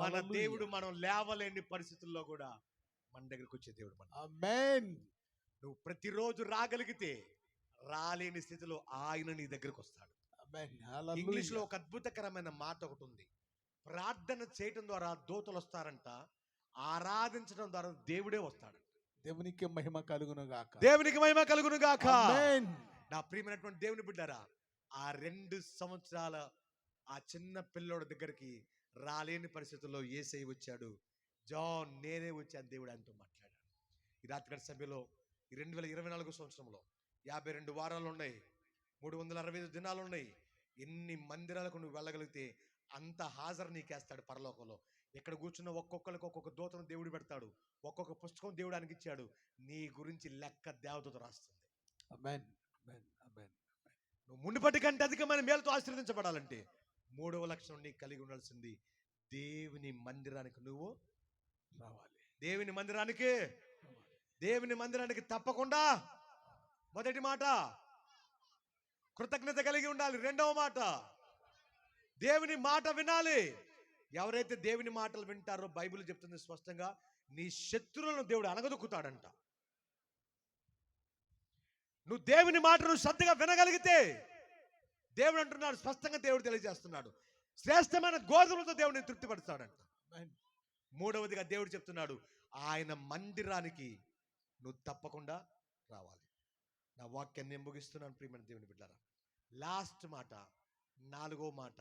మన దేవుడు మనం లేవలేని పరిస్థితుల్లో కూడా మన దగ్గరకు వచ్చే దేవుడు. ఆమేన్. నువ్వు ప్రతిరోజు రాగలిగితే రాలేని స్థితిలో ఆయన నీ దగ్గరకు వస్తాడు. ఆమేన్. హల్లెలూయా. ఇంగ్లీష్ లో ఒక అద్భుతకరమైన మాట ఒకటి ఉంది, ప్రార్థన చేయటం ద్వారా దూతలు వస్తారంట, ఆరాధించడం ద్వారా దేవుడే వస్తాడంట. దేవునికి మహిమ కలుగును గాక. దేవునికి మహిమ కలుగును గాక. ఆమేన్. నా ప్రియమైనటువంటి దేవుని బిడ్డారా, ఆ 2 సంవత్సరాల ఆ చిన్న పిల్లోడి దగ్గరికి రాలేని పరిస్థితుల్లో యేసయ్య వచ్చాడు. జాన్ నేనే వచ్చాను దేవుడు ఆయనతో మాట్లాడాడు. ఈ రాత్రి సమయంలో ఈ 2024 సంవత్సరంలో 52 వారాలు ఉన్నాయి, 365 దినాలు ఉన్నాయి. ఎన్ని మందిరాలకు నువ్వు వెళ్ళగలిగితే అంత హాజరు నీకేస్తాడు పరలోకంలో. ఇక్కడ కూర్చున్న ఒక్కొక్కరికి ఒక్కొక్క దూతను దేవుడు పెడతాడు, ఒక్కొక్క పుస్తకం దేవుడు ఆయనకి ఇచ్చాడు. నీ గురించి లెక్క దేవదూత రాస్తుంది. ఆమేన్. ఆమేన్. ఆమేన్. నువ్వు మునుపటి కంటే అధికమైన మేలుతో ఆశీర్వదించబడాలంటే 3వ లక్షణం నీకు కలిగి ఉండాల్సింది, దేవుని మందిరానికి నువ్వు రావాలి. దేవుని మందిరానికి తప్పకుండా మొదటి మాట కృతజ్ఞత కలిగి ఉండాలి. 2వ మాట దేవుని మాట వినాలి. ఎవరైతే దేవుని మాటలు వింటారో బైబిల్ చెప్తుంది స్పష్టంగా, నీ శత్రువులను దేవుడు అనగదొక్కుతాడంట. నువ్వు దేవుని మాటను శ్రద్ధగా వినగలిగితే దేవుడు అంటున్నాడు, స్పష్టంగా దేవుడు తెలియజేస్తున్నాడు, శ్రేష్టమైన గోధుమలతో దేవుడిని తృప్తిపరుస్తాడంట. 3వదిగా దేవుడు చెప్తున్నాడు, ఆయన మందిరానికి నువ్వు తప్పకుండా రావాలి. నా వాక్యాన్ని నేను ముగిస్తున్నాను ప్రియమైన దేవుని బిడ్డలారా. లాస్ట్ మాట, 4వ మాట,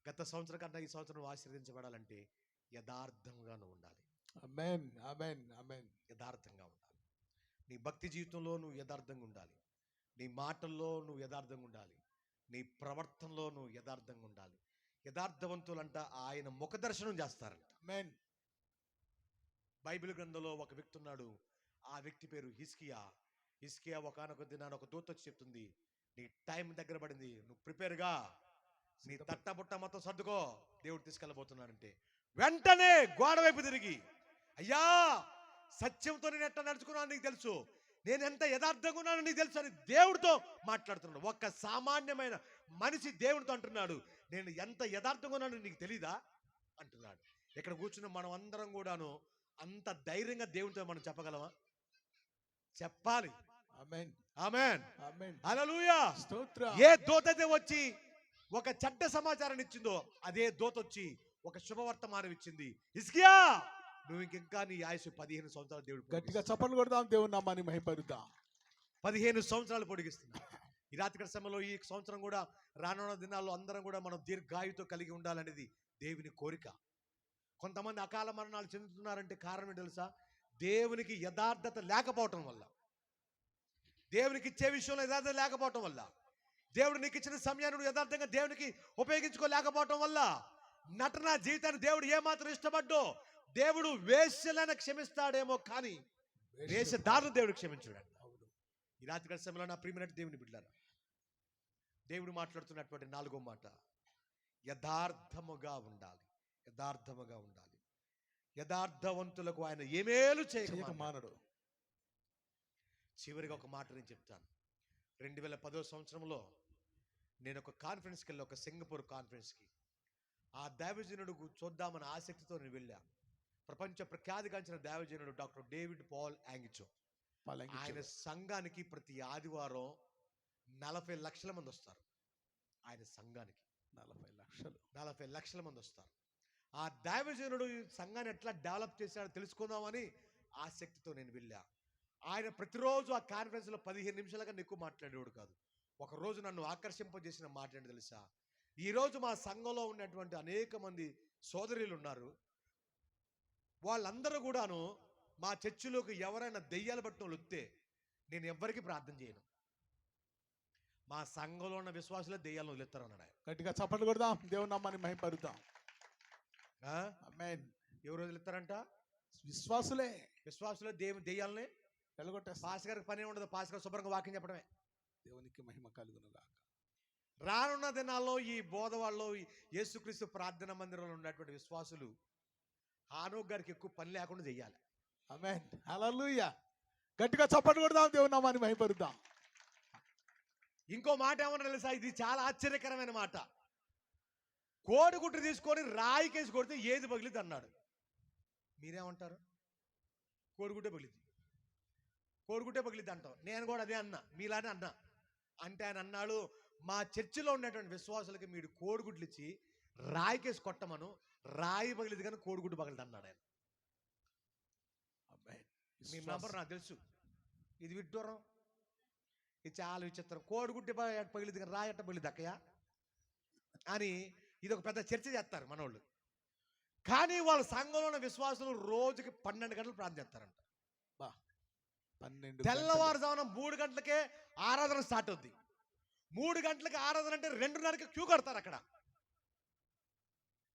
గత సంవత్సరం కన్నా ఈ సంవత్సరం ఆశీర్వదించబడాలంటే యథార్థంగా నువ్వు ఉండాలి. ఆమేన్. ఆమేన్. ఆమేన్. యథార్థంగా ఉండాలి. నీ భక్తి జీవితంలో నువ్వు యథార్థంగా ఉండాలి. నీ మాటల్లో నువ్వు యథార్థంగా ఉండాలి. నీ ప్రవర్తనలో నువ్వు యథార్థంగా ఉండాలి. యథార్థవంతులంట ఆయన ముఖ దర్శనం చేస్తారంట. ఆమేన్. బైబిల్ గ్రంథంలో ఒక వ్యక్తి ఉన్నాడు, ఆ వ్యక్తి పేరు హిజ్కియా. హిజ్కియా ఒకానొక దినాన ఒక దూత వచ్చి చెప్తుంది, నీ టైం దగ్గర పడింది, నువ్వు ప్రిపేర్గా, నీ తట్టబుట్ట మొత్తం సర్దుకో, దేవుడు తీసుకెళ్ళబోతున్నాడంటే వెంటనే గోడ వైపు తిరిగి, అయ్యా సత్యంతో నేను ఎట్లా నడుచుకున్నాను నీకు తెలుసు, నేను ఎంత యథార్థంగా ఉన్నానో నీకు తెలుసు అని దేవుడితో మాట్లాడుతున్నాడు. ఒక్క సామాన్యమైన మనిషి దేవుడితో అంటున్నాడు, నేను ఎంత యథార్థంగా ఉన్నానో నీకు తెలీదా అంటున్నాడు. ఇక్కడ కూర్చున్న మనం అందరం కూడాను అంత ధైర్యంగా దేవుడితో మనం చెప్పగలమా? చెప్పాలి. ఆమేన్. ఆమేన్. ఆమేన్. హల్లెలూయా. స్తోత్రం. ఏ దూత అయితే వచ్చి ఒక చెడ్డ సమాచారాన్ని ఇచ్చిందో అదే దూత వచ్చి ఒక శుభవర్తమానం ఇచ్చింది. హిజ్కియా నువ్వు ఇంకా నీ ఆయుసు 15 సంవత్సరాలు దేవుడు గట్టిగా చప్పట్లు కొడదాం, దేవుని నామాన్ని మహిమపరుద్దాం. 15 సంవత్సరాలు పొడిగిస్తున్నా. ఈ రాత్రి సమయంలో ఈ సంవత్సరం కూడా రానున్న దినాల్లో అందరం కూడా మనం దీర్ఘాయుతో కలిగి ఉండాలనేది దేవుని కోరిక. కొంతమంది అకాల మరణాలు చెందుతున్నారంటే కారణం ఏంటి తెలుసా? దేవునికి యథార్థత లేకపోవటం వల్ల, దేవునికి ఇచ్చే విషయంలో యథార్థత లేకపోవటం వల్ల, దేవుడు నీకు ఇచ్చిన సమయాన్ని నువ్వు యథార్థంగా దేవునికి ఉపయోగించుకోలేకపోవటం వల్ల, నటన జీవితాన్ని దేవుడు ఏమాత్రం ఇష్టపడ్డో, దేవుడు వేశ్యలను క్షమిస్తాడేమో కానీ వేషధారులు దేవుడు క్షమించాడు. ఈ రాత్రి సమయంలో నా ప్రియమైన దేవుని బిడ్డలారా, దేవుడు మాట్లాడుతున్నటువంటి 4వ మాట, యథార్థముగా ఉండాలి. యథార్థముగా ఉండాలి. యథార్థవంతులకు ఆయన ఏమేలు చేయక మానడు. చివరిగా ఒక మాట నేను చెప్తాను. 2010 సంవత్సరంలో నేను ఒక కాన్ఫరెన్స్కి వెళ్ళి, ఒక సింగపూర్ కాన్ఫరెన్స్కి, ఆ దైవజనుడు చూద్దామని ఆసక్తితో నేను వెళ్ళా. ప్రపంచ ప్రఖ్యాతిగాంచిన దైవజనుడు డాక్టర్ డేవిడ్ పాల్ యాంగిచో. ఆయన సంఘానికి ప్రతి ఆదివారం 40 లక్షల మంది వస్తారు. ఆయన సంఘానికి 40 లక్షల మంది వస్తారు. ఆ దైవజనుడు సంఘాన్ని ఎట్లా డెవలప్ చేశాడో తెలుసుకుందామని ఆసక్తితో నేను వెళ్ళా. ఆయన ప్రతిరోజు ఆ కాన్ఫరెన్స్లో 15 నిమిషాల కన్నా ఎక్కువ మాట్లాడేవాడు కాదు. ఒకరోజు నన్ను ఆకర్షింపజేసిన మాట ఏంటి తెలుసా? ఈరోజు మా సంఘంలో ఉన్నటువంటి అనేక మంది సోదరులు ఉన్నారు. వాళ్ళందరూ కూడాను మా చర్చిలోకి ఎవరైనా దెయ్యాలు పట్టిన వాళ్ళు వస్తే నేను ఎవ్వరికి ప్రార్థన చేయను. మా సంఘంలో ఉన్న విశ్వాసులే దెయ్యాలను వదిలేస్తారు అన్నాడు ఆయన. గట్టిగా చప్పట్లు కొడదాం, దేవుని నామాన్ని మహిమపరుద్దాం. ఆమేన్. ఎవరు వదిలేస్తారంట? విశ్వాసులే. విశ్వాసులే దెయ్యాలని వెళ్ళగొట్టేస్తారు. పాస్ గారికి పని ఉండదు. పాస్ గారు శుభ్రంగా వాక్యం చెప్పడమే. దేవునికి మహిమ కలుగును గాక. రానున్న దినాల్లో ఈ బోధవాళ్ళు, యేసుక్రీస్తు ప్రార్థన మందిరంలో ఉన్నటువంటి విశ్వాసులు హానోక్ గారికి ఎక్కువ పని లేకుండా చెయ్యాలి. ఆమేన్. హల్లెలూయా. గట్టిగా చప్పట్లు కొడదాం, దేవుని నామాన్ని మహిమపరుద్దాం. ఇంకో మాట ఏమన్నా తెలుసా? ఇది చాలా ఆశ్చర్యకరమైన మాట. కోడిగుడ్డు తీసుకొని రాయికేసి కొడితే ఏది పగిలిద్ది అన్నాడు. మీరేమంటారు? కోడిగుడ్డే పగిలిద్ది, కోడిగుడ్డే పగిలిద్ది అంటాం. నేను కూడా అదే అన్నా, మీలానే అన్నా. అంటే ఆయన అన్నాడు, మా చర్చిలో ఉన్నటువంటి విశ్వాసులకి మీరు కోడిగుడ్లు ఇచ్చి రాయికేసి కొట్టమను, రాయి పగిలిది కానీ కోడిగుడ్డు పగిలిది అన్నాడు ఆయన. మీ నంబర్ నాకు తెలుసు, ఇది విడ్డూరం, ఇది చాలా విచిత్రం. కోడిగుడ్డి పగిలిది కానీ రాయి ఎట్ట పగిలిది అక్కయ్య అని ఇది ఒక పెద్ద చర్చ చేస్తారు మనోళ్ళు. కానీ వాళ్ళ సంఘంలో ఉన్న విశ్వాసులు రోజుకి 12 గంటలు ప్రార్థన చేస్తారంట. 12 తెల్లవారుజామున 3 గంటలకే ఆరాధన స్టార్ట్ అవుద్ది. 3 గంటలకి ఆరాధన అంటే 2:30కి క్యూ కడతారు అక్కడ.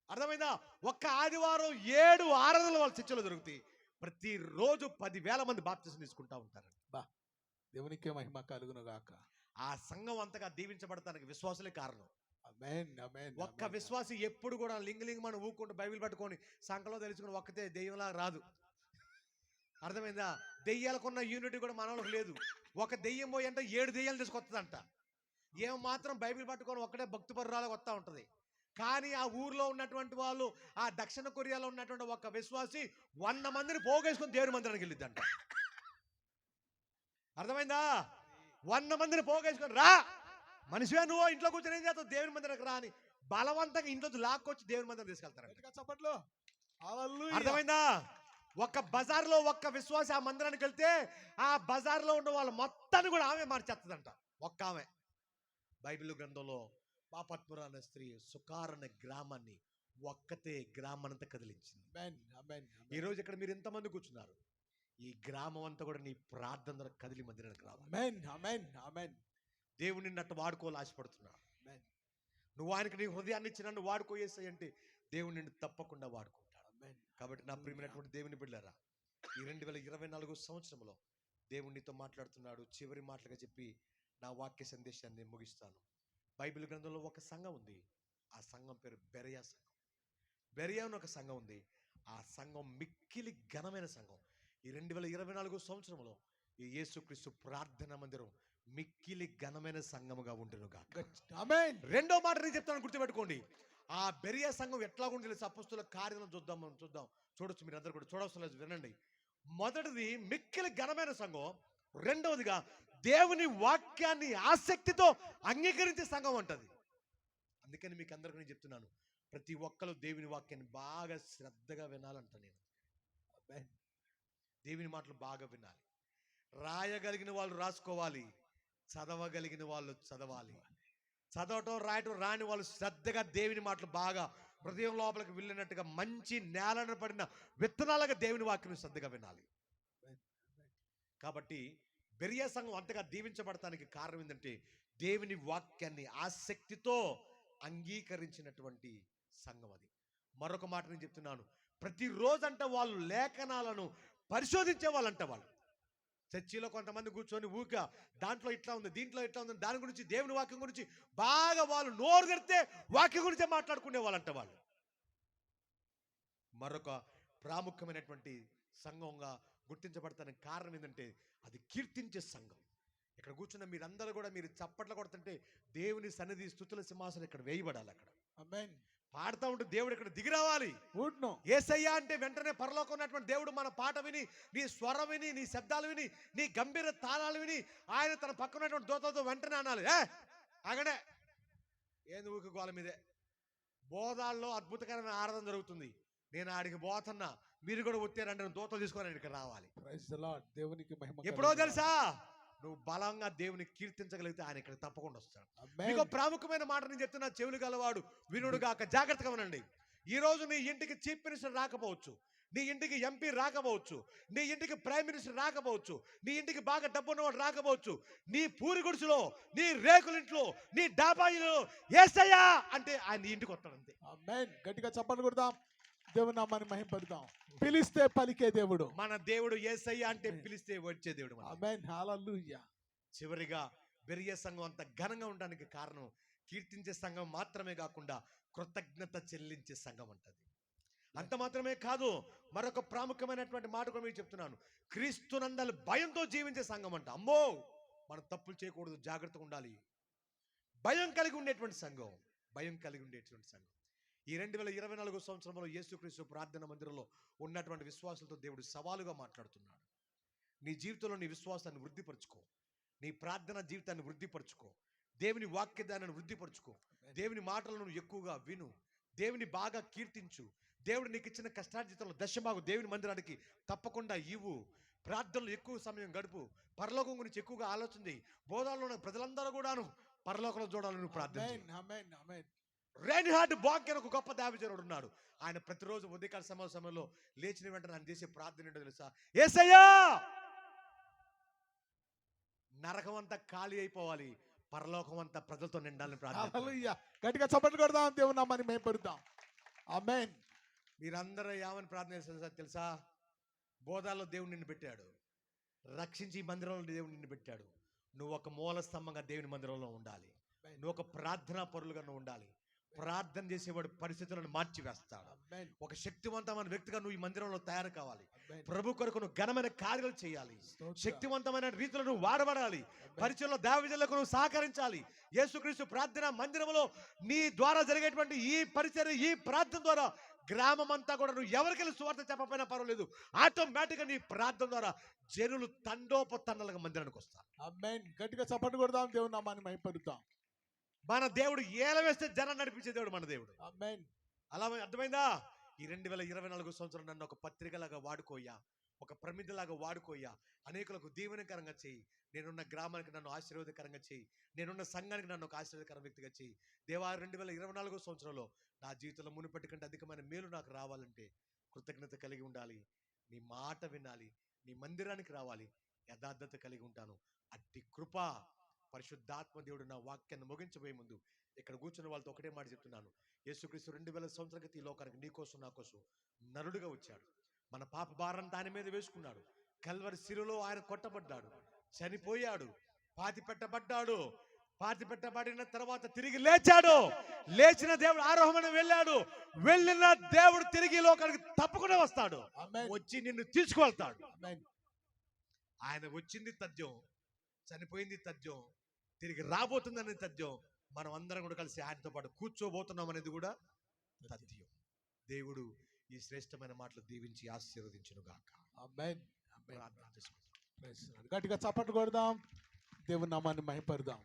అర్థమైందా? ఒక్క ఆదివారం 7 ఆరాధనలు వాళ్ళ చర్చలో దొరుకుతాయి. ప్రతిరోజు 10,000 మంది బాప్తిసం తీసుకుంటా ఉంటారు. దేవునికే మహిమ కలుగును గాక. ఆ సంఘం అంతగా దీవించబడటానికి విశ్వాసులే కారణం. ఆమేన్, ఆమేన్. ఒక్క విశ్వాసి ఎప్పుడు కూడా లింగలింగ మనం ఊకుంటూ బైబిల్ పట్టుకొని సంఘంలో తెలుసుకుని ఒక్కతే దెయ్యంలా రాదు. అర్థమైందా? దెయ్యాలకున్న యూనిటీ కూడా మనలోకి లేదు. ఒక దెయ్యం పోయి అంటే 7 దెయ్యాలు తీసుకొస్తుందంట. ఏం మాత్రం బైబిల్ పట్టుకొని ఒక్కడే భక్తిపరురాలకు వస్తూ ఉంటుంది. కానీ ఆ ఊర్లో ఉన్నటువంటి వాళ్ళు, ఆ దక్షిణ కొరియాలో ఉన్నటువంటి ఒక విశ్వాసి 100 మందిని పోగేసుకొని దేవుని మందిరానికి వెళ్ళిద్దంట. అర్థమైందా? 100 మందిని పోగేసుకొని రా మనిషివే నువ్వు, ఇంట్లో కూర్చొని ఏం చేస్తావు, దేవుని మందిరానికి రా అని బలవంతంగా ఇంట్లో లాక్కొచ్చి దేవుని మందిరం తీసుకెళ్తారంట. చప్పట్లు. అర్థమైందా? ఒక్క బజార్లో ఒక్క విశ్వాసి ఆ మందిరానికి వెళ్తే ఆ బజార్లో ఉన్న వాళ్ళు మొత్తాన్ని కూడా ఆమె మార్చేస్తుందంట. ఒక్క ఆమె. బైబిల్ గ్రంథంలో పాపత్ముర అనే స్త్రీ సుకార్ అనే గ్రామాన్ని ఒక్కతే గ్రామానంతా కదిలించింది. ఈ రోజు ఇక్కడ మీరు ఎంతమంది కూర్చున్నారు? ఈ గ్రామం అంతా కూడా నీ ప్రార్థన ద్వారా కదిలి మందిరానికి రావాలి. దేవుని నట్టు వాడుకోవాలి ఆశపడుతున్నాడు. నువ్వు ఆయనకి నీ హృదయాన్ని ఇచ్చి నన్ను వాడుకోయేసాయి అంటే దేవుని నిన్ను తప్పకుండా వాడుకుంటాడు. కాబట్టి నా ప్రియమైనటువంటి దేవుని బిడ్డలారా, ఈ 2024 సంవత్సరంలో దేవుడు నీతో మాట్లాడుతున్నాడు. చివరి మాటలుగా చెప్పి నా వాక్య సందేశాన్ని నేను ముగిస్తాను. బైబిల్ గ్రంథంలో ఒక సంఘం ఉంది. ఆ సంఘం పేరు బెరయా సంఘం. బెరయా అని ఒక సంఘం ఉంది. ఆ సంఘం మిక్కిలి ఘనమైన సంఘం. ఈ 2024 సంవత్సరంలో ఈ యేసుక్రీస్తు ప్రార్థన మందిరం మిక్కిలి ఘనమైన సంఘముగా ఉండును గాక. ఆమేన్. రెండో మాట నేను చెప్తాను, గుర్తుపెట్టుకోండి. ఆ బెరియా సంఘం ఎట్లా ఉంటుంది తెలుసు? అపొస్తలుల కార్యాలను చూద్దాం. చూడొచ్చు, మీరు అందరు కూడా చూడవలసిన లేదు, వినండి. మొదటిది మిక్కిలి ఘనమైన సంఘం. రెండవదిగా దేవుని వాక్యాన్ని ఆసక్తితో అంగీకరించే సంఘం అంటది. అందుకని మీకు అందరికీ నేను చెప్తున్నాను, ప్రతి ఒక్కరు దేవుని వాక్యాన్ని బాగా శ్రద్ధగా వినాలంట. నేను దేవుని మాటలు బాగా వినాలి. రాయగలిగిన వాళ్ళు రాసుకోవాలి, చదవగలిగిన వాళ్ళు చదవాలి. చదవటం రాయటం రాని వాళ్ళు శ్రద్ధగా దేవుని మాటలు బాగా హృదయం లోపలికి వెళ్ళినట్టుగా మంచి నేలన పడిన విత్తనాలుగా దేవుని వాక్యం శ్రద్ధగా వినాలి. కాబట్టి బెరియా సంఘం అంతగా దీవించబడటానికి కారణం ఏంటంటే దేవుని వాక్యాన్ని ఆసక్తితో అంగీకరించినటువంటి సంఘం అది. మరొక మాట నేను చెప్తున్నాను, ప్రతిరోజంట వాళ్ళు లేఖనాలను పరిశోధించే వాళ్ళంట. వాళ్ళు చర్చిలో కొంతమంది కూర్చొని ఊక దాంట్లో ఇట్లా ఉంది, దీంట్లో ఇట్లా ఉంది, దాని గురించి దేవుని వాక్యం గురించి బాగా వాళ్ళు నోరు తెరితే వాక్యం గురించే మాట్లాడుకునే వాళ్ళంట వాళ్ళు. మరొక ప్రాముఖ్యమైనటువంటి సంఘంగా గుర్తించబడతానికి కారణం ఏంటంటే అది కీర్తించే సంఘం. ఇక్కడ కూర్చున్న మీరందరూ కూడా మీరు చప్పట్లు కొడుతుంటే దేవుని సన్నిధి స్తుతుల సింహాసనం ఇక్కడ వేయబడాలి. అక్కడ ఆమేన్. పాడుతూ ఉంటే దేవుడు ఇక్కడ దిగి రావాలి. యేసయ్యా అంటే వెంటనే పరలోకం ఉన్నటువంటి దేవుడు మన పాట విని, నీ స్వరం విని, నీ శబ్దాలు విని, నీ గంభీర తాళాలు విని ఆయన తన పక్కన ఉన్నటువంటి దూతలతో వెంటనే అనాలి, అగడే ఏంది ఊకి గోల మీదే. బోధాల్లో అద్భుతకరమైన ఆరాధన జరుగుతుంది, నేను ఆడికి పోతున్నా, మీరు కూడా వచ్చారంటే దూతలు తీసుకొని ఇక్కడ రావాలి. దేవునికి మహిమ. ఎప్పుడో తెలుసా, నువ్వు బలంగా దేవుని కీర్తించగలిగితే ఆయన ఇక్కడ తప్పకుండా వస్తాడు. మీకు ప్రాముఖ్యమైన మాట నేను చెప్తున్నా, చెవులు గలవాడు వినుడు గాక, జాగ్రత్తగా వినండి. ఈ రోజు నీ ఇంటికి చీఫ్ మినిస్టర్ రాకపోవచ్చు, నీ ఇంటికి ఎంపీ రాకపోవచ్చు, నీ ఇంటికి ప్రైమ్ మినిస్టర్ రాకపోవచ్చు, నీ ఇంటికి బాగా డబ్బున్నవాడు రాకపోవచ్చు. నీ పూరి గుడిసెలో, నీ రేకులింట్లో, నీ డాబాయిలో యేసయ్యా అంటే ఆయన నీ ఇంటికి వస్తాడు అంతే. ఆమేన్. గట్టిగా చప్పట్లు కొడదాం, దేవుని నామాన్ని మహింపరుద్దాం. పిలిస్తే పలికే దేవుడు మన దేవుడు. యేసయ్యా అంటే పిలిస్తే వచ్చే దేవుడు. ఆమేన్. హల్లెలూయా. చివరిగా బెరియా సంఘం అంత ఘనంగా ఉండడానికి కారణం కీర్తించే సంఘం మాత్రమే కాకుండా కృతజ్ఞత చెల్లించే సంఘం అంటది. అంత మాత్రమే కాదు, మరొక ప్రాముఖ్యమైనటువంటి మాట కూడా మీకు చెప్తున్నాను, క్రీస్తునందలి భయంతో జీవించే సంఘం అంట. అమ్మో, మనం తప్పులు చేయకూడదు, జాగ్రత్తగా ఉండాలి. భయం కలిగి ఉండేటువంటి సంఘం, భయం కలిగి ఉండేటువంటి సంఘం. ఈ 2024 సంవత్సరంలో యేసుక్రీస్తు ప్రార్థన మందిరంలో ఉన్నటువంటి విశ్వాసులతో దేవుడు సవాలుగా మాట్లాడుతున్నాడు. నీ జీవితంలో నీ విశ్వాసాన్ని వృద్ధిపరచుకో, నీ ప్రార్థన జీవితాన్ని వృద్ధిపరచుకో, దేవుని వాక్యదానాన్ని వృద్ధిపరచుకో, దేవుని మాటలను ఎక్కువగా విను, దేవుని బాగా కీర్తించు, దేవుడు నీకు ఇచ్చిన కష్టార్జితంలో దశభాగం దేవుని మందిరానికి తప్పకుండా ఇవ్వు, ప్రార్థనలు ఎక్కువ సమయం గడుపు, పరలోకం గురించి ఎక్కువగా ఆలోచన చేయి. బోధాల్లో ఉన్న ప్రజలందరూ కూడాను పరలోకంలో చూడాలని ప్రార్థన చేయి. రేన్హార్డ్ బాంక్ అని ఒక గొప్ప దావిజనుడు ఉన్నాడు. ఆయన ప్రతిరోజు ఉదయకాల సమయంలో లేచిన వెంటనే ఆయన చేసే ప్రార్థన ఏంటో తెలుసా? యేసయ్యా, నరకం అంతా ఖాళీ అయిపోవాలి, పరలోకం అంతా ప్రజలతో నిండాలని ప్రార్థన. హల్లెలూయా. గట్టిగా చప్పట్లు కొడదాం, దేవుని నామాన్ని మహింపరుద్దాం. ఆమేన్. మీరందరూ ఏమని ప్రార్థన చేస్తారు తెలుసా? బోధాల్లో దేవుడు నిన్ను పెట్టాడు, రక్షించి మందిరంలో దేవుడు నిన్ను పెట్టాడు. నువ్వు ఒక మూల స్తంభంగా దేవుని మందిరంలో ఉండాలి, నువ్వు ఒక ప్రార్థనా పరులుగా నువ్వు ఉండాలి. ప్రార్థన చేసేవాడు పరిస్థితులను మార్చి వేస్తాడు. ఒక శక్తివంతమైన వ్యక్తిగా నువ్వు ఈ మందిరంలో తయారు కావాలి. ప్రభు కొరకు నువ్వు ఘనమైన కార్యాలు చేయాలి, శక్తివంతమైన రీతిలో నువ్వు వాడబడాలి, పరిచయంలో దేవజనులకు నువ్వు సహకరించాలి. యేసుక్రీస్తు ప్రార్థన మందిరంలో నీ ద్వారా జరిగేటువంటి ఈ పరిచర్య, ఈ ప్రార్థన ద్వారా గ్రామం అంతా కూడా నువ్వు ఎవరికెళ్ళి సువార్త చెప్పకపోయినా పర్వాలేదు, ఆటోమేటిక్గా నీ ప్రార్థన ద్వారా జనులు తండోపతండాలుగా మందిరానికి వస్తారు. ఆమేన్. గట్టిగా చప్పట్లు కొడదాం, దేవుని నామాన్ని మహింపరుద్దాం. మన దేవుడు ఏల వేస్తే జనం నడిపించే దేవుడు మన దేవుడు. ఆమేన్. అలా అర్థమైందా? ఈ 2024 సంవత్సరం నన్ను ఒక పత్రికలాగా వాడుకోయ్యా, ఒక ప్రమిదలాగా వాడుకోయ్యా, అనేకులకు దీవెనకరంగా చేయి, నేనున్న గ్రామానికి నన్ను ఆశీర్వాదకరంగా చేయి, నేనున్న సంఘానికి నన్ను ఒక ఆశీర్వాదకర వ్యక్తిగా చేయి. దేవా, 2024 సంవత్సరంలో నా జీవితంలో మునుపటి కంటే అధికమైన మేలు నాకు రావాలంటే కృతజ్ఞత కలిగి ఉండాలి, నీ మాట వినాలి, నీ మందిరానికి రావాలి, యథార్థత కలిగి ఉంటాను. అట్టి కృప పరిశుద్ధాత్మ దేవుడు నా వాక్యాన్ని ముగించబోయే ముందు ఇక్కడ కూర్చున్న వాళ్ళతో ఒకటే మాట చెప్తున్నాను. యేసుక్రీస్తు 2000 సంవత్సరాల క్రితం ఈ లోకానికి నీ కోసం నా కోసం నరుడుగా వచ్చాడు. మన పాప భారాన్ని ఆయన మీద వేసుకున్నాడు. కల్వరి శిలువలో ఆయన కొట్టబడ్డాడు, చనిపోయాడు, పాతి పెట్టబడిన తర్వాత తిరిగి లేచాడు. లేచిన దేవుడు ఆరోహణ వెళ్ళాడు. వెళ్ళిన దేవుడు తిరిగి లోకానికి తప్పకుండా వస్తాడు, వచ్చి నిన్ను తీసుకువెళ్తాడు. ఆయన వచ్చింది తథ్యం, చనిపోయింది తథ్యం, తిరిగి రాబోతుందనే తథ్యం, మనం అందరం కూడా కలిసి ఆయనతో పాటు కూర్చోబోతున్నాం అనేది కూడా తథ్యం. దేవుడు ఈ శ్రేష్టమైన మాటలు దీవించి ఆశీర్వదించును గాక. ఆమేన్. గట్టిగా చప్పట్లు కొడదాం, దేవుని నామాన్ని మహింపరుద్దాం.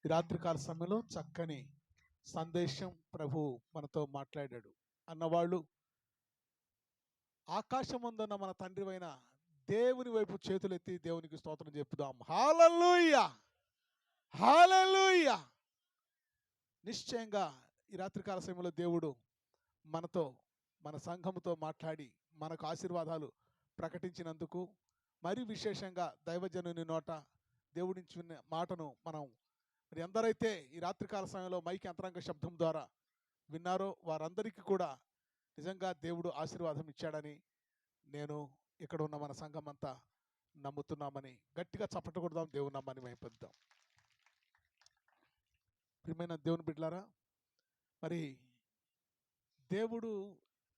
ఈ రాత్రికాల సమయంలో చక్కని సందేశం ప్రభు మనతో మాట్లాడాడు అన్నవాళ్ళు ఆకాశం ముందున్న మన తండ్రి అయిన దేవుని వైపు చేతులెత్తి దేవునికి స్తోత్రం చెప్పుదాం. హల్లెలూయా. హల్లెలూయా. నిశ్చయంగా ఈ రాత్రికాల సమయంలో దేవుడు మనతో, మన సంఘముతో మాట్లాడి మనకు ఆశీర్వాదాలు ప్రకటించినందుకు, మరి విశేషంగా దైవజనుని నోట దేవుడించి ఉన్న మాటను మనం మరి ఎందరైతే ఈ రాత్రికాల సమయంలో మైక్ యంత్రాంగ శబ్దం ద్వారా విన్నారో వారందరికీ కూడా నిజంగా దేవుడు ఆశీర్వాదం ఇచ్చాడని నేను ఇక్కడ ఉన్న మన సంఘం అంతా నమ్ముతున్నామని గట్టిగా చప్పట్లు కొడదాం, దేవుని నామాన్ని మహిమపరుద్దాం. ప్రియమైన దేవుని బిడ్డలారా, మరి దేవుడు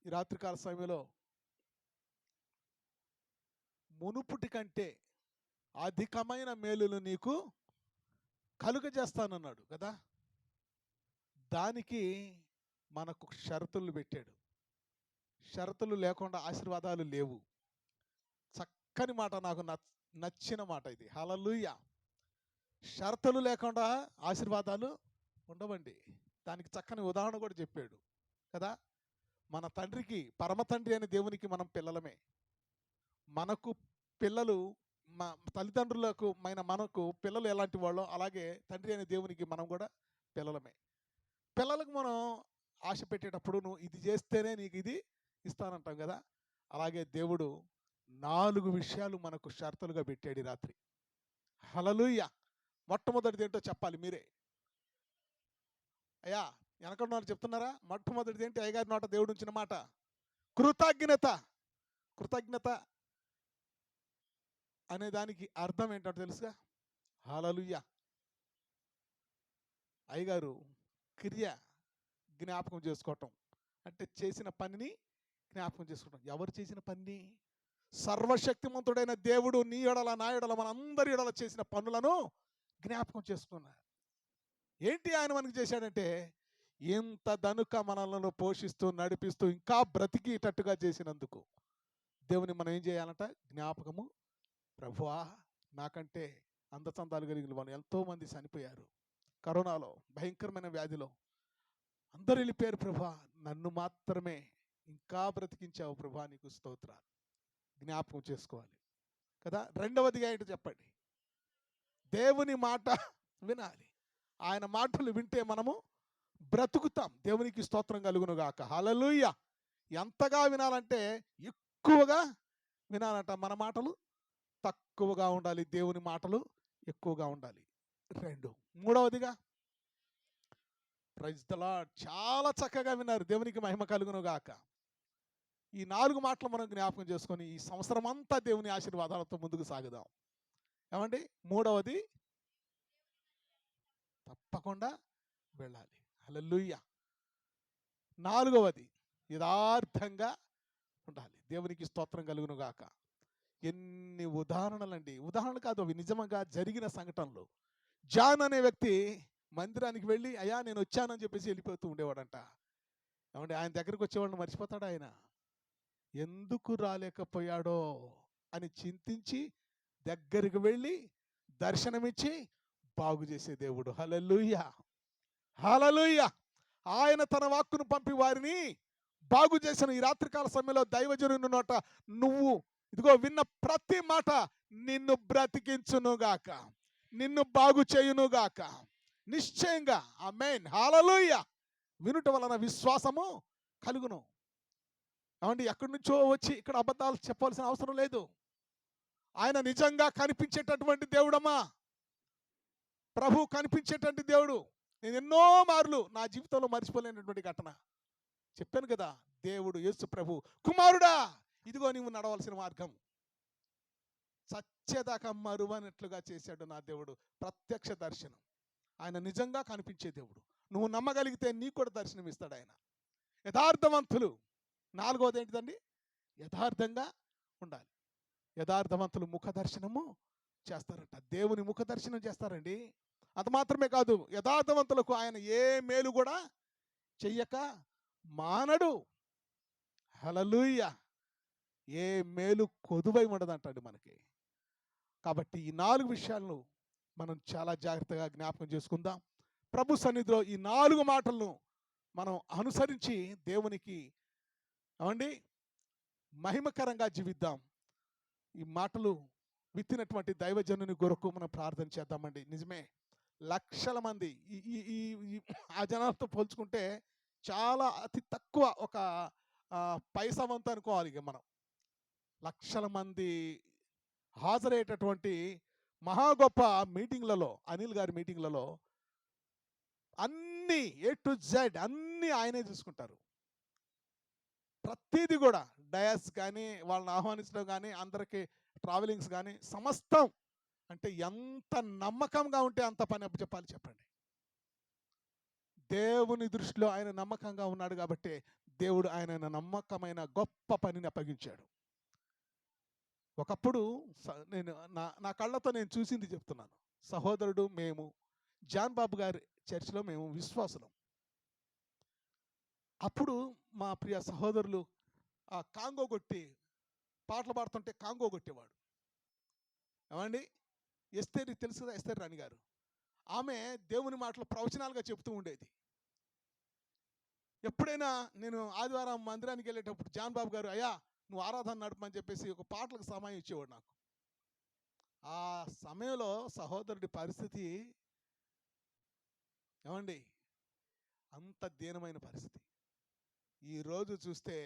ఈ రాత్రికాల సమయంలో మునుపుటి కంటే అధికమైన మేలులు నీకు కలుగజేస్తానన్నాడు కదా. దానికి మనకు షరతులు పెట్టాడు. షరతులు లేకుండా ఆశీర్వాదాలు లేవు. చక్కని మాట, నాకు నచ్చిన మాట ఇది. హల్లెలూయా. షరతులు లేకుండా ఆశీర్వాదాలు ఉండవండి. దానికి చక్కని ఉదాహరణ కూడా చెప్పాడు కదా. మన తండ్రికి, పరమ తండ్రి అనే దేవునికి మనం పిల్లలమే. మనకు పిల్లలు, మా తల్లిదండ్రులకు మనకు పిల్లలు ఎలాంటి వాళ్ళో అలాగే తండ్రి అనే దేవునికి మనం కూడా పిల్లలమే. పిల్లలకు మనం ఆశ పెట్టేటప్పుడు నువ్వు ఇది చేస్తేనే నీకు ఇది ఇస్తానంటాం కదా. అలాగే దేవుడు 4 విషయాలు మనకు షరతులుగా పెట్టాడు ఈ రాత్రి. హల్లెలూయా. మొట్టమొదటిది ఏంటో చెప్పాలి మీరే. అయ్యా వెనకన్న వాళ్ళు చెప్తున్నారా? మొట్టమొదటిది ఏంటి? అయ్యగారి నోట దేవుడు ఉంచిన మాట కృతజ్ఞత. కృతజ్ఞత అనే దానికి అర్థం ఏంటో తెలుసుగా? హల్లెలూయా. అయ్యగారు క్రియ జ్ఞాపకం చేసుకోవటం అంటే చేసిన పనిని జ్ఞాపకం చేసుకోవటం. ఎవరు చేసిన పని? సర్వశక్తిమంతుడైన దేవుడు నీ ఎడల, నా ఎడల, మన అందరి ఎడల చేసిన పనులను జ్ఞాపకం చేసుకున్నారు. ఏంటి ఆయన మనకి చేశాడంటే, ఇంత దనుక మనలను పోషిస్తూ నడిపిస్తూ ఇంకా బ్రతికేటట్టుగా చేసినందుకు దేవుని మనం ఏం చేయాలంట? జ్ఞాపకము. ప్రభువా, నాకంటే అందచందాలు కలిగిన వాళ్ళు ఎంతోమంది చనిపోయారు కరోనాలో, భయంకరమైన వ్యాధిలో. అందరు వెళ్ళిపోయారు ప్రభా, నన్ను మాత్రమే ఇంకా బ్రతికించావు ప్రభా, నీకు స్తోత్రాలు. జ్ఞాపకం చేసుకోవాలి కదా. రెండవదిగా ఏంటో చెప్పండి? దేవుని మాట వినాలి. ఆయన మాటలు వింటే మనము బ్రతుకుతాం. దేవునికి స్తోత్రం కలుగును గాక. హల్లెలూయా. ఎంతగా వినాలంటే ఎక్కువగా వినాలంట. మన మాటలు తక్కువగా ఉండాలి, దేవుని మాటలు ఎక్కువగా ఉండాలి. మూడవదిగా ప్రైజ్ ద లార్డ్, చాలా చక్కగా విన్నారు. దేవునికి మహిమ కలుగును గాక. ఈ 4 మాటలు మనం జ్ఞాపకం చేసుకొని ఈ సంవత్సరం అంతా దేవుని ఆశీర్వాదాలతో ముందుకు సాగుదాం. ఏమండి? మూడవది తప్పకుండా వెళ్ళాలి. హల్లెలూయా. నాలుగవది యథార్థంగా ఉండాలి. దేవునికి స్తోత్రం కలుగును గాక. ఎన్ని ఉదాహరణలండి! ఉదాహరణలు కాదు, అవి నిజంగా జరిగిన సంఘటనలు. జాన్ అనే వ్యక్తి మందిరానికి వెళ్ళి అయ్యా నేను వచ్చానని చెప్పేసి వెళ్ళిపోతూ ఉండేవాడంట. ఏమంటే ఆయన దగ్గరికి వచ్చేవాడిని మర్చిపోతాడు ఆయన. ఎందుకు రాలేకపోయాడో అని చింతించి దగ్గరికి వెళ్ళి దర్శనమిచ్చి బాగు చేసే దేవుడు. హల్లెలూయా. హల్లెలూయా. ఆయన తన వాక్కును పంపి వారిని బాగు చేసిన ఈ రాత్రికాల సమయంలో దైవజనుని నోట నువ్వు ఇదిగో విన్న ప్రతి మాట నిన్ను బ్రతికించునుగాక, నిన్ను బాగు చేయునుగాక. నిశ్చయంగా ఆమేన్. హల్లెలూయా. వినుట వలన విశ్వాసము కలుగును. ఏమండి? ఎక్కడి నుంచో వచ్చి ఇక్కడ అబద్ధాలు చెప్పాల్సిన అవసరం లేదు. ఆయన నిజంగా కనిపించేటటువంటి దేవుడమ్మా. ప్రభు కనిపించేటువంటి దేవుడు. నేను ఎన్నో మార్లు నా జీవితంలో మర్చిపోలేనటువంటి ఘటన చెప్పాను కదా. దేవుడు యేసు ప్రభు, కుమారుడా ఇదిగో నీవు నడవలసిన మార్గం, సత్యదాకా మరువనట్లుగా చేశాడు నా దేవుడు. ప్రత్యక్ష దర్శనం. ఆయన నిజంగా కనిపించే దేవుడు. నువ్వు నమ్మగలిగితే నీకు కూడా దర్శనం ఇస్తాడు ఆయన. యథార్థవంతులు. నాలుగవది ఏంటిదండి? యథార్థంగా ఉండాలి. యథార్థవంతులు ముఖ దర్శనము చేస్తారట. దేవుని ముఖ దర్శనం చేస్తారండి. అది మాత్రమే కాదు, యథార్థవంతులకు ఆయన ఏ మేలు కూడా చెయ్యక మానడు. హల్లెలూయా. ఏ మేలు కొదువై ఉండదంటండి మనకి. కాబట్టి ఈ 4 విషయాలను మనం చాలా జాగ్రత్తగా జ్ఞాపకం చేసుకుందాం. ప్రభు సన్నిధిలో ఈ 4 మాటలను మనం అనుసరించి దేవునికి ఏమండి మహిమకరంగా జీవిద్దాం. ఈ మాటలు విత్తినటువంటి దైవజనుని కొరకు మనం ప్రార్థన చేద్దామండి. నిజమే, లక్షల మంది ఆ జనాలతో పోల్చుకుంటే చాలా అతి తక్కువ ఒక పైసా వంతు అనుకోవాలి ఇక మనం. లక్షల మంది హాజరయ్యేటటువంటి మహా గొప్ప మీటింగ్లలో, అనిల్ గారి మీటింగ్లలో అన్నీ ఏ టు జెడ్ అన్నీ ఆయనే చూసుకుంటారు. ప్రతిదీ కూడా డయాస్ కానీ, వాళ్ళని ఆహ్వానించడం కానీ, అందరికీ ట్రావెలింగ్స్ కానీ సమస్తం. అంటే ఎంత నమ్మకంగా ఉంటే అంత పని అప్పచెప్పాలి చెప్పండి. దేవుని దృష్టిలో ఆయన నమ్మకంగా ఉన్నాడు కాబట్టి దేవుడు ఆయన నమ్మకమైన గొప్ప పనిని అప్పగించాడు. ఒకప్పుడు నేను నా కళ్ళతో నేను చూసింది చెప్తున్నాను. సహోదరుడు, మేము జాన్ బాబు గారి చర్చిలో మేము విశ్వాసులం. అప్పుడు మా ప్రియ సహోదరులు ఆ కాంగో కొట్టి పాటలు పాడుతుంటే కాంగో కొట్టేవాడు. ఏమండి, ఎస్తేరి తెలుసు కదా, ఎస్తేరి రాణి గారు. ఆమె దేవుని మాటలు ప్రవచనాలుగా చెప్తూ ఉండేది. ఎప్పుడైనా నేను ఆదివారం మందిరానికి వెళ్ళేటప్పుడు జాన్ బాబు గారు, అయ్యా నువ్వు ఆరాధన నడపమని చెప్పేసి ఒక పాటలకు సమయం ఇచ్చేవాడు నాకు. ఆ సమయంలో సహోదరుడి పరిస్థితి ఏమండి అంత దీనమైన పరిస్థితి. ఈరోజు చూస్తే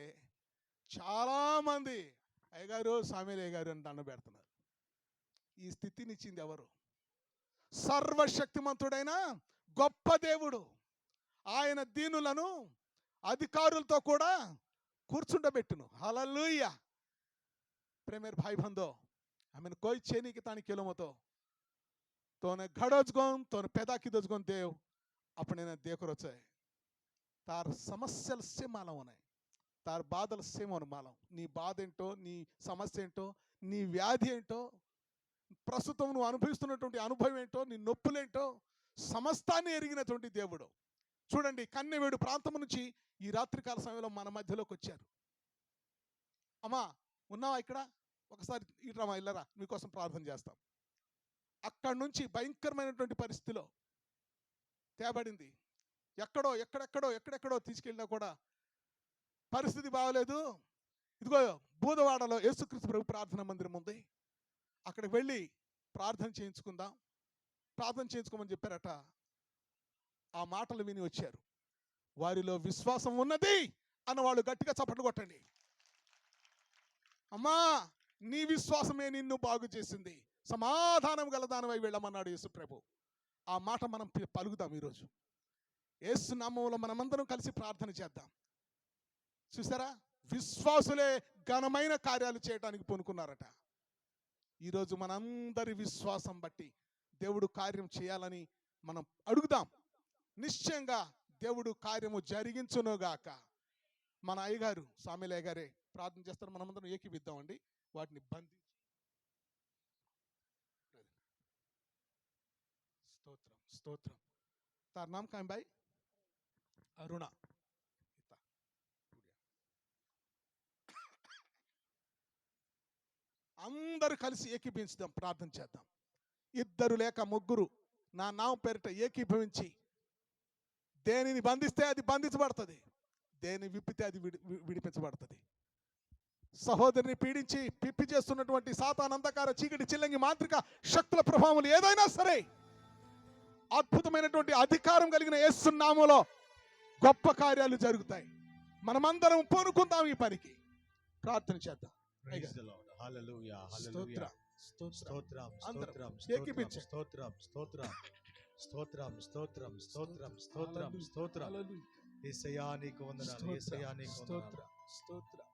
చాలామంది అయ్యగారు, స్వామిలు అయ్యగారు అని దండం పెడుతున్నారు. ఈ స్థితినిచ్చింది ఎవరు? సర్వశక్తిమంతుడైన గొప్ప దేవుడు. ఆయన దీనులను అధికారులతో కూడా కూర్చుండబెట్టును. హల్లెలూయా. प्रेमेर भाई बंधो, हमें कोई चेनी के तानी केलो मतो तोने घड़ोज गोन तोने पैदा की दोज गोन देव अपने ने देख रोचे तार समस्यल से मालूम होने तार बादल से मोन मालूम नी बाध ఏంటో నీ సమస్య ఏంటో నీ వ్యాధి ఏంటో ప్రస్తుతం నువ్వు అనుభవిస్తున్నటువంటి అనుభవం ఏంటో నీ నొప్పులేంటో సమస్తాన్ని ఎరిగినటువంటి దేవుడు. చూడండి, కన్నెవేడు ప్రాంతం నుంచి ఈ రాత్రికాల సమయంలో మన మధ్యలోకి వచ్చారు. అమ్మా ఉన్నావా ఇక్కడ? ఒకసారి ఇట్రామా, ఇల్లరా, మీకోసం ప్రార్థన చేస్తాం. అక్కడి నుంచి భయంకరమైనటువంటి పరిస్థితిలో తేబడింది. ఎక్కడెక్కడో తీసుకెళ్ళినా కూడా పరిస్థితి బాగలేదు. ఇదిగో బూదవాడలో యేసుక్రీస్తు ప్రభు ప్రార్థన మందిరం ఉంది, అక్కడికి వెళ్ళి ప్రార్థన చేయించుకుందాం, ప్రార్థన చేయించుకోమని చెప్పారట. ఆ మాటలు విని వచ్చారు. వారిలో విశ్వాసం ఉన్నది అన్న వాళ్ళు గట్టిగా చప్పట్లు కొట్టండి. అమ్మా, నీ విశ్వాసమే నిన్ను బాగు చేసింది, సమాధానం గల దానివై వెళ్ళమన్నాడు యేసు ప్రభు. ఆ మాట మనం పలుకుదాం ఈరోజు. యేసు నామములో మనమందరం కలిసి ప్రార్థన చేద్దాం. చూసారా, విశ్వాసులే ఘనమైన కార్యాలు చేయడానికి పూనుకున్నారట. ఈరోజు మనందరి విశ్వాసం బట్టి దేవుడు కార్యం చేయాలని మనం అడుగుదాం. నిశ్చయంగా దేవుడు కార్యము జరిగించునుగాక. మన అయ్యగారు, స్వామిల అయ్యగారే ప్రార్థన చేస్తారు. మనమందరం ఏకీవిద్దామండి. వాటిని బంధించి స్తోత్రం స్తోత్రం. तार नाम क्या है भाई? अरुणा. అందరూ కలిసి ఏకీభవించుదాం, ప్రార్థన చేద్దాం. ఇద్దరు లేక ముగ్గురు నా నామం పేరిట ఏకీభవించి దేనిని బంధిస్తే అది బంధించబడుతుంది, దేని విప్పితే అది విడిపించబడుతుంది. సహోదరిని పీడించి పిప్పి చేస్తున్నటువంటి సాతాను అంధకార చీకటి చిల్లంగి మాంత్రిక శక్తుల ప్రభావములు ఏదైనా సరే అద్భుతమైనటువంటి అధికారం కలిగిన యేసు నామములో గొప్ప కార్యాలు జరుగుతాయి. మనమందరం పూనుకుందాం, ఈ పనికి ప్రార్థన చేద్దాం. హల్లెలూయా, స్తోత్రం, స్తోత్రం, అందరం స్తోత్రం, ఏకీపించండి. స్తోత్రం, స్తోత్రం, స్తోత్రం, స్తోత్రం, స్తోత్రం, స్తోత్రం, స్తోత్రం. యేసయ్యా నీకు వందనాలు, యేసయ్యా నీకు వందనాలు. స్తోత్రం,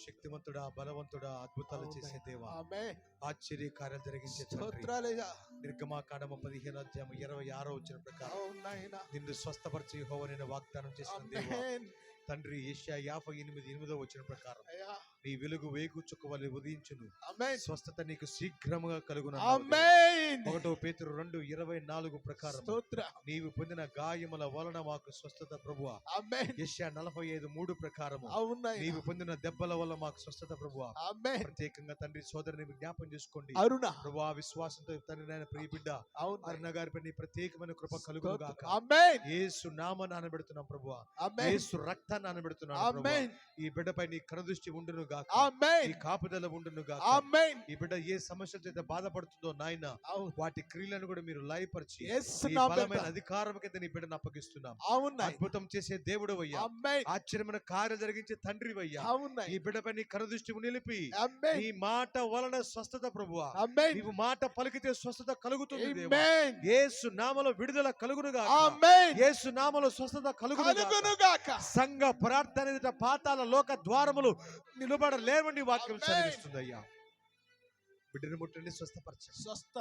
శక్తివంతుడా, బలవంతుడా, అద్భుతాలు చేసే దేవా, ఆమేన్, ఆశ్చర్య కార్యాలు జరిగించే తండ్రి, స్తోత్రాలయ్యా. నిర్గమాకాండము 15:26 ప్రకారం అవును నాయనా, నిన్ను స్వస్థపరిచి యెహోవా నిన్ను వాగ్దానం చేసిన దేవా ఆమేన్ తండ్రి. యెషయా 58:8 ప్రకారం అయ్యా, నీ వెలుగు వేగు చుక్క వలె ఉదయించును, ఆమేన్ స్వస్థత నీకు శీఘ్రముగా కలుగును. ఆమేన్. 1 పేతురు 2:24 ప్రకారం స్తోత్రం, నీవు పొందిన గాయముల వలన మాకు స్వస్థత ప్రభువా. ఆమేన్. యెషయా 45:3 ప్రకారం అవును నాయనా, నీవు పొందిన దెబ్బల వల్ల మాకు స్వస్థత ప్రభువా. ఆమేన్. ప్రత్యేకంగా తండ్రి సోదరుని జ్ఞాపం చేసుకోండి అరుణ, ప్రభువా. విశ్వాసంతో తండ్రి నాయన ప్రియ బిడ్డ అవును అరుణ గారిపై నీ ప్రత్యేకమైన కృప కలుగును గాక. ఆమేన్, యేసు నామమున అనబెడుతున్నాం ప్రభువా, ఆమేన్, యేసు రక్తాన్ని అనబెడుతున్నాను ప్రభువా. ఆమేన్, ఈ బిడ్డపై నీ కనుదృష్టి ఉండును గాక. ఈ ఆమేన్. కాపుదల ఉండును గాక. ఆమేన్. ఈ బిడ్డ ఏ సమస్యల చేత బాధపడుతుందో నాయన, అవును. వాటి క్రియలను కూడా మీరు లయపరిచి యేసు ఈ నామమున. బలమైన అధికారం కింద నీ బిడ్డను అప్పగిస్తున్నాం. అవును నాయనా. అద్భుతం చేసే దేవుడు అయ్యా, ఆమేన్. ఆశ్చర్యమైన కార్యం జరిగించే తండ్రి అయ్యా, అవును ఈ నాయనా. బిడ్డపై నీ కనుదృష్టి నిలిపి ఆమేన్. నీ మాట వలన స్వస్థత ప్రభువా, ఆమేన్. నీవు మాట పలికితే స్వస్థత కలుగుతుంది దేవా. ఆమేన్. యేసు నామములో విడుదల కలుగును గాక. ఆమేన్. యేసు నామములో స్వస్థత కలుగును గాక. కలుగును గాక. సంఘ ప్రార్థన ఎదుట పాతాళ లోక ద్వారములు నిలబడలేవని వాక్యం ఆమేన్. చదివిస్తుంది అయ్యా. బిడ్డను ముట్టండి, స్వస్థపరచండి. స్వస్థ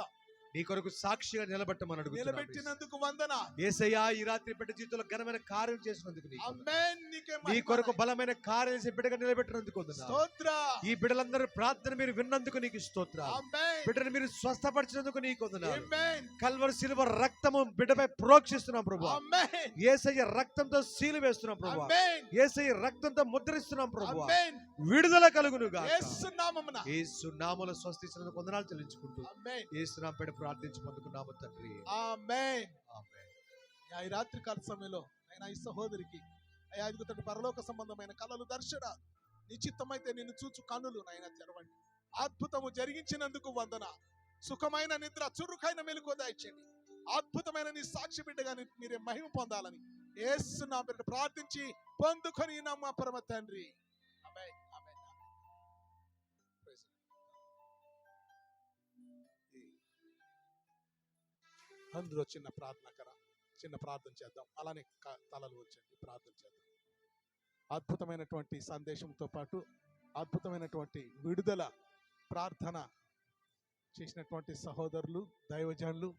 నీ కొరకు సాక్షిగా నిలబెట్టమని అడుగుతున్నాను. నిలబెట్టినందుకు వందన. యేసయ్యా, ఈ రాత్రి బిడ్డ జీవితంలో ఘనమైన కార్యం చేసినందుకు నీకు వందనాలు. ఆమేన్. నీకే నీ మహిమ కొరకు నాయనా. బలమైన కార్యం చేసి బిడ్డగా నిలబెట్టినందుకు వందనాలు. స్తోత్ర. ఈ బిడ్డలందరూ ప్రార్థన మీరు విన్నందుకు నీకు స్తోత్రాలు. ఆమేన్. బిడ్డను మీరు స్వస్థపరిచినందుకు నీకు వందనాలు. ఆమేన్. కల్వరి సిలువ రక్తము బిడ్డపై ప్రోక్షిస్తున్నాం ప్రభు. ఆమేన్. యేసయ్య రక్తంతో సీలు వేస్తున్నాం ప్రభు. ఆమేన్. యేసయ్య రక్తంతో ముద్రిస్తున్నాం ప్రభు. ఆమేన్. విడుదల కలుగును గాక. యేసు నామమున. యేసు నామములో స్వస్థించినందుకు వందనాలు చెల్లించుకుంటూ ఆమేన్. యేసు నామమున పేడ ప్రార్థించి పొందుకున్నాము తండ్రి. ఆమేన్. ఆమేన్. అయ్యా, ఈ రాత్రి కాల సమయంలో అయినా ఈ సహోదరికి అయ్యా ఇదిగోతండి పరలోక సంబంధమైన కళలు దర్శనాలు నిశ్చిత్తమైతే నిన్ను చూచు కన్నులు నాయన తెరవండి. అద్భుతము జరిగించినందుకు వందన. సుఖమైన నిద్ర, చురుకైన మెలకువ దయచేయండి. అద్భుతమైన నీ సాక్షి బిడ్డగా మీరే మహిమ పొందాలని యేసు నా బిడ్డ ప్రార్థించి పొందుకొని మా పరమ తండ్రి. ఆమేన్. ఆమేన్. Praise the Lord. అందులో చిన్న ప్రార్థన చేద్దాం. అలానే తలలు వచ్చండి, ప్రార్థన చేద్దాం. అద్భుతమైనటువంటి సందేశంతో పాటు అద్భుతమైనటువంటి విడుదల ప్రార్థన చేసినటువంటి సహోదరులు, దైవజనులు,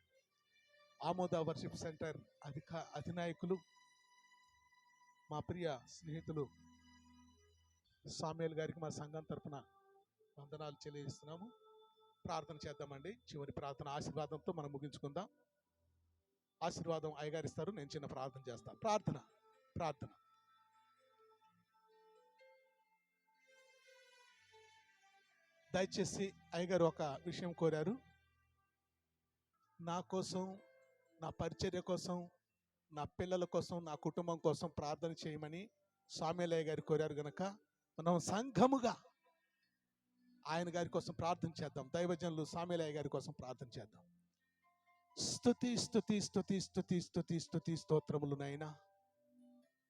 ఆమోద వర్షిప్ సెంటర్ అధినాయకులు, మా ప్రియ స్నేహితులు సామ్యుల్ గారికి మా సంఘం తరపున వందనాలు చెల్లిస్తున్నాము. ప్రార్థన చేద్దామండి. చివరి ప్రార్థన ఆశీర్వాదంతో మనం ముగించుకుందాం. ఆశీర్వాదం అయ్యగారు ఇస్తారు, నేను చిన్న ప్రార్థన చేస్తాను. ప్రార్థన. దయచేసి అయ్యగారు ఒక విషయం కోరారు. నా కోసం, నా పరిచర్య కోసం, నా పిల్లల కోసం, నా కుటుంబం కోసం ప్రార్థన చేయమని సామ్యులయ్య గారు కోరారు గనక మనం సంఘముగా ఆయన గారి కోసం ప్రార్థన చేద్దాం. దైవజనులు సామ్యులయ్య గారి కోసం ప్రార్థన చేద్దాం. స్తుతి స్తుతి స్తుతి స్తుతి స్తుతి స్తుతి స్తోత్రములు నాయనా.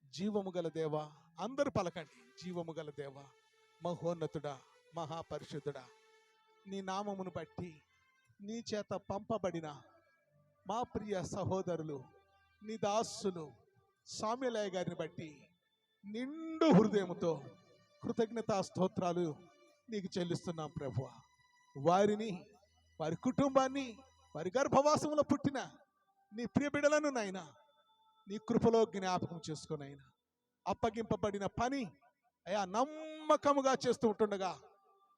జీవము గల దేవా, అందరూ పలకండి. జీవము గల దేవా, మహోన్నతుడా, మహాపరిశుద్ధుడా, నీ నామమును బట్టి నీ చేత పంపబడిన మా ప్రియ సహోదరులు, నీ దాసులు సామ్యులయ్య గారిని బట్టి నిండు హృదయముతో కృతజ్ఞతా స్తోత్రాలు నీకు చెల్లిస్తున్నాం ప్రభువా. వారిని, వారి కుటుంబాన్ని, వారి గర్భవాసంలో పుట్టిన నీ ప్రియ బిడ్డలను నాయనా నీ కృపలో జ్ఞాపకం చేసుకునైనా అప్పగింపబడిన పని అయా నమ్మకముగా చేస్తూ ఉంటుండగా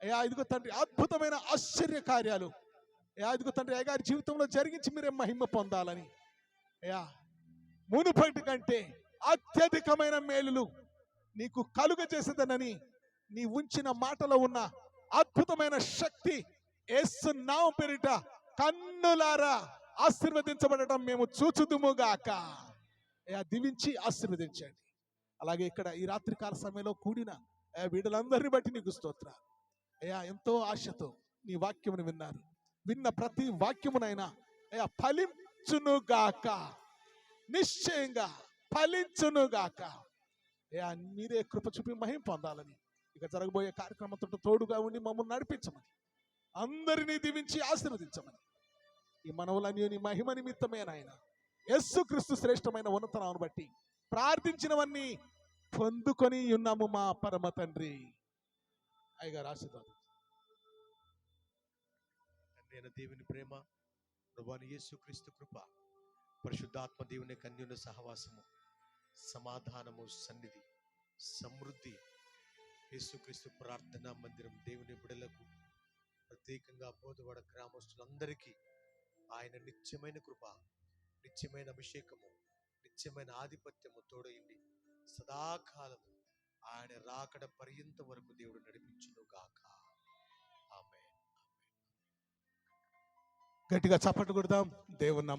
అయా ఇదిగో తండ్రి అద్భుతమైన ఆశ్చర్య కార్యాలు అయా ఇదిగో తండ్రి అయ్య గారి జీవితంలో జరిగించి మీరే మహిమ పొందాలని అయా మునుపటి కంటే అత్యధికమైన మేలులు నీకు కలుగజేసేదనని నీ ఉంచిన మాటలో ఉన్న అద్భుతమైన శక్తి యేసు నామమున పేరిట కన్నులారా ఆశీర్వదించబడటం మేము చూచుదుముగాక. అయా దీవించి ఆశీర్వదించండి. అలాగే ఇక్కడ ఈ రాత్రి కాల సమయంలో కూడిన వీళ్ళందరినీ బట్టి నీకు స్తోత్రాలు. అయ్యా ఎంతో ఆశతో నీ వాక్యమును విన్నారు. విన్న ప్రతి వాక్యమునైనా అయ్యా ఫలించునుగాక, నిశ్చయంగా ఫలించునుగాక. అయ్యా మీరే కృప చూపి మహిమ పొందాలని ఇక జరగబోయే కార్యక్రమంతో తోడుగా ఉండి మమ్మల్ని నడిపించమని, అందరినీ దీవించి ఆశీర్వదించమని ఈ మనవులన్నీ నీ మహిమ నిమిత్తమే నాయన యేసుక్రీస్తు శ్రేష్టమైన ఉన్నతనాన్ని బట్టి ప్రార్థించినవన్నీ పొందుకొని ఉన్నాము మా పరమ తండ్రి. అయ్యగారు ఆశీర్వాదం. తండ్రి దేవుని ప్రేమ, ప్రభువైన యేసుక్రీస్తు కృప, పరిశుద్ధాత్మ దేవుని కన్యున సహవాసము, సమాధానము, సన్నిధి, సమృద్ధి యేసుక్రీస్తు ప్రార్థనా మందిరం దేవుని బిడ్డలకు, ప్రత్యేకంగా బోధవాడ గ్రామస్తులందరికీ ఆయన నిత్యమైన కృప, నిత్యమైన అభిషేకము, నిత్యమైన ఆధిపత్యము తోడైంది సదాకాలము ఆయన రాకడ పర్యంత వరకు దేవుడు నడిపించును గాక. ఆమేన్. గట్టిగా చప్పట్లు కొడదాం. దేవుని నామమున